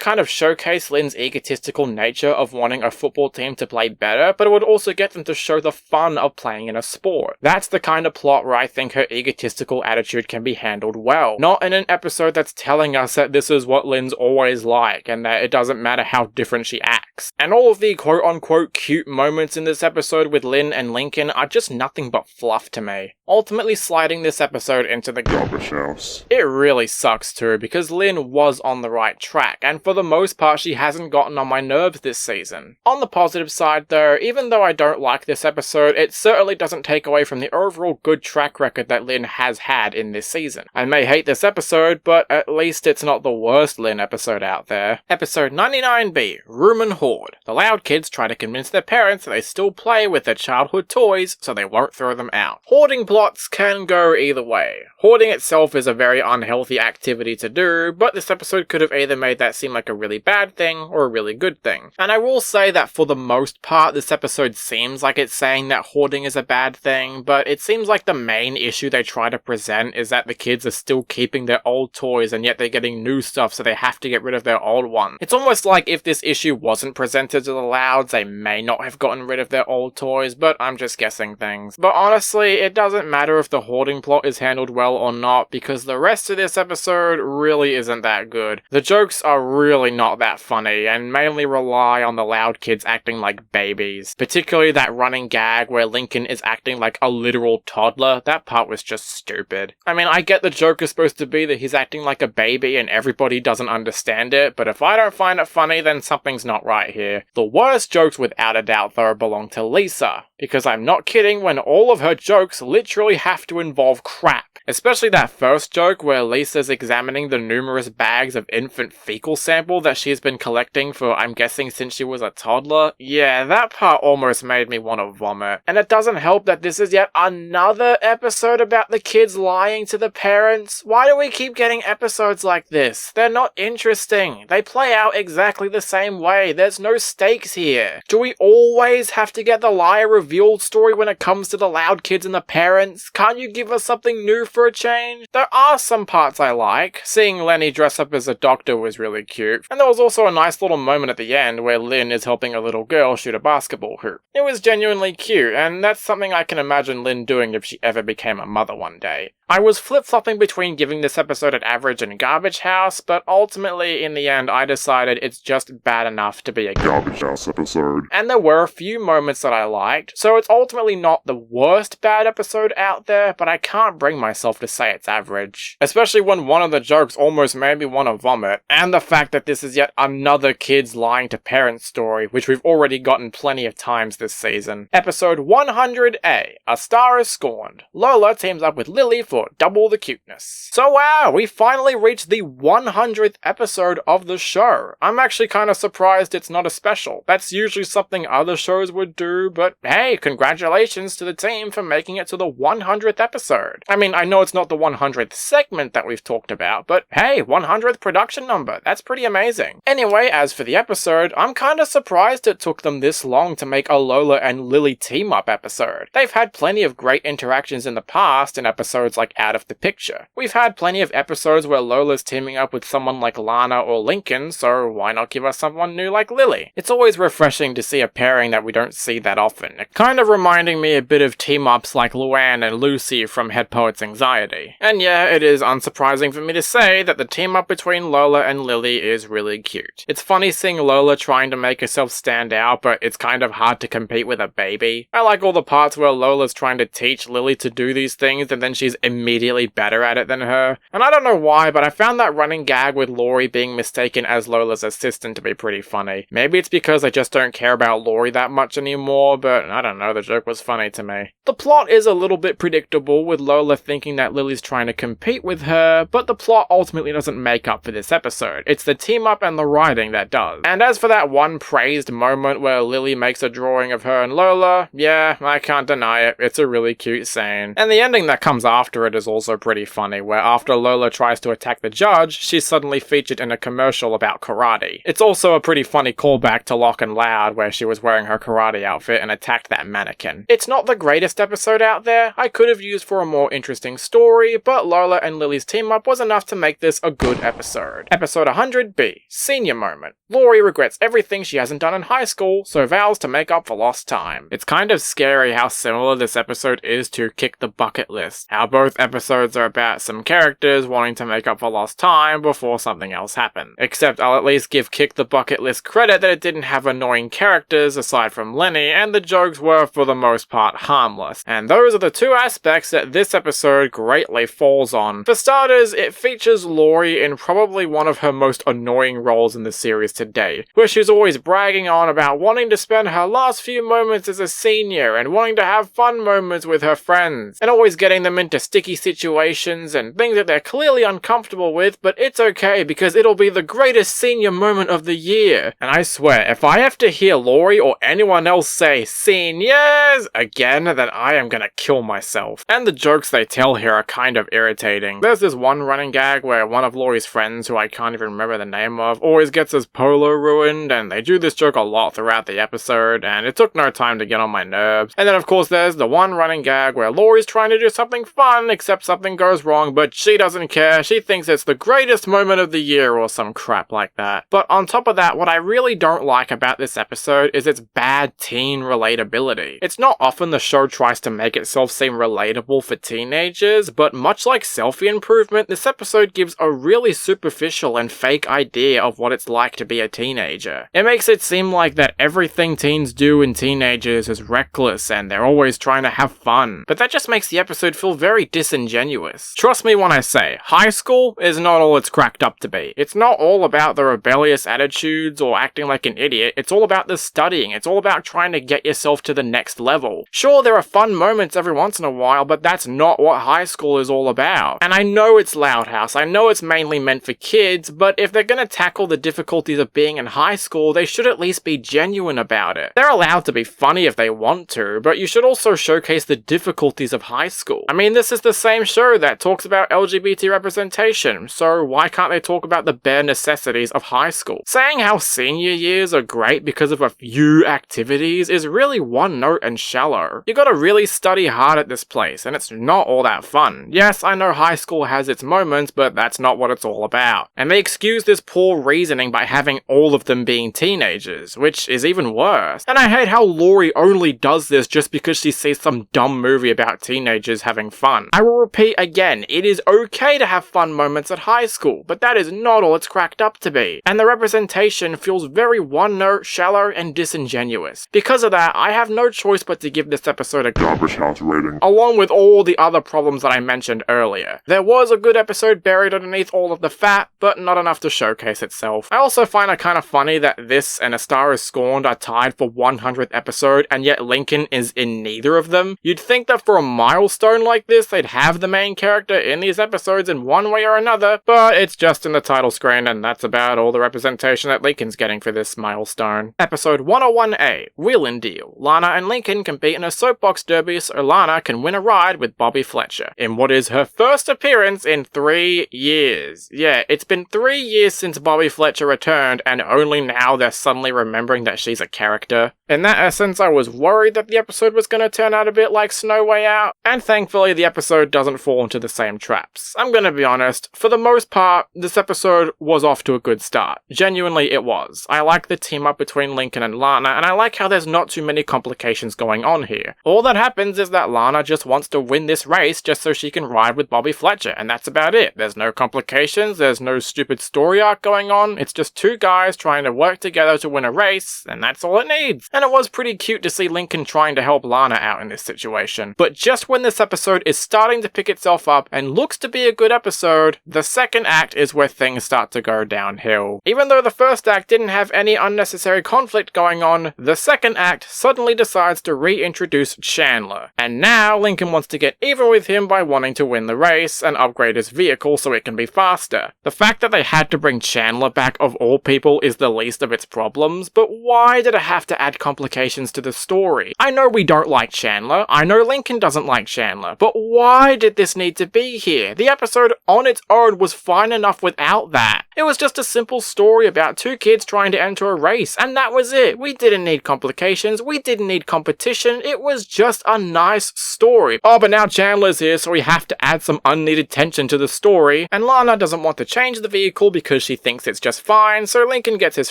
kind of showcase Lynn's egotistical nature of wanting a football team to play better, but it would also get them to show the fun of playing in a sport. That's the kind of plot where I think her egotistical attitude can be handled well, not in an episode that's telling us that this is what Lynn's always like and that it doesn't matter how different she acts. And all of the quote-unquote cute moments in this episode with Lynn and Lincoln are just nothing but fluff to me, ultimately sliding this episode into the garbage house. It really sucks too, because Lynn was on the right track, and for the most part she hasn't gotten on my nerves this season. On the positive side though, even though I don't like this episode, it certainly doesn't take away from the overall good track record that Lynn has had in this season. I may hate this episode, but at least it's not the worst Lynn episode out there. Episode 99B, Room and Hoard. The loud kids try to convince their parents that they still play with their childhood toys so they won't throw them out. Hoarding plots can go either way. Hoarding itself is a very unhealthy activity to do, but this episode could have either made that seem like a really bad thing or a really good thing. And I will say that for the most part this episode seems like it's saying that hoarding is a bad thing, but it seems like the main issue they try to present is that the kids are still keeping their old toys and yet they're getting new stuff so they have to get rid of their old one. It's almost like if this issue wasn't presented to the Louds, they may not have gotten rid of their old toys, but I'm just guessing things. But honestly, it doesn't matter if the hoarding plot is handled well or not, because the rest of this episode really isn't that good. The jokes are really not that funny, and mainly rely on the Loud kids acting like babies. Particularly that running gag where Lincoln is acting like a literal toddler. That part was just stupid. I mean, I get the joke is supposed to be that he's acting like a baby and everybody doesn't understand it, but if I don't find it funny, then something's not right here. The worst jokes without a doubt though belong to Lisa, because I'm not kidding when all of her jokes literally have to involve crap. Especially that first joke where Lisa's examining the numerous bags of infant fecal sample that she's been collecting for, I'm guessing, since she was a toddler. Yeah, that part almost made me want to vomit. And it doesn't help that this is yet another episode about the kids lying to the parents. Why do we keep getting episodes like this? They're not interesting. They play out exactly the same way. There's no stakes here. Do we always have to get the lie revealed story when it comes to the loud kids and the parents? Can't you give us something new for a change? There are some parts I like. Seeing Lenny dress up as a doctor was really cute. And there was also a nice little moment at the end where Lynn is helping a little girl shoot a basketball hoop. It was genuinely cute, and that's something I can imagine Lynn doing if she ever became a mother one day. I was flip-flopping between giving this episode an average and garbage house, but ultimately, in the end, I decided it's just bad enough to be a Garbage house episode. And there were a few moments that I liked, so it's ultimately not the worst bad episode out there, but I can't bring myself to say it's average. Especially when one of the jokes almost made me want to vomit, and the fact that this is yet another kids lying to parents story, which we've already gotten plenty of times this season. Episode 100A, A Star is Scorned. Lola teams up with Lily for double the cuteness. So wow, we finally reached the 100th episode of the show. I'm actually kind of surprised it's not a special. That's usually something other shows would do, but hey, congratulations to the team for making it to the 100th episode. I mean, I know it's not the 100th segment that we've talked about, but hey, 100th production number, that's pretty amazing. Anyway, as for the episode, I'm kind of surprised it took them this long to make a Lola and Lily team-up episode. They've had plenty of great interactions in the past in episodes like Out of the Picture. We've had plenty of episodes where Lola's teaming up with someone like Lana or Lincoln, so why not give us someone new like Lily? It's always refreshing to see a pairing that we don't see that often. It kind of reminding me a bit of team-ups like Luann and Lucy from Head Poet's Anxiety. And yeah, it is unsurprising for me to say that the team-up between Lola and Lily is really cute. It's funny seeing Lola trying to make herself stand out, but it's kind of hard to compete with a baby. I like all the parts where Lola's trying to teach Lily to do these things and then she's immediately better at it than her. And I don't know why, but I found that running gag with Laurie being mistaken as Lola's assistant to be pretty funny. Maybe it's because I just don't care about Laurie that much anymore, but I don't know, the joke was funny to me. The plot is a little bit predictable, with Lola thinking that Lily's trying to compete with her, but the plot ultimately doesn't make up for this episode. It's the team up and the writing that does. And as for that one praised moment where Lily makes a drawing of her and Lola, yeah, I can't deny it, it's a really cute scene. And the ending that comes after it is also pretty funny, where after Lola tries to attack the judge, she's suddenly featured in a commercial about karate. It's also a pretty funny callback to Lock and Loud, where she was wearing her karate outfit and attacked that mannequin. It's not the greatest episode out there, I could have used for a more interesting story, but Lola and Lily's team up was enough to make this a good episode. Episode 100B, Senior Moment. Laurie regrets everything she hasn't done in high school, so vows to make up for lost time. It's kind of scary how similar this episode is to Kick the Bucket List, how both episodes are about some characters wanting to make up for lost time before something else happens. Except I'll at least give Kick the Bucket List credit that it didn't have annoying characters aside from Lenny, and the jokes were for the most part harmless. And those are the two aspects that this episode greatly falls on. For starters, it features Laurie in probably one of her most annoying roles in the series to date, where she's always bragging on about wanting to spend her last few moments as a senior and wanting to have fun moments with her friends, and always getting them into sticky situations and things that they're clearly uncomfortable with, but it's okay because it'll be the greatest senior moment of the year. And I swear, if I have to hear Laurie or anyone else say seniors again, then I am gonna kill myself. And the jokes they tell here are kind of irritating. There's this one running gag where one of Laurie's friends, who I can't even remember the name of, always gets his polo ruined, and they do this joke a lot throughout the episode, and it took no time to get on my nerves. And then of course there's the one running gag where Laurie's trying to do something fun, except something goes wrong, but she doesn't care. She thinks it's the greatest moment of the year or some crap like that. But on top of that, what I really don't like about this episode is its bad teen relatability. It's not often the show tries to make itself seem relatable for teenagers, but much like Selfie Improvement, this episode gives a really superficial and fake idea of what it's like to be a teenager. It makes it seem like that everything teens do in teenagers is reckless and they're always trying to have fun, but that just makes the episode feel very disingenuous. Trust me when I say, high school is not all it's cracked up to be. It's not all about the rebellious attitudes or acting like an idiot, it's all about the studying, it's all about trying to get yourself to the next level. Sure, there are fun moments every once in a while, but that's not what high school is all about. And I know it's Loud House, I know it's mainly meant for kids, but if they're gonna tackle the difficulties of being in high school, they should at least be genuine about it. They're allowed to be funny if they want to, but you should also showcase the difficulties of high school. I mean, this is the same show that talks about LGBT representation, so why can't they talk about the bare necessities of high school? Saying how senior years are great because of a few activities is really one note and shallow. You gotta really study hard at this place, and it's not all that fun. Yes, I know high school has its moments, but that's not what it's all about. And they excuse this poor reasoning by having all of them being teenagers, which is even worse. And I hate how Laurie only does this just because she sees some dumb movie about teenagers having fun. I will repeat again, it is okay to have fun moments at high school, but that is not all it's cracked up to be. And the representation feels very one-note, shallow, and disingenuous. Because of that, I have no choice but to give this episode a Garbage House rating. along with all the other problems that I mentioned earlier. There was a good episode buried underneath all of the fat, but not enough to showcase itself. I also find it kind of funny that this and A Star Is Scorned are tied for 100th episode, and yet Lincoln is in neither of them. You'd think that for a milestone like this, they'd have the main character in these episodes in one way or another, but it's just in the title screen, and that's about all the representation that Lincoln's getting for this milestone. Episode 101A, Wheel and Deal. Lana and Lincoln compete in a soapbox derby so Lana can win a ride with Bobby Fletcher, in what is her first appearance in 3 years. Yeah, it's been 3 years since Bobby Fletcher returned, and only now they're suddenly remembering that she's a character. In that essence, I was worried that the episode was going to turn out a bit like Snow Way Out, and thankfully the episode doesn't fall into the same traps. I'm gonna be honest, for the most part, this episode was off to a good start. Genuinely, it was. I like the team up between Lincoln and Lana, and I like how there's not too many complications going on here. All that happens is that Lana just wants to win this race just so she can ride with Bobby Fletcher, and that's about it. There's no complications, there's no stupid story arc going on, it's just two guys trying to work together to win a race, and that's all it needs. And it was pretty cute to see Lincoln trying to help Lana out in this situation. But just when this episode is starting to pick itself up and looks to be a good episode, the second act is where things start to go downhill. Even though the first act didn't have any unnecessary conflict going on, the second act suddenly decides to reintroduce Chandler. And now Lincoln wants to get even with him by wanting to win the race and upgrade his vehicle so it can be faster. The fact that they had to bring Chandler back of all people is the least of its problems, but why did it have to add complications to the story? I know we don't like Chandler, I know Lincoln doesn't like Chandler, but why did this need to be here? The episode on its own was fine enough without that. It was just a simple story about two kids trying to enter a race, and that was it. We didn't need complications, we didn't need competition, it was just a nice story. Oh, but now Chandler's here, so we have to add some unneeded tension to the story, and Lana doesn't want to change the vehicle because she thinks it's just fine, so Lincoln gets his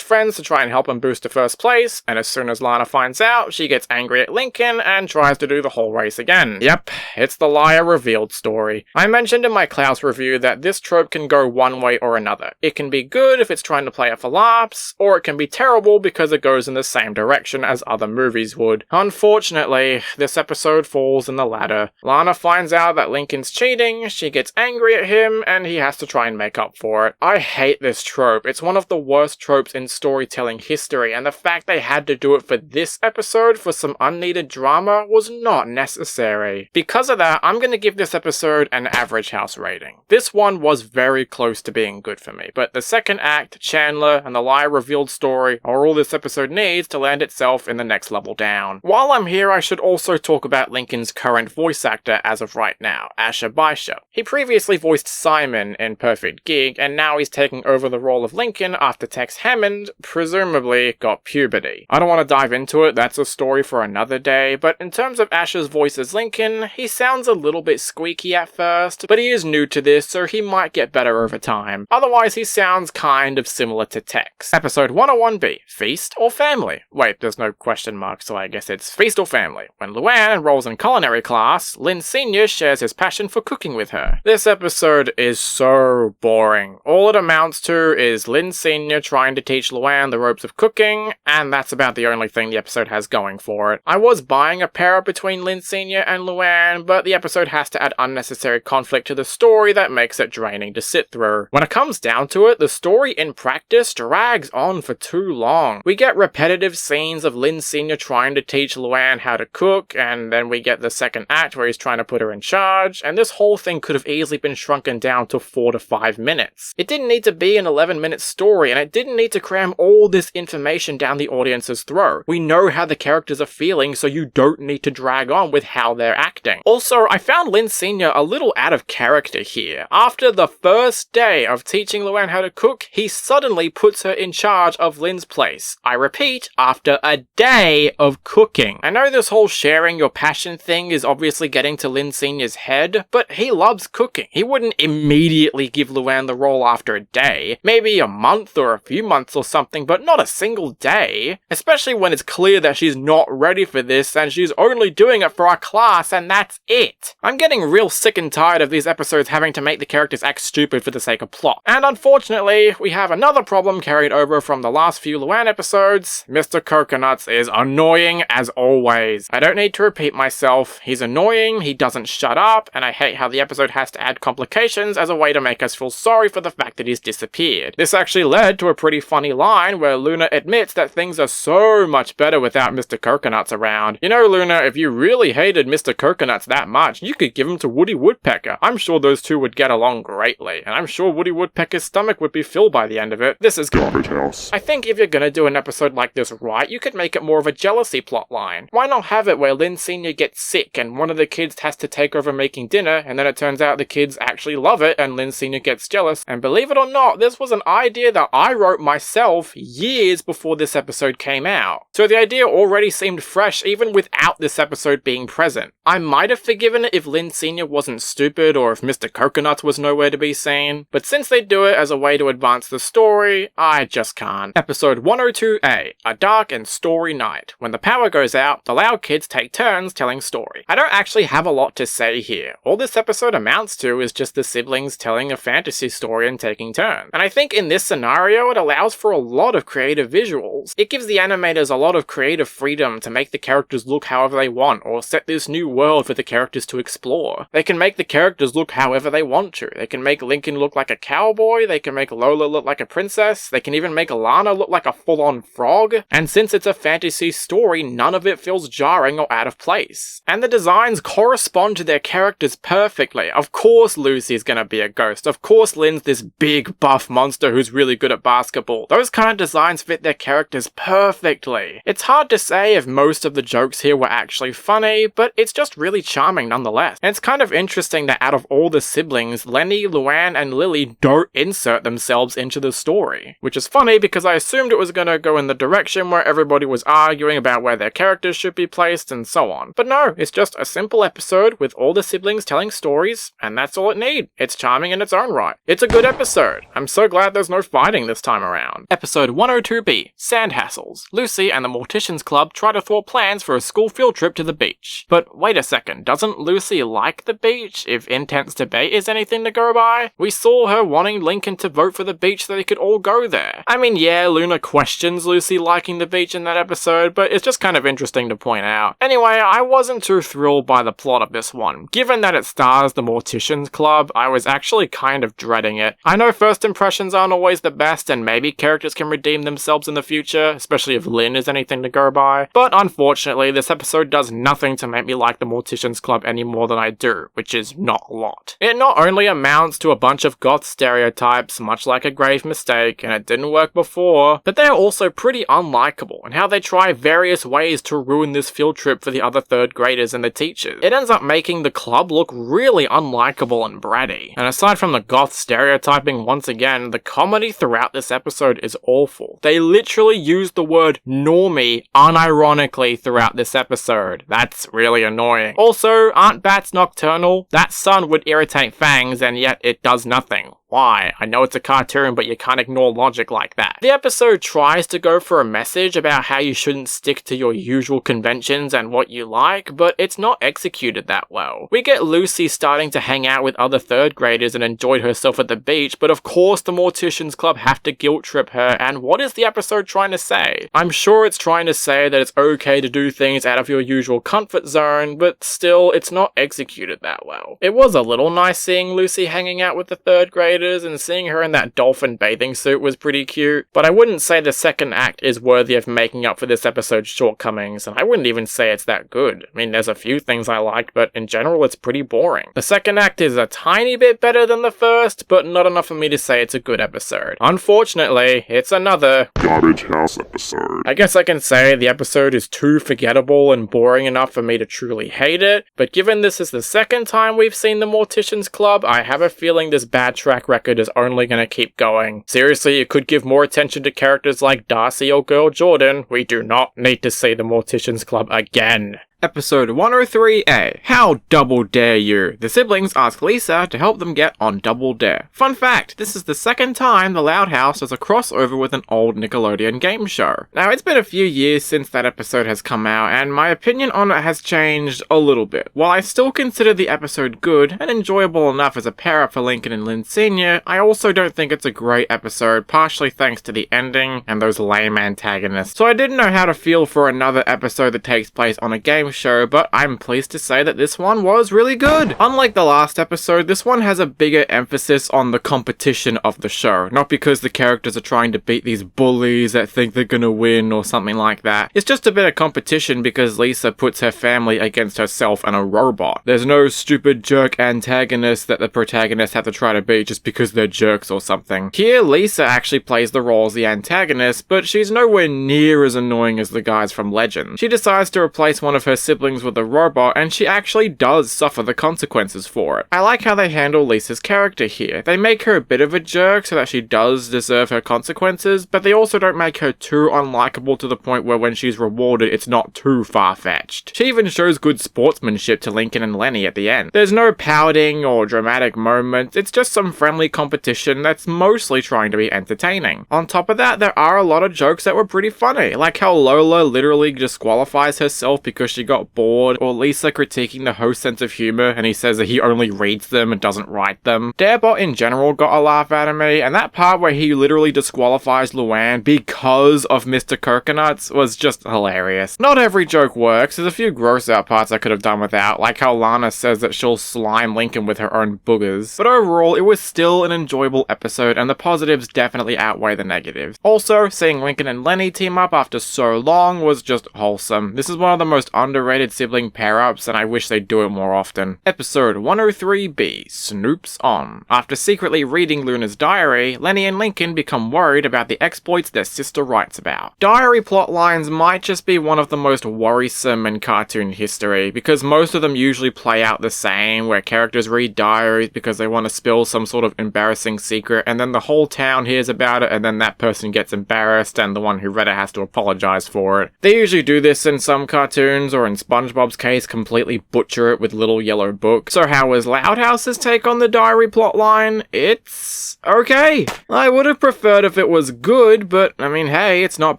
friends to try and help him boost to first place, and as soon as Lana finds out, she gets angry at Lincoln and tries to do the whole race again. Yep, it's the liar revealed story. I mentioned in my Klaus review that this trope can go one way or another. It can be good if it's trying to play it for laughs, or it can be terrible because it goes in the same direction as other movies would. Unfortunately, this episode falls in the latter. Lana finds out that Lincoln's cheating, she gets angry at him, and he has to try and make up for it. I hate this trope. It's one of the worst tropes in storytelling history, and the fact they had to do it for this episode for some unneeded drama was not necessary. Because of that, I'm gonna give this episode an average house rating. This one was very close to being good for me, but the second act, Chandler, and the liar revealed story are all this episode needs to land itself in the next level down. While I'm here, I should also talk about Lincoln's current voice actor as of right now, Asher Baisha. He previously voiced Simon in Purrfect Gig, and now he's taking over the role of Lincoln after Tex Hammond, presumably, got puberty. I don't want to dive into it, that's a story for another day, but in terms of Asher's voice as Lincoln, he sounds a little bit squeaky at first, but he is new to this, so he might get better over time. Otherwise, he sounds kind of similar to Tex. Episode 101B, Feast or Family? Wait, there's no question mark, so I guess it's Feast or Family. When Luann enrolls in culinary class, Lin Sr. shares his passion for cooking with her. This episode is so boring. All it amounts to is Lin Sr. trying to teach Luann the ropes of cooking, and that's about the only thing the episode has going for it. I was buying a pair between Lin Sr. and Luann, but the episode has to add unnecessary conflict to the story that makes it draining to sit through. When it comes down to it, the story in practice drags on for too long. We get repetitive scenes of Lin Sr. trying to teach Luann how to cook, and then we get the second act where he's trying to put her in charge, and this whole thing could have easily been shrunken down to 4 to 5 minutes. It didn't need to be an 11-minute story, and it didn't need to cram all this information down the audience's throat. We know how the characters are feeling, so you don't need to drag on with how they're acting. Also, I found Lin Sr. a little out of character here. After the first day of teaching Luann how to cook, he suddenly puts her in charge of Lin's place. I repeat, after a day of cooking. I know this whole sharing your passion thing is obviously getting to Lin Sr.'s head, but he loves cooking. He wouldn't immediately give Luann the role after a day. Maybe a month or a few months or something, but not a single day. Especially when it's clear that she's not ready for this and she's only doing it for our class and that's it. I'm getting real sick and tired of these episodes having to make the characters act stupid for the sake of plot. And unfortunately, we have another problem carried over from the last few Luann episodes. Mr. Coconuts is annoying as always. I don't need to repeat myself. He's annoying, he doesn't shut up, and I hate how the episode has to add complications as a way to make us feel sorry for the fact that he's disappeared. This actually led to a pretty funny line where Luna admits that things are so much better without Mr. Coconuts around. You know, Luna, if you really hated Mr. Coconuts that much, you could give him to Woody Woodpecker. I'm sure those two would get along greatly, and I'm sure Woody Woodpecker's stomach would be filled by the end of it. This is Garbage house. I think if you're gonna do an episode like this right, you could make it more of a jealousy plotline. Why not have it where Lin Sr. gets sick and one of the kids has to take over making dinner, and then it turns out the kids actually love it and Lin Sr. gets jealous, and believe it or not, this was an idea that I wrote myself years before this episode came out. So the idea already seemed fresh even without this episode being present. I might have forgiven it if Lin Sr. wasn't stupid or if Mr. Coconuts was nowhere to be seen, but since they do it as a way to advance the story, I just can't. Episode 102A, A Dark and Story Night. When the power goes out, the loud kids take turns telling story. I don't actually have a lot to say here. All this episode amounts to is just the siblings telling a fantasy story and taking turns. And I think in this scenario, it allows for a lot of creative visuals. It gives the animators a lot of creative freedom to make the characters look however they want, or set this new world for the characters to explore. They can make the characters look however they want to. They can make Lincoln look like a cowboy, they can make Lola look like a princess, they can even make Lana look like a full-on frog, and since it's a fantasy story, none of it feels jarring or out of place. And the designs correspond to their characters perfectly. Of course Lucy's gonna be a ghost, of course Lynn's this big buff monster who's really good at basketball. Those kind of designs fit their characters perfectly. It's hard to say if most of the jokes here were actually funny, but it's just really charming nonetheless. And it's kind of interesting that out of all the siblings, Lenny, Luann, and Lily don't insert themselves into the story. Which is funny because I assumed it was gonna go in the direction where everybody was arguing about where their characters should be placed and so on. But no, it's just a simple episode with all the siblings telling stories, and that's all it needs. It's charming in its own right. It's a good episode. I'm so glad there's no fighting this time around. Episode 102B, Sand Hassles. Lucy and the Morticians Club try to thwart plans for a school field trip to the beach. But wait a second, doesn't Lucy like the beach, if intense debate is anything to go by? We saw her wanting Lincoln to vote for the beach so they could all go there. I mean, yeah, Luna questions Lucy liking the beach in that episode, but it's just kind of interesting to point out. Anyway, I wasn't too thrilled by the plot of this one. Given that it stars the Morticians Club, I was actually kind of dreading it. I know first impressions aren't always the best, and maybe characters can redeem themselves in the future, especially if Lynn is anything to go by, but unfortunately, this episode does nothing to make me like the Morticians Club any more than I do, which is not a lot. It not only amounts to a bunch of goth stereotypes, much like A Grave Mistake, and it didn't work before, but they're also pretty unlikable in how they try various ways to ruin this field trip for the other third graders and the teachers. It ends up making the club look really unlikable and bratty. And aside from the goth stereotyping once again, the comedy throughout this episode is awful. They literally use the word normie unironically throughout this episode. That's really annoying. Also, aren't bats nocturnal? That sun would irritate Fangs and yet it does nothing. Why? I know it's a cartoon, but you can't ignore logic like that. The episode tries to go for a message about how you shouldn't stick to your usual conventions and what you like, but it's not executed that well. We get Lucy starting to hang out with other 3rd graders and enjoyed herself at the beach, but of course the Morticians Club have to guilt trip her, and what is the episode trying to say? I'm sure it's trying to say that it's okay to do things out of your usual comfort zone, but still, it's not executed that well. It was a little nice seeing Lucy hanging out with the 3rd graders, and seeing her in that dolphin bathing suit was pretty cute, but I wouldn't say the second act is worthy of making up for this episode's shortcomings, and I wouldn't even say it's that good. I mean, there's a few things I liked, but in general it's pretty boring. The second act is a tiny bit better than the first, but not enough for me to say it's a good episode. Unfortunately, it's another Garbage House episode. I guess I can say the episode is too forgettable and boring enough for me to truly hate it, but given this is the second time we've seen the Morticians Club, I have a feeling this bad track record is only gonna keep going. Seriously, you could give more attention to characters like Darcy or Girl Jordan. We do not need to see the Morticians Club again. Episode 103A. How double dare you? The siblings ask Lisa to help them get on Double Dare. Fun fact, this is the second time the Loud House does a crossover with an old Nickelodeon game show. Now, it's been a few years since that episode has come out, and my opinion on it has changed a little bit. While I still consider the episode good and enjoyable enough as a pair-up for Lincoln and Lynn Sr., I also don't think it's a great episode, partially thanks to the ending and those lame antagonists. So I didn't know how to feel for another episode that takes place on a game show, but I'm pleased to say that this one was really good. Unlike the last episode, this one has a bigger emphasis on the competition of the show, not because the characters are trying to beat these bullies that think they're gonna win or something like that. It's just a bit of competition because Lisa puts her family against herself and a robot. There's no stupid jerk antagonists that the protagonists have to try to beat just because they're jerks or something. Here, Lisa actually plays the role as the antagonist, but she's nowhere near as annoying as the guys from Legend. She decides to replace one of her siblings with a robot, and she actually does suffer the consequences for it. I like how they handle Lisa's character here. They make her a bit of a jerk so that she does deserve her consequences, but they also don't make her too unlikable to the point where when she's rewarded, it's not too far-fetched. She even shows good sportsmanship to Lincoln and Lenny at the end. There's no pouting or dramatic moments, it's just some friendly competition that's mostly trying to be entertaining. On top of that, there are a lot of jokes that were pretty funny, like how Lola literally disqualifies herself because she got bored, or Lisa critiquing the host's sense of humor and he says that he only reads them and doesn't write them. Darebot in general got a laugh out of me, and that part where he literally disqualifies Luann because of Mr. Coconuts was just hilarious. Not every joke works, there's a few gross out parts I could have done without, like how Lana says that she'll slime Lincoln with her own boogers, but overall it was still an enjoyable episode and the positives definitely outweigh the negatives. Also, seeing Lincoln and Lenny team up after so long was just wholesome. This is one of the most underrated sibling pair-ups and I wish they'd do it more often. Episode 103B, Snoop's On. After secretly reading Luna's diary, Lenny and Lincoln become worried about the exploits their sister writes about. Diary plotlines might just be one of the most worrisome in cartoon history, because most of them usually play out the same, where characters read diaries because they want to spill some sort of embarrassing secret, and then the whole town hears about it, and then that person gets embarrassed, and the one who read it has to apologize for it. They usually do this in some cartoons, or in SpongeBob's case, completely butcher it with Little Yellow Book. So how was Loud House's take on the diary plotline? It's okay. I would have preferred if it was good, but I mean, hey, it's not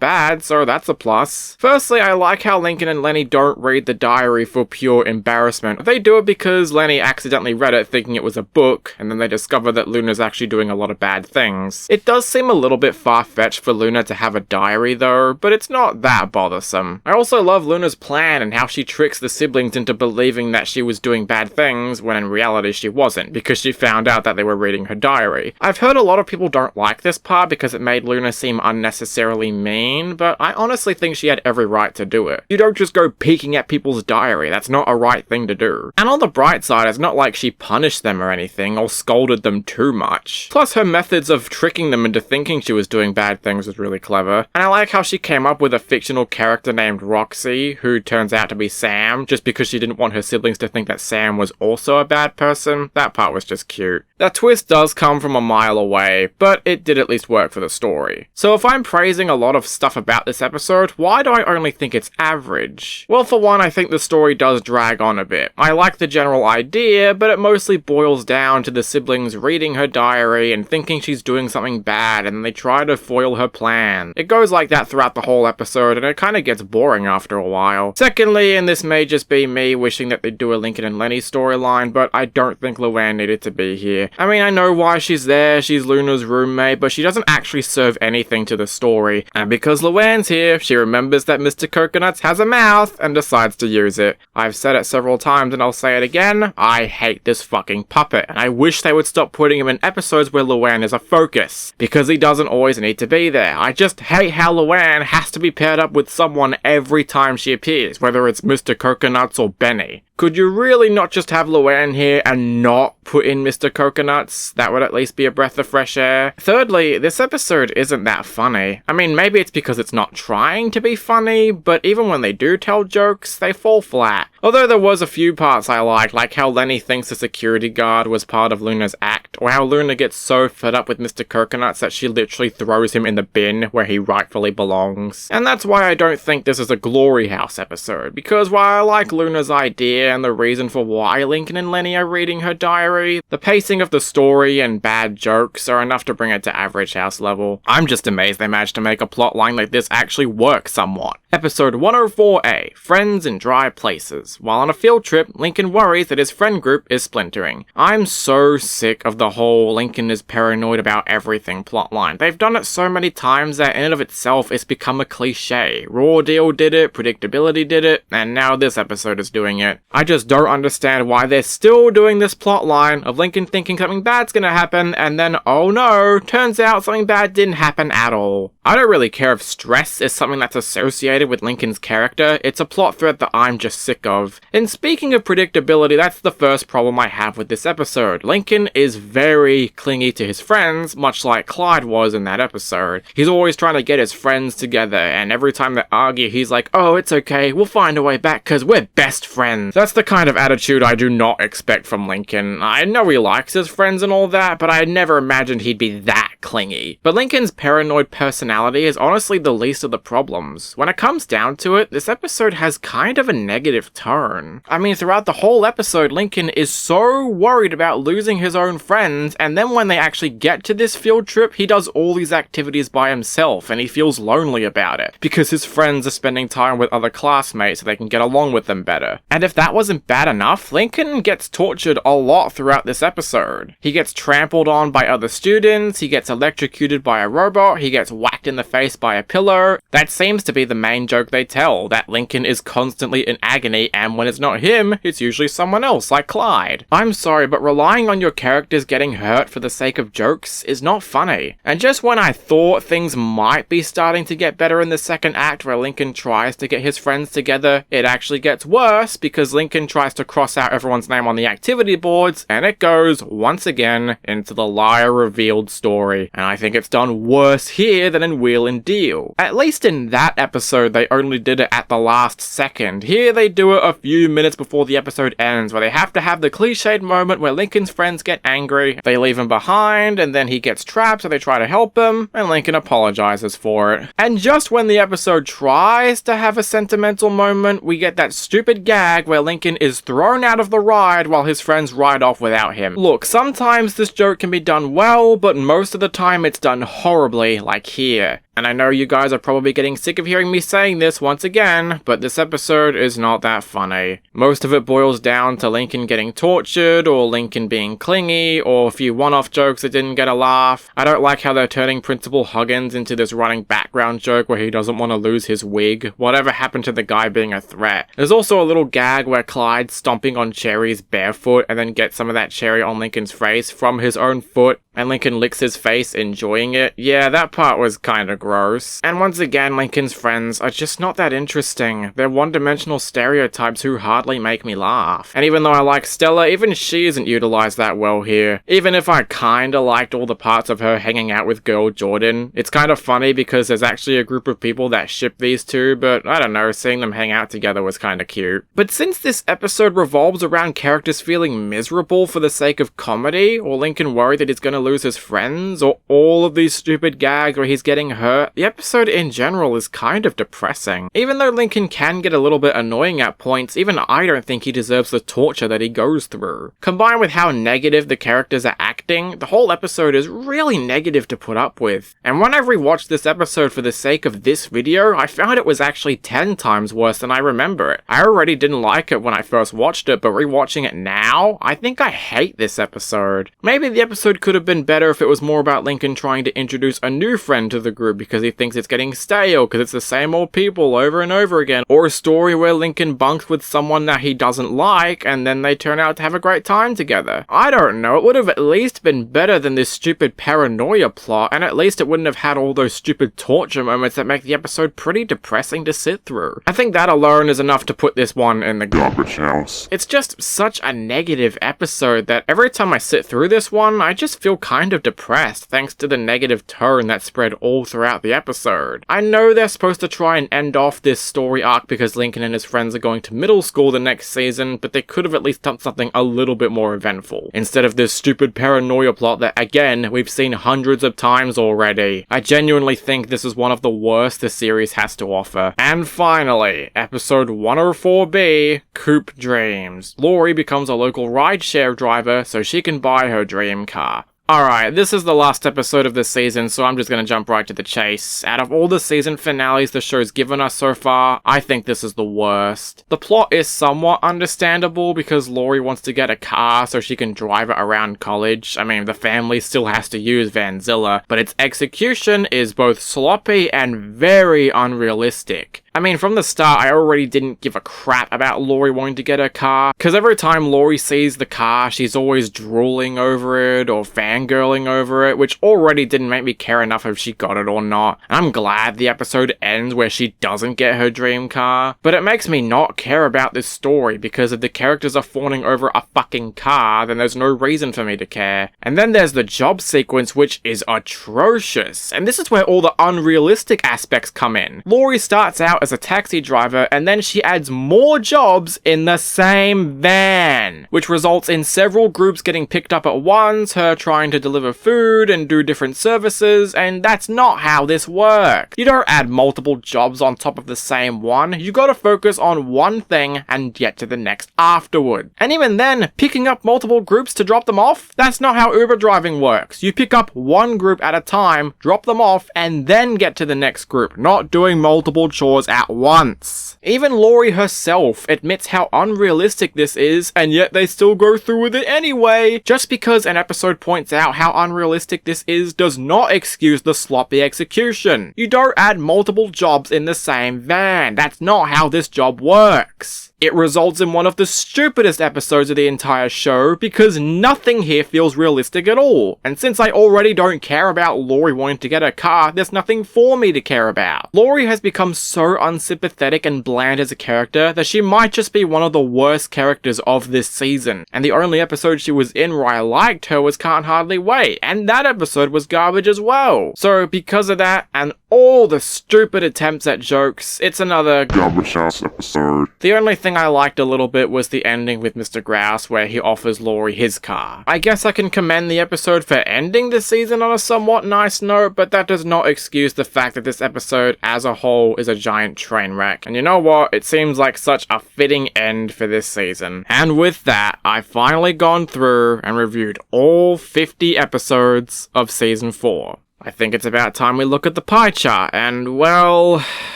bad, so that's a plus. Firstly, I like how Lincoln and Lenny don't read the diary for pure embarrassment. They do it because Lenny accidentally read it thinking it was a book, and then they discover that Luna's actually doing a lot of bad things. It does seem a little bit far-fetched for Luna to have a diary though, but it's not that bothersome. I also love Luna's plan and how she tricks the siblings into believing that she was doing bad things when in reality she wasn't, because she found out that they were reading her diary. I've heard a lot of people don't like this part because it made Luna seem unnecessarily mean, but I honestly think she had every right to do it. You don't just go peeking at people's diary, that's not a right thing to do. And on the bright side, it's not like she punished them or anything, or scolded them too much. Plus, her methods of tricking them into thinking she was doing bad things was really clever, and I like how she came up with a fictional character named Roxy, who turns out out to be Sam, just because she didn't want her siblings to think that Sam was also a bad person. That part was just cute. That twist does come from a mile away, but it did at least work for the story. So if I'm praising a lot of stuff about this episode, why do I only think it's average? Well, for one, I think the story does drag on a bit. I like the general idea, but it mostly boils down to the siblings reading her diary and thinking she's doing something bad, and they try to foil her plan. It goes like that throughout the whole episode, and it kinda gets boring after a while. Secondly, and this may just be me wishing that they'd do a Lincoln and Lenny storyline, but I don't think Luann needed to be here. I mean, I know why she's there, she's Luna's roommate, but she doesn't actually serve anything to the story. And because Luann's here, she remembers that Mr. Coconuts has a mouth and decides to use it. I've said it several times and I'll say it again, I hate this fucking puppet, and I wish they would stop putting him in episodes where Luann is a focus, because he doesn't always need to be there. I just hate how Luann has to be paired up with someone every time she appears, whether it's Mr. Coconuts or Benny. Could you really not just have Luann here and not put in Mr. Coconuts? That would at least be a breath of fresh air. Thirdly, this episode isn't that funny. I mean, maybe it's because it's not trying to be funny, but even when they do tell jokes, they fall flat. Although there was a few parts I liked, like how Lenny thinks the security guard was part of Luna's act, or how Luna gets so fed up with Mr. Coconuts that she literally throws him in the bin where he rightfully belongs. And that's why I don't think this is a Glory House episode, because while I like Luna's idea and the reason for why Lincoln and Lenny are reading her diary, the pacing of the story and bad jokes are enough to bring it to average house level. I'm just amazed they managed to make a plotline like this actually work somewhat. Episode 104A, Friends in Dry Places. While on a field trip, Lincoln worries that his friend group is splintering. I'm so sick of the whole Lincoln is paranoid about everything plotline. They've done it so many times that in and of itself it's become a cliche. Raw Deal did it, Predictability did it, and now this episode is doing it. I just don't understand why they're still doing this plotline of Lincoln thinking something bad's gonna happen, and then, oh no, turns out something bad didn't happen at all. I don't really care if stress is something that's associated with Lincoln's character, it's a plot thread that I'm just sick of. And speaking of predictability, that's the first problem I have with this episode. Lincoln is very clingy to his friends, much like Clyde was in that episode. He's always trying to get his friends together, and every time they argue, he's like, oh, it's okay, we'll find a way back cause we're best friends. That's the kind of attitude I do not expect from Lincoln. I know he likes his friends and all that, but I never imagined he'd be that clingy. But Lincoln's paranoid personality is honestly the least of the problems. When it comes down to it, this episode has kind of a negative tone. I mean, throughout the whole episode, Lincoln is so worried about losing his own friends, and then when they actually get to this field trip, he does all these activities by himself, and he feels lonely about it, because his friends are spending time with other classmates so they can get along with them better. And if that wasn't bad enough, Lincoln gets tortured a lot throughout this episode. He gets trampled on by other students, he gets electrocuted by a robot, he gets whacked in the face by a pillow. That seems to be the main joke they tell, that Lincoln is constantly in agony, and when it's not him, it's usually someone else, like Clyde. I'm sorry, but relying on your characters getting hurt for the sake of jokes is not funny. And just when I thought things might be starting to get better in the second act where Lincoln tries to get his friends together, it actually gets worse because Lincoln tries to cross out everyone's name on the activity boards, and it goes, once again, into the liar revealed story. And I think it's done worse here than in Wheel and Deal. At least in that episode, they only did it at the last second. Here they do it a few minutes before the episode ends, where they have to have the cliched moment where Lincoln's friends get angry, they leave him behind, and then he gets trapped so they try to help him, and Lincoln apologizes for it. And just when the episode tries to have a sentimental moment, we get that stupid gag where Lincoln is thrown out of the ride while his friends ride off without him. Look, sometimes this joke can be done well, but most of the time it's done horribly, like here. And I know you guys are probably getting sick of hearing me saying this once again, but this episode is not that funny. Most of it boils down to Lincoln getting tortured, or Lincoln being clingy, or a few one-off jokes that didn't get a laugh. I don't like how they're turning Principal Huggins into this running background joke where he doesn't want to lose his wig. Whatever happened to the guy being a threat? There's also a little gag where Clyde's stomping on Cherry's barefoot and then gets some of that cherry on Lincoln's face from his own foot, and Lincoln licks his face enjoying it. Yeah, that part was kinda gross. And once again, Lincoln's friends are just not that interesting. They're one-dimensional stereotypes who hardly make me laugh. And even though I like Stella, even she isn't utilized that well here. Even if I kinda liked all the parts of her hanging out with girl Jordan, it's kind of funny because there's actually a group of people that ship these two, but I don't know, seeing them hang out together was kinda cute. But since this episode revolves around characters feeling miserable for the sake of comedy, or Lincoln worried that he's gonna lose his friends, or all of these stupid gags where he's getting hurt, the episode in general is kind of depressing. Even though Lincoln can get a little bit annoying at points, even I don't think he deserves the torture that he goes through. Combined with how negative the characters are acting, the whole episode is really negative to put up with. And when I rewatched this episode for the sake of this video, I found it was actually 10 times worse than I remember it. I already didn't like it when I first watched it, but rewatching it now, I think I hate this episode. Maybe the episode could have been better if it was more about Lincoln trying to introduce a new friend to the group because he thinks it's getting stale because it's the same old people over and over again, or a story where Lincoln bunks with someone that he doesn't like and then they turn out to have a great time together. I don't know, it would have at least been better than this stupid paranoia plot, and at least it wouldn't have had all those stupid torture moments that make the episode pretty depressing to sit through. I think that alone is enough to put this one in the Garbage house. It's just such a negative episode that every time I sit through this one, I just feel kind of depressed thanks to the negative tone that spread all throughout the episode. I know they're supposed to try and end off this story arc because Lincoln and his friends are going to middle school the next season, but they could have at least done something a little bit more eventful, instead of this stupid paranoia plot that, again, we've seen hundreds of times already. I genuinely think this is one of the worst the series has to offer. And finally, episode 104B, Coupe Dreams. Laurie becomes a local rideshare driver so she can buy her dream car. Alright, this is the last episode of this season, so I'm just gonna jump right to the chase. Out of all the season finales the show's given us so far, I think this is the worst. The plot is somewhat understandable because Laurie wants to get a car so she can drive it around college. I mean, the family still has to use Vanzilla, but its execution is both sloppy and very unrealistic. I mean, from the start, I already didn't give a crap about Laurie wanting to get her car, because every time Laurie sees the car, she's always drooling over it or fangirling over it, which already didn't make me care enough if she got it or not. I'm glad the episode ends where she doesn't get her dream car, but it makes me not care about this story, because if the characters are fawning over a fucking car, then there's no reason for me to care. And then there's the job sequence, which is atrocious, and this is where all the unrealistic aspects come in. Laurie starts out as a taxi driver, and then she adds more jobs in the same van, which results in several groups getting picked up at once, her trying to deliver food and do different services, and that's not how this works. You don't add multiple jobs on top of the same one, you gotta focus on one thing and get to the next afterward. And even then, picking up multiple groups to drop them off, that's not how Uber driving works. You pick up one group at a time, drop them off, and then get to the next group, not doing multiple chores at once. Even Laurie herself admits how unrealistic this is, and yet they still go through with it anyway. Just because an episode points out how unrealistic this is does not excuse the sloppy execution. You don't add multiple jobs in the same van. That's not how this job works. It results in one of the stupidest episodes of the entire show because nothing here feels realistic at all. And since I already don't care about Laurie wanting to get a car, there's nothing for me to care about. Laurie has become so unsympathetic and bland as a character that she might just be one of the worst characters of this season. And the only episode she was in where I liked her was Can't Hardly Wait, and that episode was garbage as well. So because of that, and all the stupid attempts at jokes, it's another Garbage house episode. The only thing I liked a little bit was the ending with Mr. Grouse where he offers Laurie his car. I guess I can commend the episode for ending the season on a somewhat nice note, but that does not excuse the fact that this episode as a whole is a giant train wreck. And you know what? It seems like such a fitting end for this season. And with that, I've finally gone through and reviewed all 50 episodes of season 4. I think it's about time we look at the pie chart, and well,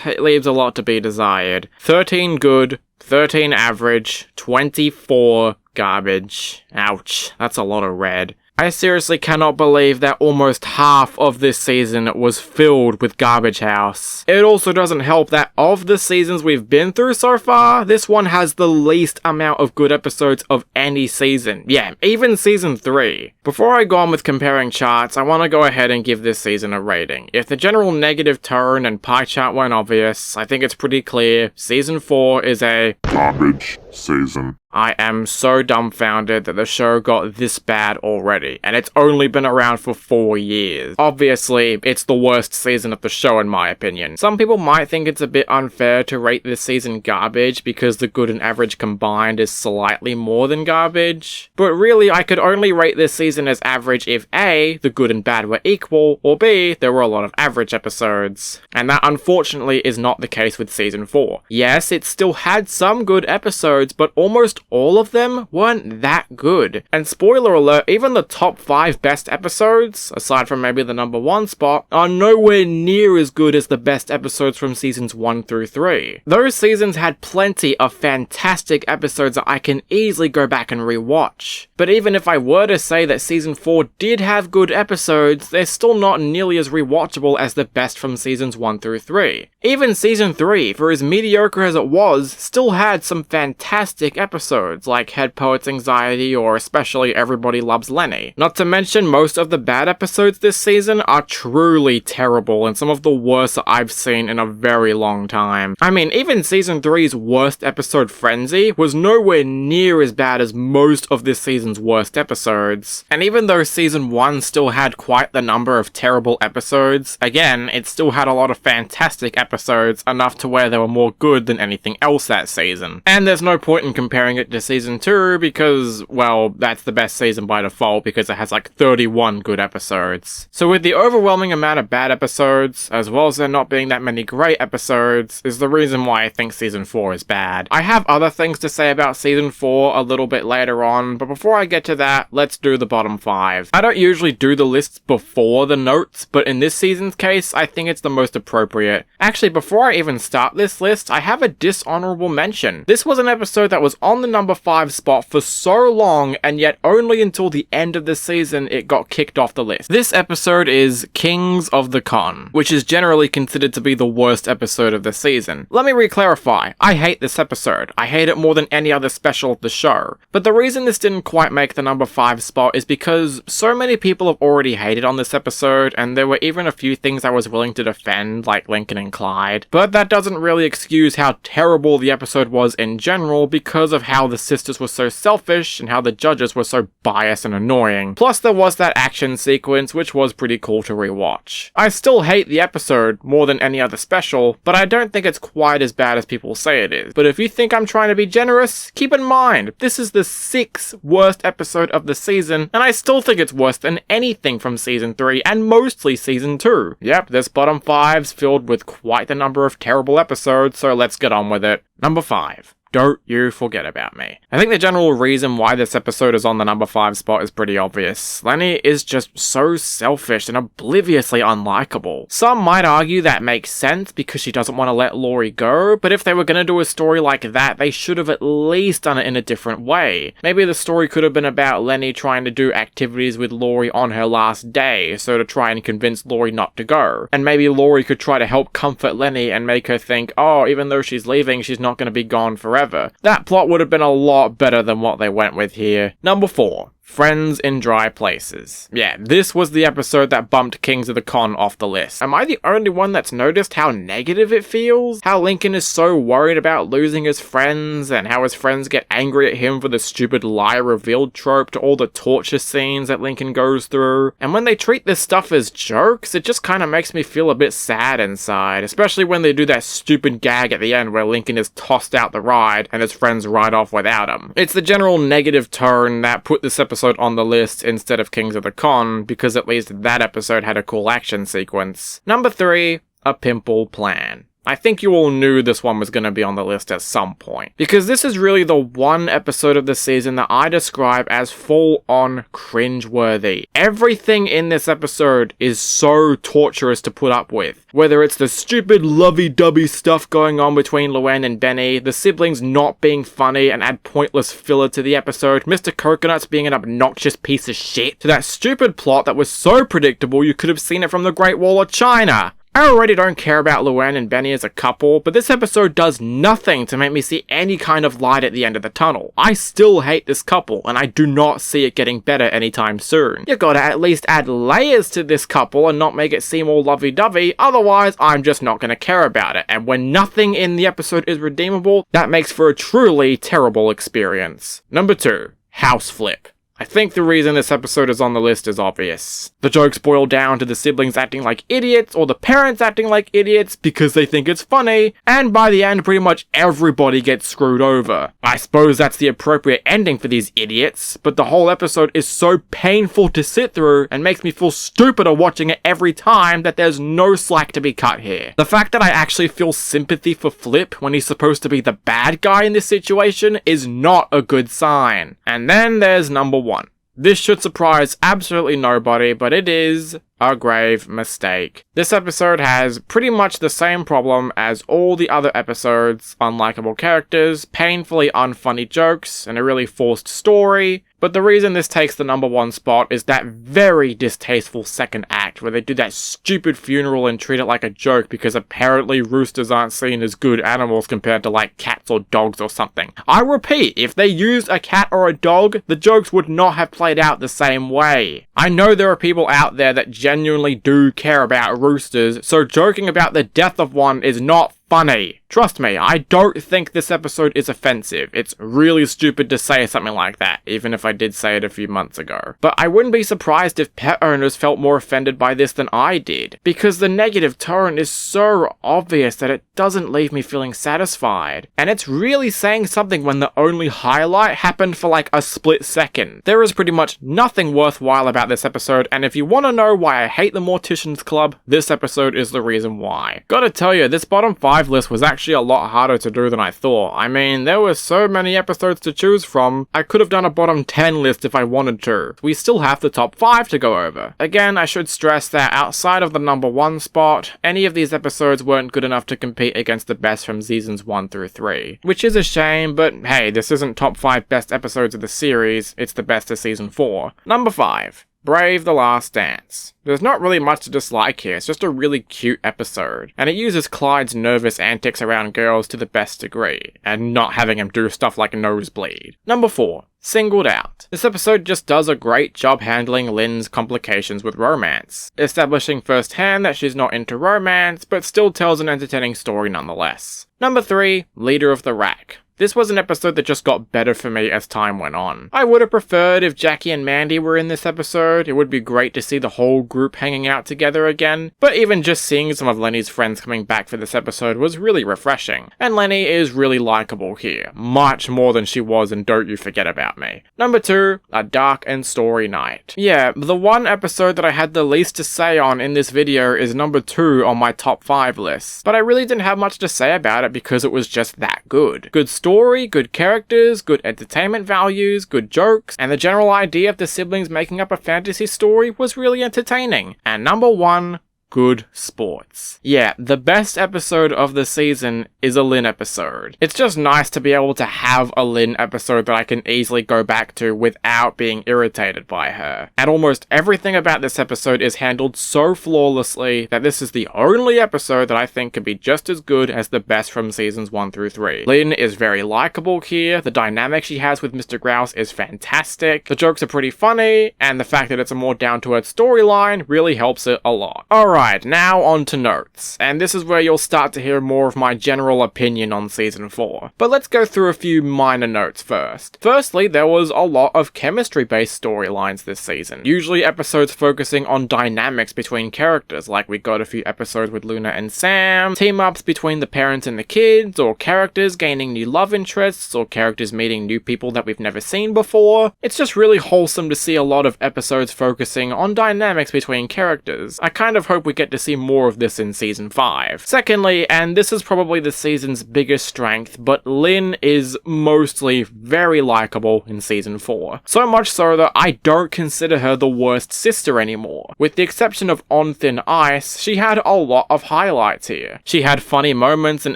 it leaves a lot to be desired. 13 good, 13 average, 24 garbage. Ouch, that's a lot of red. I seriously cannot believe that almost half of this season was filled with Garbage House. It also doesn't help that of the seasons we've been through so far, this one has the least amount of good episodes of any season. Yeah, even season 3. Before I go on with comparing charts, I want to go ahead and give this season a rating. If the general negative tone and pie chart weren't obvious, I think it's pretty clear. Season 4 is a garbage season. I am so dumbfounded that the show got this bad already, and it's only been around for 4 years. Obviously, it's the worst season of the show in my opinion. Some people might think it's a bit unfair to rate this season garbage because the good and average combined is slightly more than garbage, but really I could only rate this season as average if A, the good and bad were equal, or B, there were a lot of average episodes. And that unfortunately is not the case with season 4. Yes, it still had some good episodes, but almost all of them weren't that good. And spoiler alert, even the top 5 best episodes, aside from maybe the number 1 spot, are nowhere near as good as the best episodes from seasons 1 through 3. Those seasons had plenty of fantastic episodes that I can easily go back and rewatch. But even if I were to say that season 4 did have good episodes, they're still not nearly as rewatchable as the best from seasons 1 through 3. Even season 3, for as mediocre as it was, still had some fantastic episodes, like Head Poet's Anxiety or especially Everybody Loves Lenny. Not to mention, most of the bad episodes this season are truly terrible and some of the worst that I've seen in a very long time. I mean, even season 3's worst episode, Frenzy, was nowhere near as bad as most of this season's worst episodes. And even though season 1 still had quite the number of terrible episodes, again, it still had a lot of fantastic episodes, enough to where they were more good than anything else that season. And there's no point in comparing it to season 2 because, well, that's the best season by default because it has like 31 good episodes. So with the overwhelming amount of bad episodes, as well as there not being that many great episodes, is the reason why I think season 4 is bad. I have other things to say about season 4 a little bit later on, but before I get to that, let's do the bottom 5. I don't usually do the lists before the notes, but in this season's case, I think it's the most appropriate. Actually, before I even start this list, I have a dishonorable mention. This was an episode that was on the number 5 spot for so long, and yet only until the end of the season it got kicked off the list. This episode is Kings of the Con, which is generally considered to be the worst episode of the season. Let me re-clarify, I hate this episode. I hate it more than any other special of the show. But the reason this didn't quite make the number 5 spot is because so many people have already hated on this episode, and there were even a few things I was willing to defend, like Lincoln and Clyde. But that doesn't really excuse how terrible the episode was in general because of how the sisters were so selfish and how the judges were so biased and annoying. Plus there was that action sequence which was pretty cool to rewatch. I still hate the episode more than any other special, but I don't think it's quite as bad as people say it is. But if you think I'm trying to be generous, keep in mind, this is the 6th worst episode of the season, and I still think it's worse than anything from season 3 and mostly season 2. Yep, this bottom 5's filled with quite the number of terrible episodes, so let's get on with it. Number 5. Don't you forget about me. I think the general reason why this episode is on the number 5 spot is pretty obvious. Lenny is just so selfish and obliviously unlikable. Some might argue that makes sense because she doesn't want to let Laurie go, but if they were going to do a story like that, they should have at least done it in a different way. Maybe the story could have been about Lenny trying to do activities with Laurie on her last day, so to try and convince Laurie not to go. And maybe Laurie could try to help comfort Lenny and make her think, oh, even though she's leaving, she's not going to be gone forever. That plot would have been a lot better than what they went with here. Number 4. Friends in Dry Places. Yeah, this was the episode that bumped Kings of the Con off the list. Am I the only one that's noticed how negative it feels? How Lincoln is so worried about losing his friends, and how his friends get angry at him for the stupid lie revealed trope to all the torture scenes that Lincoln goes through. And when they treat this stuff as jokes, it just kind of makes me feel a bit sad inside, especially when they do that stupid gag at the end where Lincoln is tossed out the ride and his friends ride off without him. It's the general negative tone that put this episode on the list instead of Kings of the Con, because at least that episode had a cool action sequence. Number 3, A Pimple Plan. I think you all knew this one was going to be on the list at some point, because this is really the one episode of the season that I describe as full-on cringeworthy. Everything in this episode is so torturous to put up with. Whether it's the stupid lovey-dovey stuff going on between Luann and Benny, the siblings not being funny and add pointless filler to the episode, Mr. Coconuts being an obnoxious piece of shit, to that stupid plot that was so predictable you could have seen it from the Great Wall of China. I already don't care about Luann and Benny as a couple, but this episode does nothing to make me see any kind of light at the end of the tunnel. I still hate this couple, and I do not see it getting better anytime soon. You gotta at least add layers to this couple and not make it seem all lovey-dovey, otherwise I'm just not gonna care about it, and when nothing in the episode is redeemable, that makes for a truly terrible experience. Number 2. House Flip. I think the reason this episode is on the list is obvious. The jokes boil down to the siblings acting like idiots, or the parents acting like idiots because they think it's funny, and by the end pretty much everybody gets screwed over. I suppose that's the appropriate ending for these idiots, but the whole episode is so painful to sit through and makes me feel stupider watching it every time that there's no slack to be cut here. The fact that I actually feel sympathy for Flip when he's supposed to be the bad guy in this situation is not a good sign. And then there's number 1. This should surprise absolutely nobody, but it is a grave mistake. This episode has pretty much the same problem as all the other episodes: unlikable characters, painfully unfunny jokes, and a really forced story. But the reason this takes the number 1 spot is that very distasteful second act where they do that stupid funeral and treat it like a joke because apparently roosters aren't seen as good animals compared to like cats or dogs or something. I repeat, if they used a cat or a dog, the jokes would not have played out the same way. I know there are people out there that genuinely do care about roosters, so joking about the death of one is not funny. Trust me, I don't think this episode is offensive. It's really stupid to say something like that, even if I did say it a few months ago. But I wouldn't be surprised if pet owners felt more offended by this than I did, because the negative tone is so obvious that it doesn't leave me feeling satisfied. And it's really saying something when the only highlight happened for like a split second. There is pretty much nothing worthwhile about this episode, and if you want to know why I hate the Morticians Club, this episode is the reason why. Gotta tell you, this bottom 5 list was actually a lot harder to do than I thought. I mean, there were so many episodes to choose from, I could have done a bottom 10 list if I wanted to. We still have the top 5 to go over. Again, I should stress that outside of the number 1 spot, any of these episodes weren't good enough to compete against the best from seasons 1 through 3. Which is a shame, but hey, this isn't top 5 best episodes of the series, it's the best of season 4. Number 5. Brave the Last Dance. There's not really much to dislike here, it's just a really cute episode, and it uses Clyde's nervous antics around girls to the best degree, and not having him do stuff like nosebleed. Number 4. Singled Out. This episode just does a great job handling Lynn's complications with romance, establishing firsthand that she's not into romance, but still tells an entertaining story nonetheless. Number 3. Leader of the Rack. This was an episode that just got better for me as time went on. I would have preferred if Jackie and Mandy were in this episode. It would be great to see the whole group hanging out together again, but even just seeing some of Lenny's friends coming back for this episode was really refreshing. And Lenny is really likable here, much more than she was in Don't You Forget About Me. Number 2, A Dark and Story Night. Yeah, the one episode that I had the least to say on in this video is number 2 on my top 5 list, but I really didn't have much to say about it because it was just that good. Good story, good characters, good entertainment values, good jokes, and the general idea of the siblings making up a fantasy story was really entertaining. And number 1, good sports. Yeah, the best episode of the season is a Lynn episode. It's just nice to be able to have a Lynn episode that I can easily go back to without being irritated by her. And almost everything about this episode is handled so flawlessly that this is the only episode that I think could be just as good as the best from seasons 1 through 3. Lynn is very likable here, the dynamic she has with Mr. Grouse is fantastic, the jokes are pretty funny, and the fact that it's a more down-to-earth storyline really helps it a lot. Alright, now on to notes, and this is where you'll start to hear more of my general opinion on season 4. But let's go through a few minor notes first. Firstly, there was a lot of chemistry-based storylines this season, usually episodes focusing on dynamics between characters, like we got a few episodes with Luna and Sam, team-ups between the parents and the kids, or characters gaining new love interests, or characters meeting new people that we've never seen before. It's just really wholesome to see a lot of episodes focusing on dynamics between characters. I kind of hope we get to see more of this in Season 5. Secondly, and this is probably the season's biggest strength, but Lynn is mostly very likable in Season 4. So much so that I don't consider her the worst sister anymore. With the exception of On Thin Ice, she had a lot of highlights here. She had funny moments in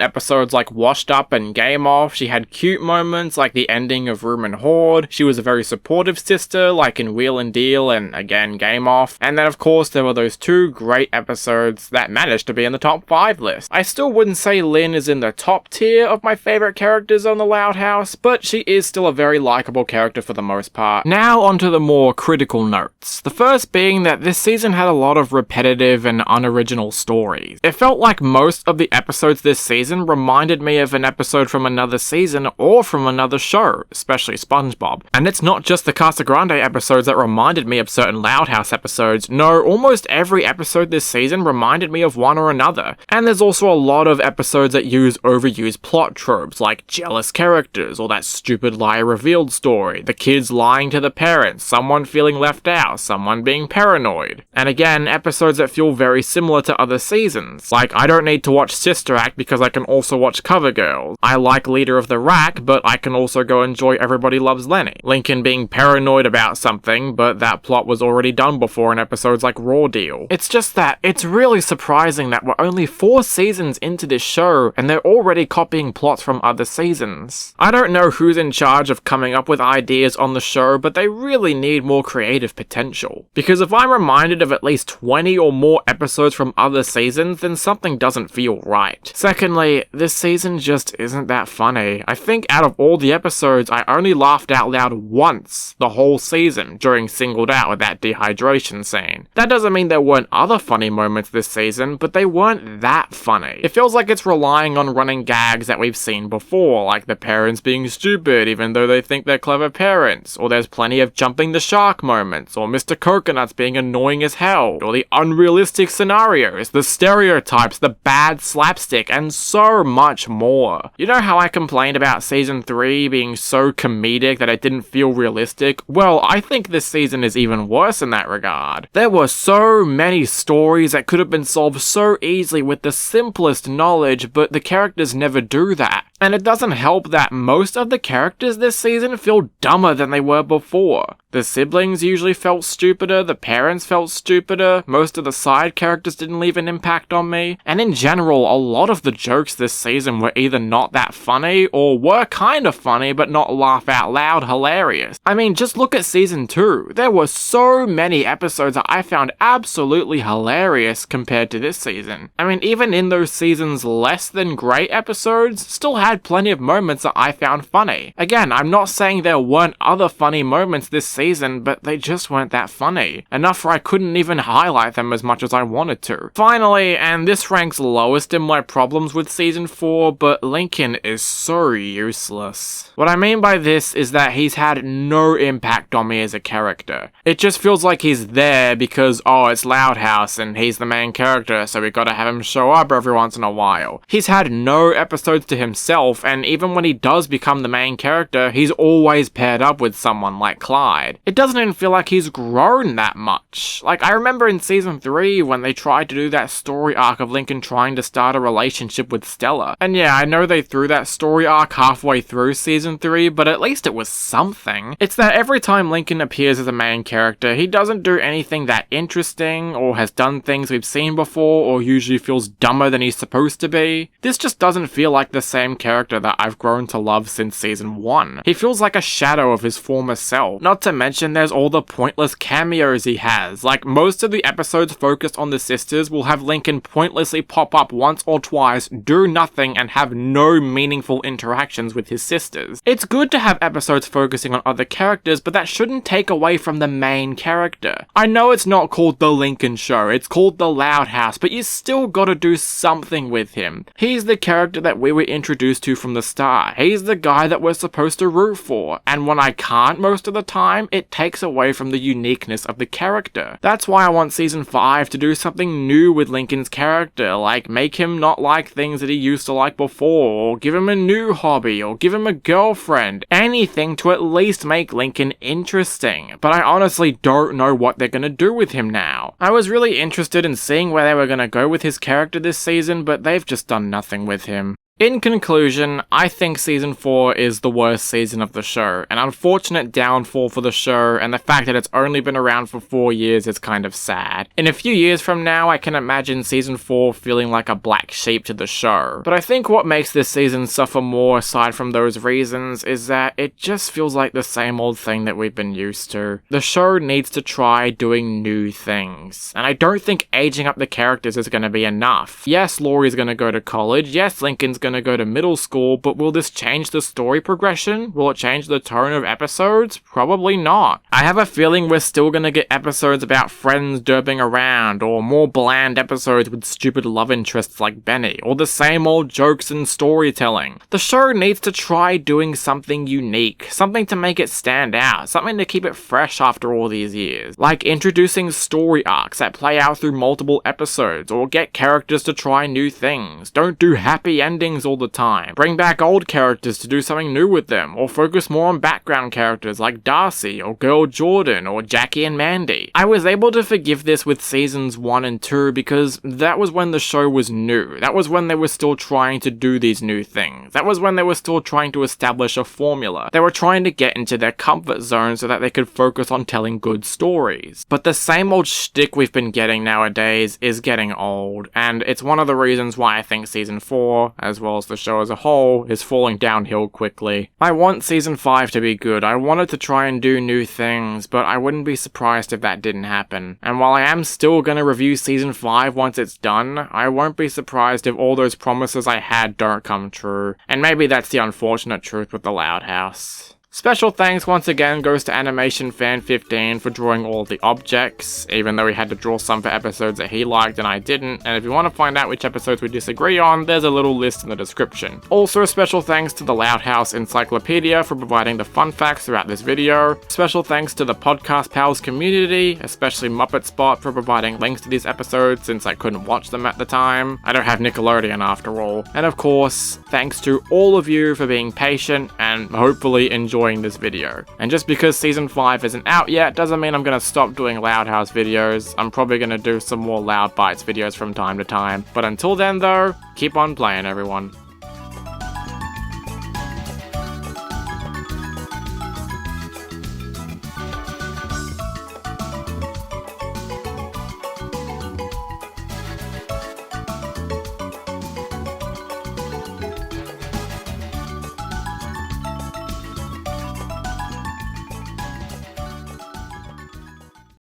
episodes like Washed Up and Game Off, she had cute moments like the ending of Room and Hoard, she was a very supportive sister like in Wheel and Deal and again Game Off, and then of course there were those 2 great episodes that managed to be in the top 5 list. I still wouldn't say Lynn is in the top tier of my favourite characters on the Loud House, but she is still a very likeable character for the most part. Now onto the more critical notes. The first being that this season had a lot of repetitive and unoriginal stories. It felt like most of the episodes this season reminded me of an episode from another season or from another show, especially SpongeBob. And it's not just the Casagrandes episodes that reminded me of certain Loud House episodes. No, almost every episode this season reminded me of one or another. And there's also a lot of episodes that use overused plot tropes like jealous characters or that stupid lie revealed story, the kids lying to the parents, someone feeling left out, someone being paranoid. And again, episodes that feel very similar to other seasons. Like, I don't need to watch Sister Act because I can also watch Cover Girls. I like Leader of the Rack, but I can also go enjoy Everybody Loves Lenny. Lincoln being paranoid about something, but that plot was already done before in episodes like Raw Deal. It's just that it's really surprising that we're only 4 seasons into this show and they're already copying plots from other seasons. I don't know who's in charge of coming up with ideas on the show, but they really need more creative potential. Because if I'm reminded of at least 20 or more episodes from other seasons, then something doesn't feel right. Secondly, this season just isn't that funny. I think out of all the episodes, I only laughed out loud once the whole season during Singled Out with that dehydration scene. That doesn't mean there weren't other funny moments this season, but they weren't that funny. It feels like it's relying on running gags that we've seen before, like the parents being stupid even though they think they're clever parents, or there's plenty of jumping the shark moments, or Mr. Coconuts being annoying as hell, or the unrealistic scenarios, the stereotypes, the bad slapstick, and so much more. You know how I complained about Season 3 being so comedic that it didn't feel realistic? Well, I think this season is even worse in that regard. There were so many stories that could have been solved so easily with the simplest knowledge, but the characters never do that. And it doesn't help that most of the characters this season feel dumber than they were before. The siblings usually felt stupider, the parents felt stupider, most of the side characters didn't leave an impact on me, and in general, a lot of the jokes this season were either not that funny, or were kind of funny but not laugh out loud hilarious. I mean, just look at Season 2. There were so many episodes that I found absolutely hilarious compared to this season. I mean, even in those seasons' less than great episodes, still had plenty of moments that I found funny. Again, I'm not saying there weren't other funny moments this season, but they just weren't that funny. Enough where I couldn't even highlight them as much as I wanted to. Finally, and this ranks lowest in my problems with Season 4, but Lincoln is so useless. What I mean by this is that he's had no impact on me as a character. It just feels like he's there because, oh, it's Loud House and he's the main character, so we gotta have him show up every once in a while. He's had no episodes to himself, and even when he does become the main character, he's always paired up with someone like Clyde. It doesn't even feel like he's grown that much. Like, I remember in Season 3 when they tried to do that story arc of Lincoln trying to start a relationship with Stella. And yeah, I know they threw that story arc halfway through Season 3, but at least it was something. It's that every time Lincoln appears as a main character, he doesn't do anything that interesting, or has done things we've seen before, or usually feels dumber than he's supposed to be. This just doesn't feel like the same character that I've grown to love since Season 1. He feels like a shadow of his former self. Not to mention there's all the pointless cameos he has. Like, most of the episodes focused on the sisters will have Lincoln pointlessly pop up once or twice, do nothing, and have no meaningful interactions with his sisters. It's good to have episodes focusing on other characters, but that shouldn't take away from the main character. I know it's not called The Lincoln Show, it's called The Loud House, but you still gotta do something with him. He's the character that we were introduced to from the start. He's the guy that we're supposed to root for, and when I can't most of the time, it takes away from the uniqueness of the character. That's why I want Season 5 to do something new with Lincoln's character, like make him not like things that he used to like before, or give him a new hobby, or give him a girlfriend. Anything to at least make Lincoln interesting. But I honestly don't know what they're gonna do with him now. I was really interested in seeing where they were gonna go with his character this season, but they've just done nothing with him. In conclusion, I think Season 4 is the worst season of the show, an unfortunate downfall for the show, and the fact that it's only been around for 4 years is kind of sad. In a few years from now, I can imagine Season 4 feeling like a black sheep to the show, but I think what makes this season suffer more aside from those reasons is that it just feels like the same old thing that we've been used to. The show needs to try doing new things, and I don't think aging up the characters is going to be enough. Yes, Laurie's going to go to college, yes, Lincoln's going to go to middle school, but will this change the story progression? Will it change the tone of episodes? Probably not. I have a feeling we're still gonna get episodes about friends derping around, or more bland episodes with stupid love interests like Benny, or the same old jokes and storytelling. The show needs to try doing something unique, something to make it stand out, something to keep it fresh after all these years, like introducing story arcs that play out through multiple episodes, or get characters to try new things. Don't do happy endings all the time. Bring back old characters to do something new with them, or focus more on background characters like Darcy, or Girl Jordan, or Jackie and Mandy. I was able to forgive this with seasons 1 and 2 because that was when the show was new. That was when they were still trying to do these new things. That was when they were still trying to establish a formula. They were trying to get into their comfort zone so that they could focus on telling good stories. But the same old shtick we've been getting nowadays is getting old, and it's one of the reasons why I think season 4, as well as the show as a whole, is falling downhill quickly. I want season 5 to be good. I wanted to try and do new things, but I wouldn't be surprised if that didn't happen. And while I am still gonna review season 5 once it's done, I won't be surprised if all those promises I had don't come true. And maybe that's the unfortunate truth with the Loud House. Special thanks once again goes to Animation Fan 15 for drawing all of the objects, even though he had to draw some for episodes that he liked and I didn't, and if you want to find out which episodes we disagree on, there's a little list in the description. Also, special thanks to the Loud House Encyclopedia for providing the fun facts throughout this video. Special thanks to the Podcast Pals community, especially Muppet Spot for providing links to these episodes since I couldn't watch them at the time. I don't have Nickelodeon after all. And of course, thanks to all of you for being patient and hopefully enjoying this video. And just because season 5 isn't out yet doesn't mean I'm gonna stop doing Loud House videos. I'm probably gonna do some more Loud Bites videos from time to time. But until then though, keep on playing everyone.